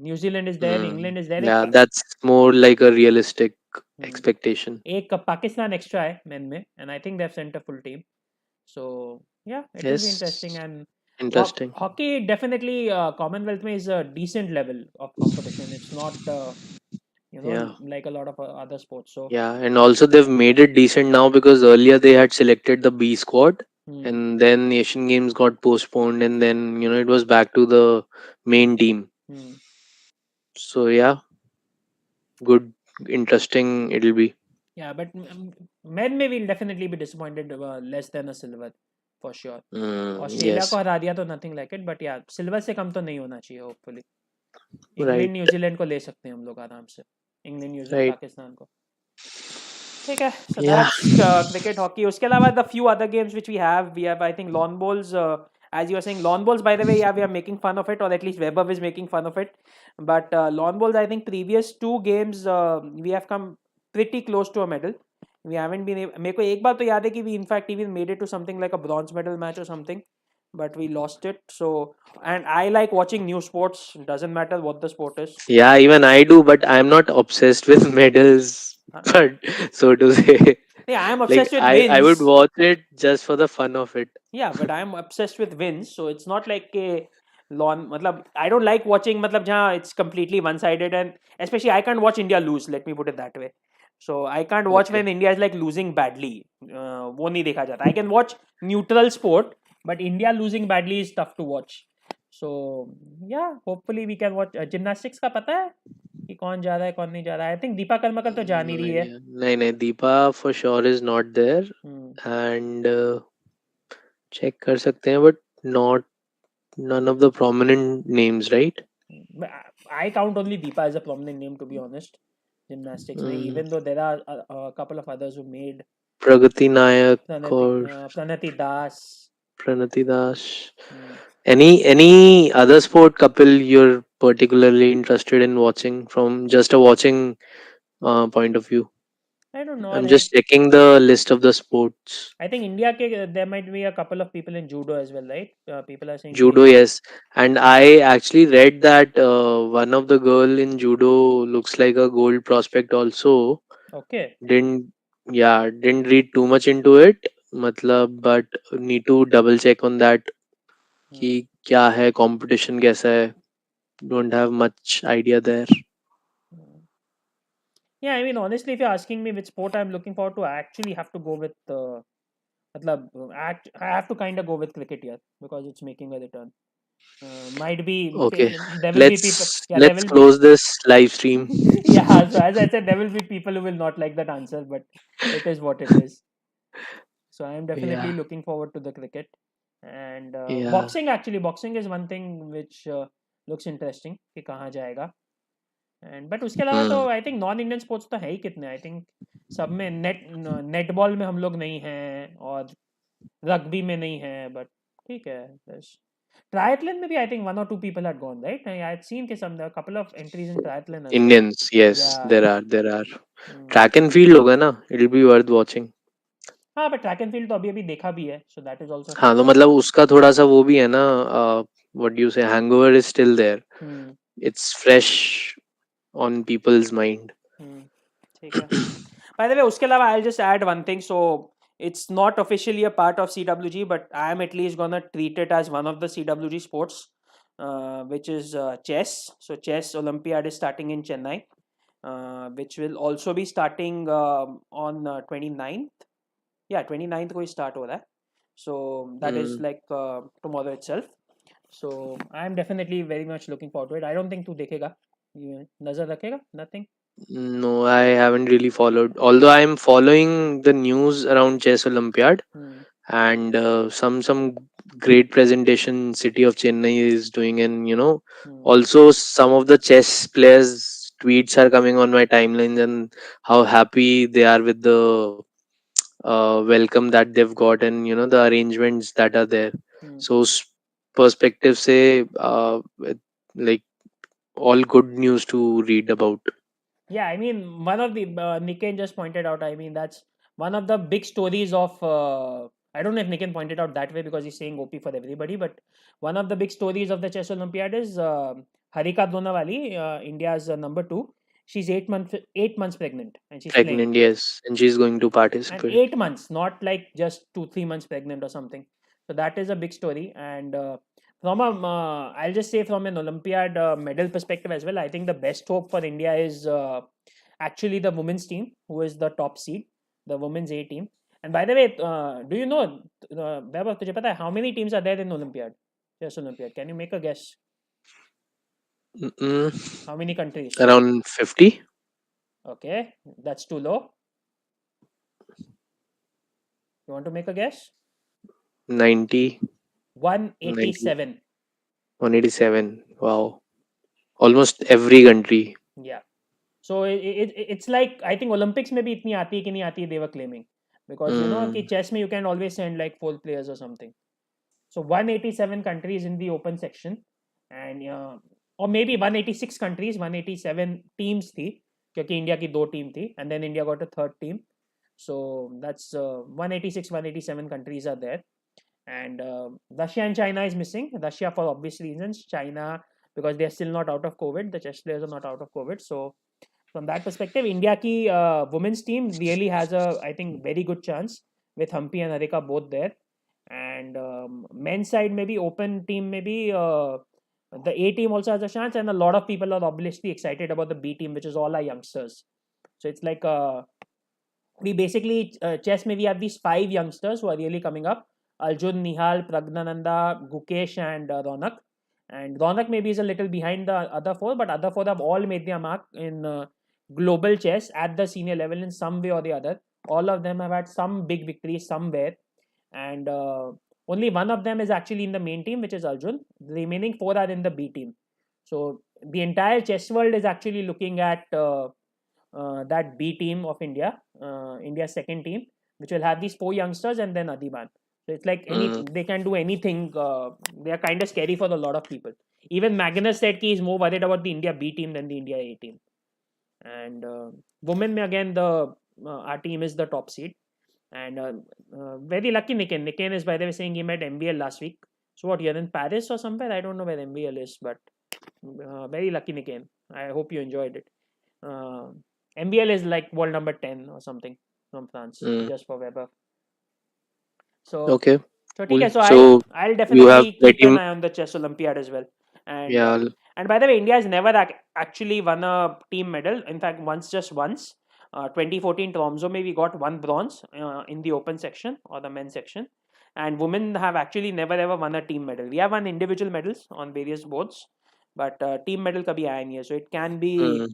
New Zealand is there, England is there. Yeah, that's more like a realistic Hmm. expectation. एक Pakistan extra है main में and I think they've sent a full team. So yeah, it will be interesting. Yes, And interesting. hockey definitely Commonwealth में is a decent level of competition. It's not Yeah, like a lot of other sports. So yeah, and also they've made it decent now because earlier they had selected the B squad, hmm, and then the Asian Games got postponed, and then it was back to the main team. hmm. So yeah, good, interesting it'll be. Yeah, but men में will definitely be disappointed less than a silver for sure. Australia को Yes, हरा दिया तो nothing like it, but या silver से कम तो नहीं होना चाहिए होपफुली. right, इंग्लैंड न्यूजीलैंड को ले सकते हैं हम लोग आराम से. England New Zealand right. पाकिस्तान को. ठीक है. So Yeah, that's cricket, hockey. उसके अलावा the few other games which we have I think lawn bowls. as you were saying, lawn bowls, by the way, yeah, we are making fun of it, or at least Webber is making fun of it. But lawn bowls, I think previous two games we have come pretty close to a medal. We haven't been able, मेरे को एक बार तो याद है कि we in fact even made it to something like a bronze medal match or something, but we lost it. So, and I like watching new sports, doesn't matter what the sport is. Yeah, even I do, but I'm not obsessed with medals. Uh, But so to say, yeah, I am like obsessed with I would wins. watch it just for the fun of it. Yeah, but I'm obsessed with wins, so it's not like a lawn. Matlab, I don't like watching. Matlab, jahan it's completely one-sided, and especially I can't watch India lose. Let me put it that way. So I can't watch Okay. when India is like losing badly. वो नहीं देखा जाता. I can watch neutral sport, but India losing badly is tough to watch. So yeah, hopefully we can watch gymnastics का पता है कि कौन जा रहा है कौन नहीं जा रहा है. I think दीपा कर्मकर तो जा No नहीं रही है. idea. नहीं, Deepa for sure is not there, Hmm. and check कर सकते हैं, but not none of the prominent names, right? But I count only Deepa as a prominent name, to be honest. Gymnastics, mein, Mm, even though there are a couple of others who made Pragati Nayak or Pranati Das. Pranati Das. Hmm. Any other sport, Kapil, you're particularly interested in watching from just a watching point of view? I don't know. I'm just checking the list of the sports. I think India there might be a couple of people in judo as well, right? People are saying Judo, yes. And I actually read that one of the girl in judo looks like a gold prospect also. okay. Didn't, yeah, didn't read too much into it. मतलब, but need to double check on that कि Hmm. क्या है competition कैसा है. Don't have much idea there. Hmm. Yeah, I mean, honestly, if you're asking me which sport I'm looking forward to, I actually have to go with. Matlab, I have to kind of go with cricket here because it's making a return. Might be Okay, there will be people. Yeah, there let's will be. close this live stream. Yeah, so as I said, there will be people who will not like that answer, but it is what it is. So I am definitely Yeah, looking forward to the cricket and yeah. boxing. Actually, boxing is one thing which looks interesting कि कहाँ जाएगा. And but उसके अलावा तो Hmm. I think non Indian sports तो है ही कितने. I think सब में नेटबॉल में हम लोग नहीं हैं और रग्बी में नहीं हैं, but ठीक है. Triathlon maybe I think one or two people had gone, right? I had seen there are a couple of entries in triathlon as well. Indians, yes, Yeah. there are. Hmm. Track and field होगा ना? It'll be worth watching. हाँ, but track and field तो अभी अभी देखा भी है, so that is also हाँ, तो factor. मतलब उसका थोड़ा सा वो भी है ना. What do you say? Hangover is still there. Hmm. It's fresh on people's mind. Hmm. ठीक है. By the way, उसके अलावा I'll just add one thing. So it's not officially a part of CWG, but I am at least gonna treat it as one of the CWG sports, which is chess. So Chess Olympiad is starting in Chennai, which will also be starting on 29th. Yeah, 29th को ही start हो रहा है. So that is Mm. like tomorrow itself. So I am definitely very much looking forward to it. I don't think तू देखेगा. नजर रखेगा? Nothing. No, I haven't really followed. Although I am following the news around Chess Olympiad, Hmm. and some great presentation City of Chennai is doing, and Hmm. also some of the chess players tweets are coming on my timelines and how happy they are with the welcome that they've got, and the arrangements that are there. Hmm. So perspective say like all good news to read about. Yeah, I mean, one of the Niken just pointed out. I mean, that's one of the big stories of. I don't know if Niken pointed out that way because he's saying OP for everybody, but one of the big stories of the Chess Olympiad is Harika Dronawali, India's number two. She's 8 months pregnant, and she's playing. Pregnant, yes, and she's going to And participate. 8 months, not like just 2-3 months pregnant or something. So that is a big story. And I'll just say from an Olympiad medal perspective as well, I think the best hope for India is actually the women's team, who is the top seed, the women's A team. And by the way, do you know, Vaibhav, तुझे पता है how many teams are there in Olympiad? Yes, Olympiad. Can you make a guess? Mm-mm. How many countries? Around 50, Okay, that's too low. You want to make a guess? 90, 90, 187. 187. Wow, almost every country. Yeah. So it's like I think Olympics में भी इतनी आती है कि नहीं आती है, they were claiming because you know कि Mm. chess में you can always send like 4 players or something. So 187 countries in the open section, and or maybe 186 countries, 187 teams थी, क्योंकि इंडिया की 2 टीम थी, and then India got a third team. So that's 186, 187 countries are there, and Russia and China is missing. Russia for obvious reasons, China because they are still not out of COVID. The chess players are not out of COVID. So from that perspective, India ki women's team really has a, I think, very good chance with Humpy and Harika both there. And men's side maybe open team maybe the A team also has a chance, and a lot of people are obviously excited about the B team, which is all our youngsters. So it's like we basically chess maybe have these 5 youngsters who are really coming up: Arjun, Nihal, Pragnananda, Gukesh, and Ronak. And Ronak maybe is a little behind the other 4, but other 4 have all made their mark in global chess at the senior level in some way or the other. All of them have had some big victories somewhere, and only one of them is actually in the main team, which is Arjun. The remaining 4 are in the B team. So the entire chess world is actually looking at that B team of India, India's second team, which will have these 4 youngsters and then Adiban. So it's like they can do anything. They are kind of scary for a lot of people. Even Magnus said he is more worried about the India B team than the India A team. And women, again, the our team is the top seed. And very lucky Niken. Niken is, by the way, saying he met MBL last week. So what, you're in Paris or somewhere? I don't know where MBL is, but very lucky Niken. I hope you enjoyed it. MBL is like world number 10 or something from France, just for Weber. So Okay, so ठीक cool. है. So So I'll you have definitely keep an pretty, eye on the Chess Olympiad as well. And yeah. by the way, India has never actually won a team medal. In fact, just once. 2014 Tromso, we got 1 bronze in the open section or the men's section, and women have actually never ever won a team medal. We have won individual medals on various boards, but team medal kabhi aaya nahi hai. So it can be Mm.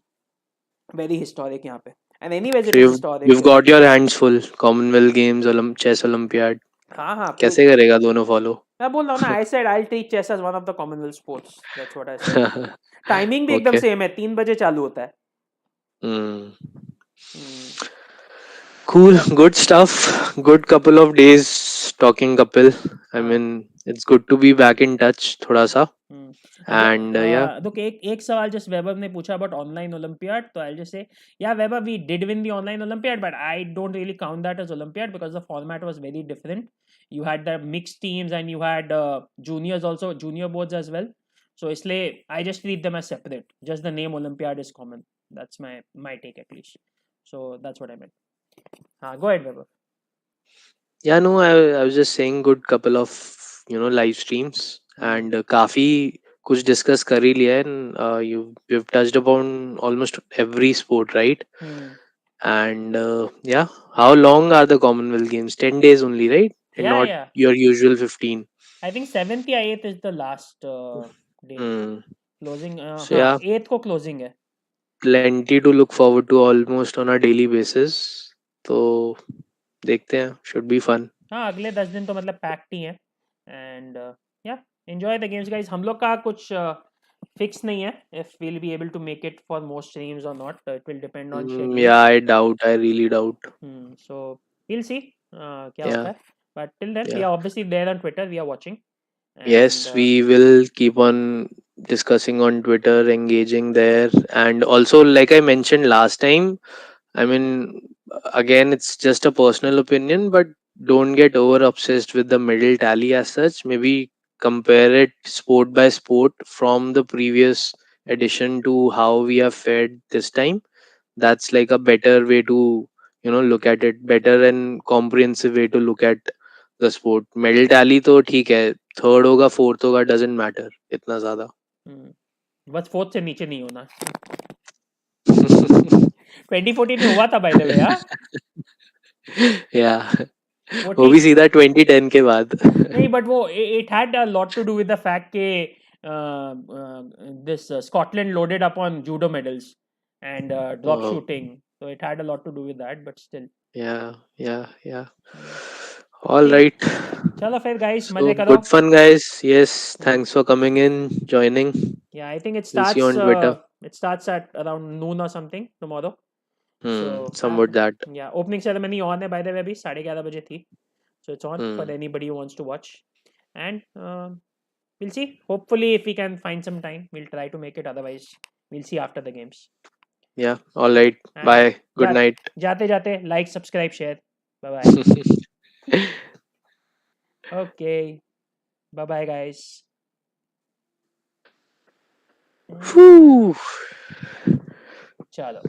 very historic यहाँ पे. And anyways, So it is historic. you've got your hands full. Commonwealth Games, Chess Olympiad. हाँ हाँ कैसे करेगा दोनों follow? मैं बोल रहा हूँ ना. I said I'll take chess as one of the Commonwealth sports. That's what I said. Timing भी एकदम Okay. सेम है. 3 बजे चालू होता है. Cool, good stuff. Good couple of days talking, Kapil. I mean, it's good to be back in touch, thoda sa. And yeah. Look, एक सवाल just Weber ने पूछा about online Olympiad. So I'll just say, yeah, Weber, we did win the online Olympiad, but I don't really count that as Olympiad because the format was very different. You had the mixed teams and you had juniors also, junior boards as well. So इसलिए I just treat them as separate. Just the name Olympiad is common. That's my take at least. So that's what I meant. Go ahead, Weber. Yeah, no, I was just saying good couple of live streams and काफी कुछ discuss कर ही लिया है and you've touched upon almost every sport, right? And yeah, how long are the Commonwealth Games? 10 days only, right? And not your usual 15. I think 7th या 8th is the last date. Closing. So yeah, 8th को closing है. plenty to look forward to almost on a daily basis. तो देखते हैं, should be fun. हाँ, अगले 10 दिन तो मतलब पैक्ड ही है. एंड या एंजॉय द गेम्स गाइस. हम लोग का कुछ फिक्स नहीं है if we'll be able to make it for more streams or not. It will depend on schedule. Yeah, I really doubt. So we'll see क्या होता है. But till then, we are obviously there on Twitter. We are watching. Yes, we will keep on discussing on Twitter, engaging there, and also, like I mentioned last time, I mean, again, it's just a personal opinion, but don't get over obsessed with the medal tally as such. Maybe compare it sport by sport from the previous edition to how we have fared this time. That's like a better way to look at it, better and comprehensive way to look at the sport. Medal tally तो ठीक है, third होगा fourth होगा doesn't matter इतना ज़्यादा. बस 4th से नीचे नहीं होना. 2014 में हुआ था by the way. Yeah, वो भी सीधा 2010 के बाद. नहीं, but वो it had a lot to do with the fact के this Scotland loaded up on judo medals and drop shooting, so it had a lot to do with that, but still. Yeah. All right. चलो फिर guys, So, मजे करो. good fun, guys. Yes, thanks for coming in, joining. Yeah, I think it We'll starts see you on Twitter. It starts at around noon or something tomorrow. So somewhat that. Yeah, opening ceremony on है by the way अभी 11:30 बजे थी. So it's on for anybody who wants to watch. and we'll see. Hopefully, if we can find some time, we'll try to make it. Otherwise, we'll see after the games. Yeah. All right. And Bye. Good night. jate like, subscribe, share. Bye bye. Okay. Bye bye, guys. Whew. Chalo.